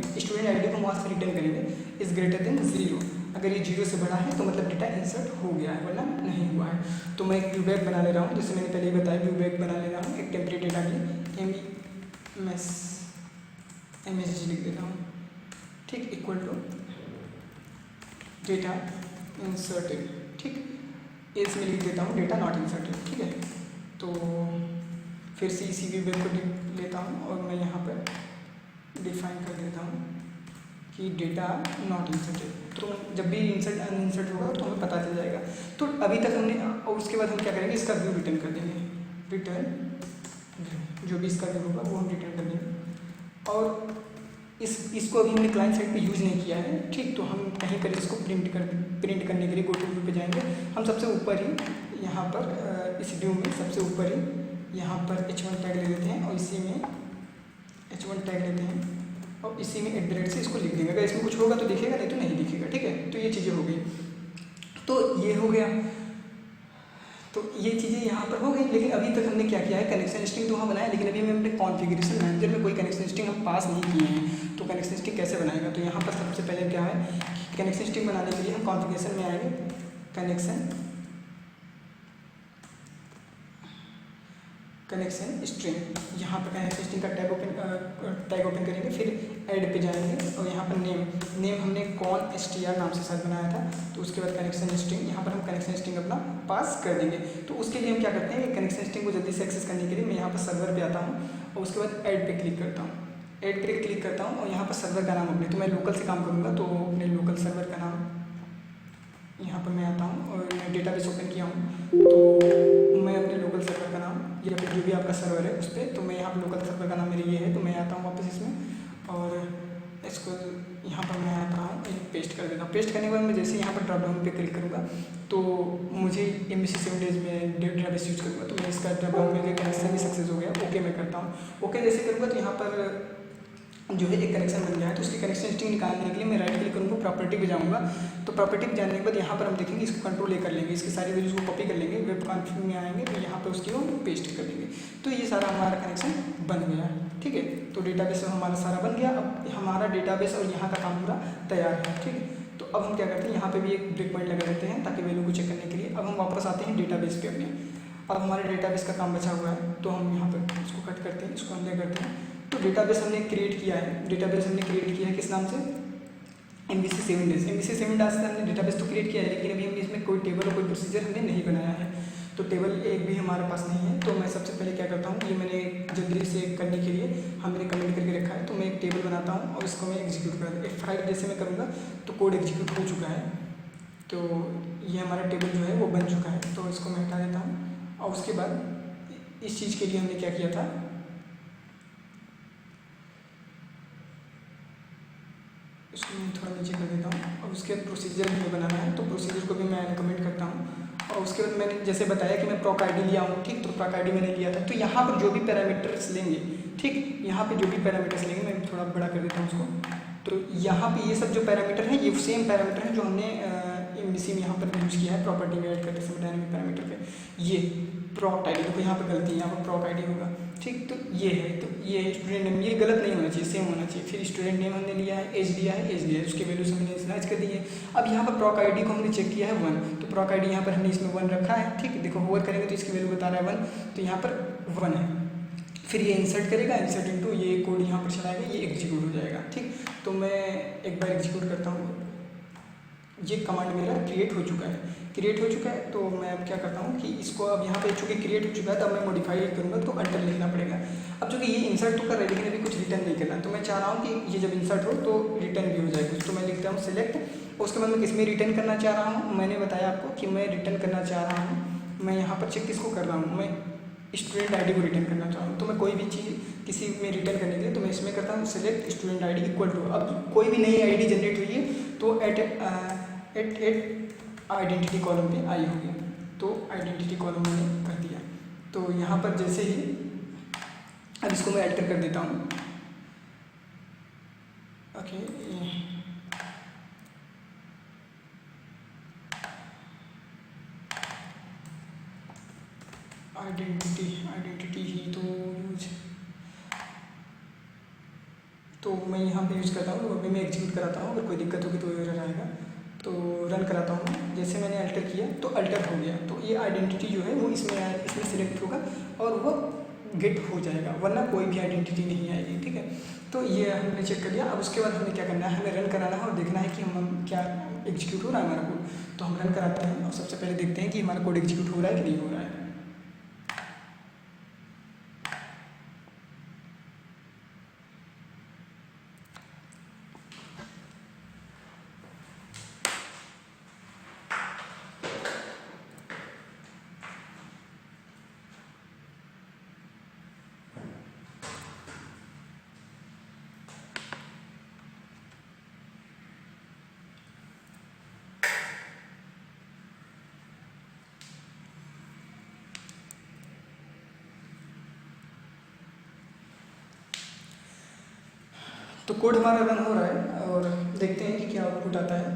को हम वहाँ से रिटर्न करेंगे इज़ ग्रेटर देन 0। अगर ये 0 से बड़ा है तो मतलब डेटा इंसर्ट हो गया है, वरना नहीं हुआ है। तो मैं एक व्यू बैग बना ले रहा हूँ, जैसे मैंने पहले ही बताया, व्यू बैग बना ले रहा हूँ एक टेम्पलेट डेटा के लिए, MSG लिख देता हूँ, ठीक, इक्वल टू डेटा इंसर्टेड, ठीक, एल्स में लिख देता हूँ डेटा नॉट इंसर्टेड। ठीक है, तो फिर से इसी व्यू बैग को लेता हूँ और मैं यहाँ पर डिफाइन कर देता हूँ कि डेटा नॉट इंसर्टेड। तो जब भी इंसर्ट अनइंसर्ट होगा तो हमें पता चल जाएगा। तो अभी तक हमने, और उसके बाद हम क्या करेंगे, इसका व्यू रिटर्न कर देंगे, रिटर्न जो भी इसका व्यू होगा वो हम रिटर्न कर देंगे। और इसको अभी हमने क्लाइंट साइड पे यूज़ नहीं किया है, ठीक, तो हम कहीं कर इसको प्रिंट करने के लिए गो टू व्यू पे जाएंगे। हम सबसे ऊपर ही यहाँ पर इस व्यू में सबसे ऊपर ही यहाँ पर H1 टैग ले लेते हैं और इसी में H1 टैग लेते हैं और इसी में @ से इसको लिख देंगे। अगर इसमें कुछ होगा तो दिखेगा, नहीं तो नहीं दिखेगा। ठीक है, तो ये चीज़ें हो गई। तो ये हो गया, तो ये चीज़ें यहाँ पर हो गई। लेकिन अभी तक हमने क्या किया है, कनेक्शन स्ट्रिंग तो हम बनाया, लेकिन अभी हमने कॉन्फ़िगरेशन मैनेजर में कोई कनेक्शन स्ट्रिंग हम पास नहीं किए हैं। तो कनेक्शन स्ट्रिंग कैसे बनाएगा, तो यहाँ पर सबसे पहले क्या है, कनेक्शन स्ट्रिंग बनाने के लिए हम कॉन्फ़िगरेशन में आएंगे, कनेक्शन स्ट्रिंग, यहाँ पर कनेक्शन स्ट्रिंग का टैग ओपन करेंगे, फिर ऐड पे जाएंगे और यहाँ पर नेम हमने कॉन str नाम से शायद बनाया था। तो उसके बाद कनेक्शन स्ट्रिंग, यहाँ पर हम कनेक्शन स्ट्रिंग अपना पास कर देंगे। तो उसके लिए हम क्या करते हैं, कनेक्शन स्ट्रिंग को जल्दी से एक्सेस करने के लिए मैं यहाँ पर सर्वर पे आता हूँ और उसके बाद ऐड पे क्लिक करता हूँ। ऐड पे क्लिक करता हूँ और यहाँ पर सर्वर का नाम अपने, तो मैं लोकल से काम करूँगा तो अपने लोकल सर्वर का नाम यहाँ पर मैं आता हूँ और मैं डेटाबेस ओपन किया हूँ तो मैं अपने लोकल सर्वर का नाम या फिर जो भी आपका सर्वर है उस पर, तो मैं यहाँ पर लोकल सर्वर का नाम मेरे ये है, तो मैं आता हूँ वापस इसमें और इसको यहाँ पर मैं आता हूँ पेस्ट कर देता हूँ। पेस्ट करने के बाद मैं जैसे यहाँ पर ड्रॉप डाउन पे क्लिक करूँगा तो मुझे MVC 7 डेज में डेटाबेस यूज़ करूँगा, तो मैं इसका ड्रॉप डाउन में कनेक्शन भी सक्सेस हो गया। ओके मैं करता हूँ। ओके जैसे करूँगा तो यहाँ पर जो है एक कनेक्शन बन गया है, तो उसकी कनेक्शन स्ट्रिंग निकालने के लिए मैं राइट क्लिक करूँगा, प्रॉपर्टी पे जाऊँगा, तो प्रॉपर्टी पे जाने के बाद यहाँ पर हम देखेंगे इसको कंट्रोल ए कर लेंगे, इसकी सारी वैल्यूज़ को कॉपी कर लेंगे, वेब कॉन्फ़िग में आएंगे तो यहाँ पर उसकी हम पेस्ट कर देंगे। तो ये सारा हमारा कनेक्शन बन गया है, ठीक है। तो डेटाबेस हमारा सारा बन गया। अब हमारा डेटाबेस और यहाँ का काम पूरा तैयार है, ठीक है। तो अब हम क्या करते हैं, यहाँ पर भी एक ब्रेक पॉइंट लगा देते हैं ताकि वैल्यू को चेक करने के लिए। अब हम वापस आते हैं डेटाबेस पे अपने। अब हमारे डेटाबेस का काम बचा हुआ है तो हम यहाँ पर इसको कट करते हैं, इसको अनले करते हैं। तो डेटाबेस हमने क्रिएट किया है, डेटाबेस हमने क्रिएट किया है किस नाम से, MVC 7 डेज। MVC 7 डेज से हमने डेटाबेस तो क्रिएट किया है, लेकिन अभी हमने इसमें कोई टेबल और कोई प्रोसीजर हमने नहीं बनाया है, तो टेबल एक भी हमारे पास नहीं है। तो मैं सबसे पहले क्या करता हूँ, ये मैंने जल्दी से करने के लिए हमने कमेंट करके रखा है, तो मैं एक टेबल बनाता हूँ और इसको मैं एग्जीक्यूट कर दूँ। F5 जैसे मैं करूँगा तो कोड एग्जीक्यूट हो चुका है, तो ये हमारा टेबल जो है वो बन चुका है। तो इसको मैं हटा देता हूँ और उसके बाद इस चीज़ के लिए हमने क्या किया था, इसको मैं थोड़ा नीचे कर देता हूँ और उसके बाद प्रोसीजर भी बनाना है, तो प्रोसीजर को भी मैं कमेंट करता हूँ। और उसके बाद मैंने जैसे बताया कि मैं प्रॉक आईडी लिया हूँ, ठीक, तो प्रॉक आईडी मैंने लिया था। तो यहाँ पर जो भी पैरामीटर्स लेंगे, ठीक, यहाँ पे जो भी पैरामीटर्स लेंगे, मैं थोड़ा बड़ा कर देता हूँ उसको। तो यहाँ पे ये सब जो पैरामीटर हैं ये सेम पैरामीटर हैं जो हमने MVC में यहाँ पर यूज़ किया है प्रॉपर्टी में ऐड करते समय डायनेमिक पैरामीटर पे। ये प्रॉक आईडी, देखो यहाँ पर गलती है, यहाँ पर प्रॉक आईडी होगा, ठीक। तो ये है, तो ये स्टूडेंट नेम, ये गलत नहीं होना चाहिए, सेम होना चाहिए। फिर स्टूडेंट नेम हमने लिया है, एज लिया है, एज लिया है, उसके वैल्यूज हमने इनिशियलाइज कर दी है। अब यहाँ पर प्रॉक आईडी को हमने चेक किया है 1, तो प्रॉक आईडी यहाँ पर हमने इसमें 1 रखा है, ठीक। देखो होवर करेंगे तो इसकी वैल्यू बता रहा है 1, तो यहाँ पर 1 है। फिर ये इंसर्ट करेगा, इंसर्ट इनटू ये कोड यहाँ पर चलाएगा, ये एग्जीक्यूट हो जाएगा, ठीक। तो मैं एक बार एग्जीक्यूट करता हूँ, ये कमांड मेरा क्रिएट हो चुका है, क्रिएट हो चुका है। तो मैं अब क्या करता हूँ कि इसको अब यहाँ पे चूँकि क्रिएट हो चुका है तो अब मैं मॉडिफाई करूँगा, तो अल्टर लिखना पड़ेगा। अब चूँकि ये इंसर्ट तो कर रहा है लेकिन अभी कुछ रिटर्न नहीं करना, तो मैं चाह रहा हूँ कि ये जब इंसर्ट हो तो रिटर्न भी हो जाए कुछ। तो मैं लिखता हूँ सेलेक्ट, उसके बाद मैं किस में रिटर्न करना चाह रहा हूँ, मैंने बताया आपको कि मैं रिटर्न करना चाह रहा हूँ, मैं यहाँ पर चेक किसको कर रहा हूँ, मैं स्टूडेंट आईडी को रिटर्न करना चाहता हूँ। तो मैं कोई भी चीज़ किसी में रिटर्न करने के लिए तो मैं इसमें करता हूँ select student ID equal to, अब कोई भी नई आईडी जनरेट हुई है तो एट आइडेंटिटी कॉलम पे आई होगी, तो आइडेंटिटी कॉलम मैंने कर दिया। तो यहाँ पर जैसे ही अब इसको मैं एंटर कर देता हूँ, ओके, आइडेंटिटी ही तो यूज, तो मैं यहाँ पे यूज़ करता हूँ, अभी मैं एग्जीक्यूट कराता हूँ, अगर कोई दिक्कत होगी तो एरर आएगा, तो रन कराता हूँ। जैसे मैंने अल्टर किया तो अल्टर हो गया, तो ये आइडेंटिटी जो है वो इसमें इसमें सिलेक्ट होगा और वो गेट हो जाएगा, वरना कोई भी आइडेंटिटी नहीं आएगी, ठीक है। तो ये हमने चेक कर लिया। अब उसके बाद हमें क्या करना है, हमें रन कराना है और देखना है कि हम क्या एग्जीक्यूट हो रहा है हमारा कोड। तो हम रन कराते हैं और सबसे पहले देखते हैं कि हमारा कोड एग्जीक्यूट हो रहा है कि नहीं हो रहा है। तो कोड हमारा रन हो रहा है और देखते हैं कि क्या आउटपुट आता है।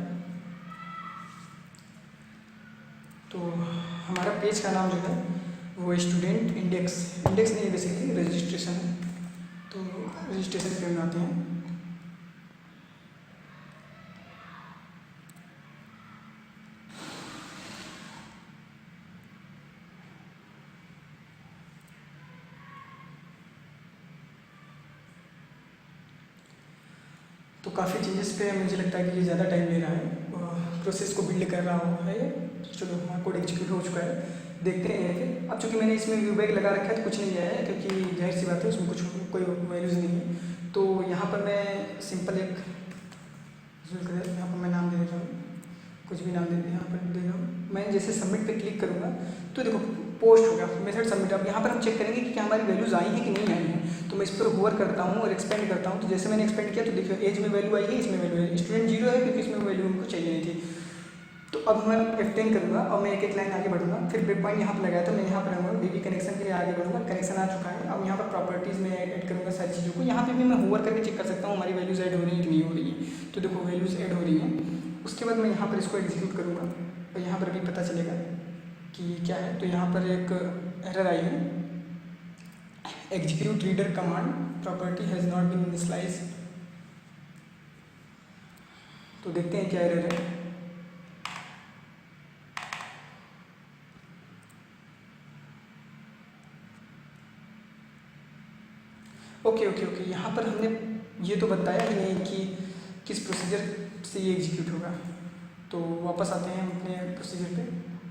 तो हमारा पेज का नाम जो है वो स्टूडेंट इंडेक्स नहीं, बेसिकली रजिस्ट्रेशन है, तो रजिस्ट्रेशन पे आते हैं। तो काफ़ी चेंजेस पे मुझे लगता है कि ये ज़्यादा टाइम ले रहा है, प्रोसेस को बिल्ड कर रहा है। चलो हमारा कोड एग्जीक्यूट हो चुका है, देखते हैं फिर। अब चूँकि मैंने इसमें व्यू बैग लगा रखा है तो कुछ नहीं आया है, क्योंकि जाहिर सी बात है उसमें कुछ कोई वैल्यूज़ नहीं है। तो यहाँ पर मैं सिंपल एक यहाँ पर मैं नाम दे देता हूँ, कुछ भी नाम दे यहाँ पर दे रहा हूँ मैं। जैसे सबमिट पे क्लिक करूँगा तो देखो पोस्ट हो गया, मेथड सबमिट। अब यहाँ पर हम चेक करेंगे कि क्या हमारी वैल्यूज़ आई हैं कि नहीं आई हैं। तो मैं इस पर होवर करता हूँ और एक्सपेंड करता हूँ। तो जैसे मैंने एक्सपेंड किया तो देखिए एज में वैल्यू आई है, इसमें वैल्यू है, स्टूडेंट 0 है क्योंकि इसमें वैल्यू हमको चाहिए नहीं थी। तो अब मैं F10 करूँगा और मैं एक एक लाइन आगे बढ़ूँगा। फिर ब्रेक पॉइंट यहाँ पर लगाया तो मैं यहाँ पर आऊँगा, DB कनेक्शन के लिए आगे बढ़ूँगा। कनेक्शन आ चुका है। अब यहाँ पर प्रॉपर्टीज़ में ऐड करूँगा सारी चीज़ों को। यहाँ पे भी मैं होवर करके चेक कर सकता हूँ हमारी वैल्यूज़ ऐड हो रही है कि नहीं हो रही है। तो देखो वैल्यूज़ ऐड हो रही हैं। उसके बाद मैं यहाँ पर इसको एग्जीक्यूट करूँगा और यहाँ पर भी पता चलेगा कि क्या है। तो यहाँ पर एक एरर आई है, execute reader command property has not been initialize. तो देखते हैं क्या एरर है। ओके ओके ओके, यहाँ पर हमने ये तो बताया ही नहीं कि किस प्रोसीजर से ये एग्जीक्यूट होगा। तो वापस आते हैं हम अपने प्रोसीजर पे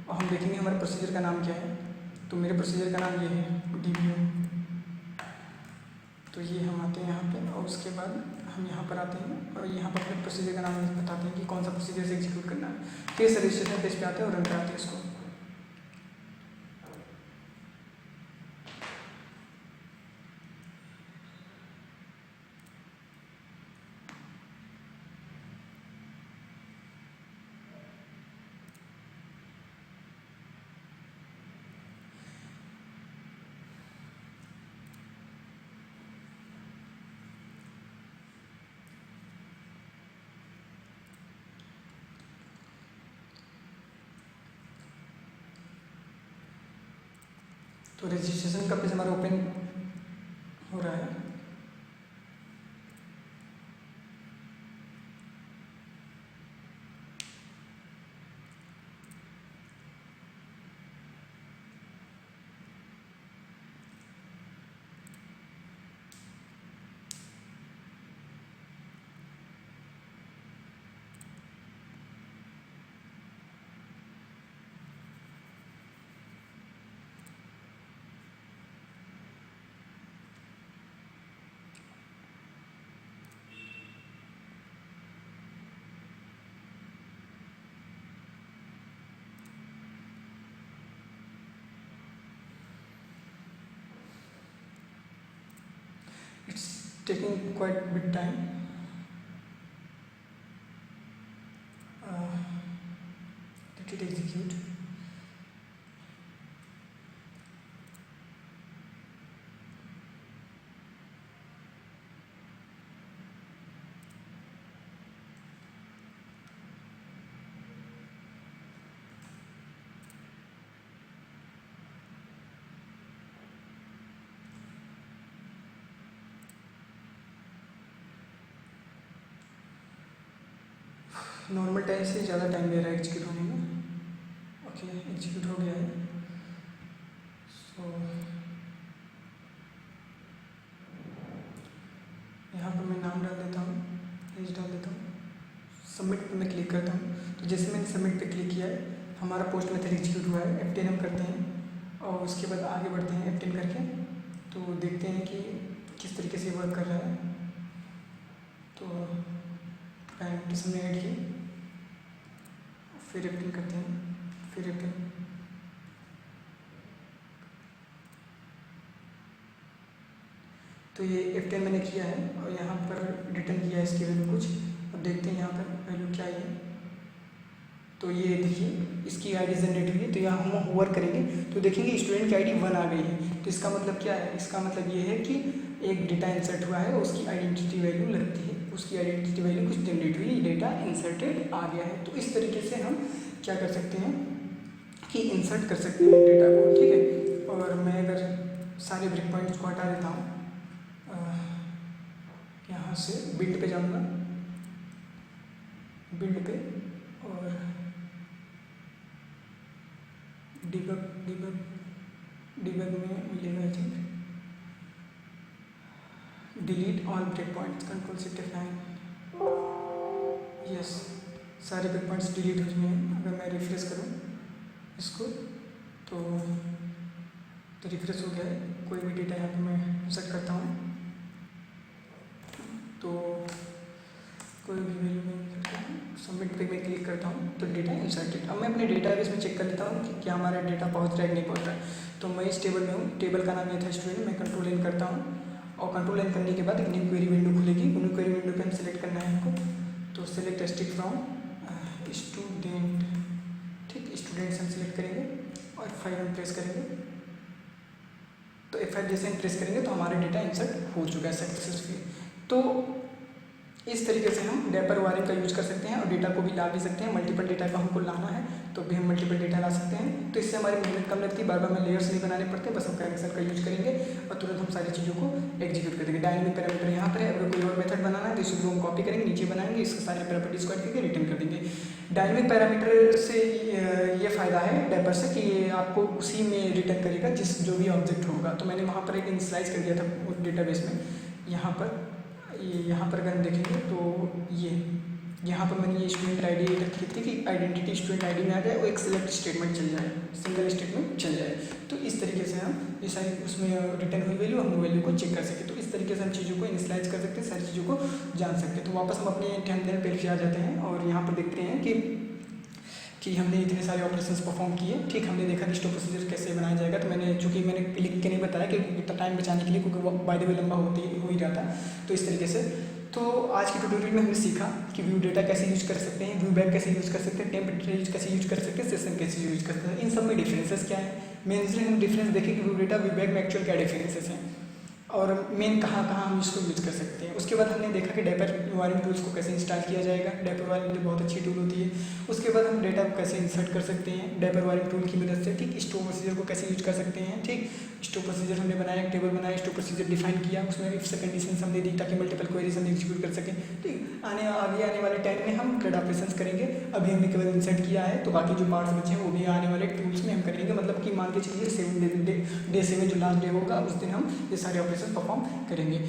और हम देखेंगे हमारे प्रोसीजर का नाम क्या है। तो मेरे प्रोसीजर का नाम ये है DBO। तो ये हम आते हैं यहाँ पे और उसके बाद हम यहाँ पर आते हैं और यहाँ पर अपने प्रोसीजर का नाम बताते हैं कि कौन सा प्रोसीजर से एग्जीक्यूट करना है। फिर रजिस्ट्रेशन पेज पे आते हैं और रन कराते हैं इसको। तो रजिस्ट्रेशन का पेज हमारा ओपन हो रहा है। It's taking quite a bit time. Let it execute. Normal time से ज़्यादा टाइम ले रहा है एग्जीक्यूट होने में। ओके एग्जीक्यूट हो गया है। सो यहाँ पर मैं नाम डाल देता हूँ, एज डाल देता हूँ, सबमिट पे मैं क्लिक करता हूँ। तो जैसे मैंने सबमिट पे क्लिक किया है हमारा पोस्ट मेथड एग्जीक्यूट हुआ है। F10 हम करते हैं और उसके बाद आगे बढ़ते हैं F10 करके। तो देखते हैं कि किस तरीके से वर्क कर रहा है। तो पैरामीटर्स हमने ऐड किए, फिर F10 करते हैं, फिर F10। तो ये F10 मैंने किया है और यहाँ पर रिटर्न किया है इसकी वैल्यू कुछ। अब देखते हैं यहाँ पर वैल्यू क्या है। तो ये देखिए इसकी आईडी जनरेट हुई है। तो यहाँ हम होवर करेंगे तो देखेंगे स्टूडेंट की आईडी 1 आ गई है। तो इसका मतलब क्या है, इसका मतलब ये है कि एक डेटा इंसर्ट हुआ है, उसकी आइडेंटिटी वैल्यू लगती है, उसकी आइडेंटिटी वैल्यू कुछ जनरेट हुई, डेटा इंसर्टेड आ गया है। तो इस तरीके से हम क्या कर सकते हैं कि इंसर्ट कर सकते हैं डेटा को, ठीक है। और मैं अगर सारे ब्रेक पॉइंट्स को हटा देता हूँ, यहाँ से बिल्ड पे जाऊँगा, बिल्ड पे और डिबग में मिलेगा I think delete all break points, control shift F9। Yes, सारे ब्रेक पॉइंट्स डिलीट हो चुके हैं। अगर मैं रिफ्रेश करूँ इसको तो रिफ्रेश हो गया है। कोई भी डेटा यहाँ पे मैं इंसर्ट करता हूँ तो कोई भी वैल्यू में इंसर्ट करता हूँ, सबमिट पे मैं क्लिक करता हूँ तो डेटा इंसर्टेड। अब मैं अपने डेटाबेस में चेक कर लेता हूँ कि क्या हमारा डेटा पहुँच रहा है कि नहीं पहुँच रहा है। तो मैं इस टेबल में हूँ, टेबल का नाम ये था स्टूडेंट। मैं कंट्रोल एन करता हूँ और कंट्रोल एन करने के बाद एक न्यू क्वेरी विंडो खुलेगी। न्यू क्वेरी विंडो पे हम सेलेक्ट करना है हमको, तो सेलेक्ट स्टिक फ्रॉम स्टूडेंट, ठीक, स्टूडेंट्स हम सेलेक्ट करेंगे और F5 हम प्रेस करेंगे। तो F5 जैसे हम प्रेस करेंगे तो हमारा डेटा इंसर्ट हो चुका है सक्सेसफुली। तो इस तरीके से हम डैपर वायरिंग का यूज कर सकते हैं और डेटा को भी ला भी सकते हैं। मल्टीपल डेटा को हमको लाना है तो भी हम मल्टीपल डेटा ला सकते हैं। तो इससे हमारी मेहनत कम लगती है, बार बार में लेयर्स नहीं बनाने पड़ते, बस हम कनेक्शन का यूज करेंगे और तुरंत हम सारी चीज़ों को एग्जीक्यूट कर देंगे। डायनेमिक पैरामीटर यहाँ पर है, अगर कोई और मेथड बनाना है तो इसी को हम कॉपी करेंगे, नीचे बनाएंगे, इसके सारे प्रॉपर्टीज को ऐड करके रिटर्न कर देंगे। डायनेमिक पैरामीटर से ये फ़ायदा है डैपर से कि ये आपको उसी में रिटर्न करेगा जिस जो भी ऑब्जेक्ट होगा। तो मैंने वहाँ पर एक इनिशियलाइज कर दिया था डेटाबेस में। यहाँ पर अगर हम देखेंगे तो यहाँ पर मैंने ये स्टूडेंट आईडी रखी थी कि आइडेंटिटी स्टूडेंट आईडी में आ जाए और एक सिलेक्ट स्टेटमेंट चल जाए, सिंगल स्टेटमेंट चल जाए। तो इस तरीके से हम ये सारी उसमें रिटर्न हुई वैल्यू, हम वैल्यू को चेक कर सकें। तो इस तरीके से हम चीज़ों को इनिशियलाइज कर सकते हैं, सारी चीज़ों को जान सकते हैं। तो वापस हम अपने टर्मिनल पेज पे आ जाते हैं और यहाँ पर देखते हैं कि हमने इतने सारे ऑपरेशंस परफॉर्म किए। ठीक, हमने देखा कि स्टोर प्रोसीजर कैसे बनाया जाएगा। तो चूँकि मैंने लिख के नहीं बताया कि इतना टाइम बचाने के लिए, क्योंकि बाय द वे लंबा हो ही रहा था। तो इस तरीके से तो आज के ट्यूटोरियल में हमने सीखा कि व्यू डेटा कैसे यूज कर सकते हैं, व्यू बैक कैसे यूज कर सकते हैं, टेम्प डेटा कैसे यूज कर सकते हैं, सेशन कैसे यूज कर सकते हैं। इन सब में डिफरेंसेस क्या है, मेनली हम डिफरेंस देखें कि व्यू डेटा व्यू बैक में एक्चुअल क्या डिफरेंसेस हैं और मेन कहाँ हम इसको यूज कर सकते हैं। उसके बाद हमने देखा कि डैपर वायरिंग टूल्स को कैसे इंस्टॉल किया जाएगा। डैपर वायरिंग टूल बहुत अच्छी टूल होती है। उसके बाद हम डेटा को कैसे इंसर्ट कर सकते हैं डैपर वायरिंग टूल की मदद से। ठीक, स्टोर प्रोसीजर को कैसे यूज कर सकते हैं। ठीक, स्टोर प्रोसीजर हमने बनाया, एक टेबल बनाया, स्टोर प्रोसीजर डिफाइन किया, उसमें इफ से कंडीशन हमने दी ताकि मल्टीपल क्वेरीज हम एग्जीक्यूट कर सकें। ठीक, आगे आने वाले टाइम में हम CRUD ऑपरेशंस करेंगे। अभी हमने केवल इंसर्ट किया है, तो बाकी जो पार्ट्स बचे हैं वो भी आने वाले टूल्स में हम करेंगे। मतलब कि मान के चलिए डे 7 जो लास्ट डे होगा उस दिन हम ये सारे ऑपरेशन परफॉर्म करेंगे।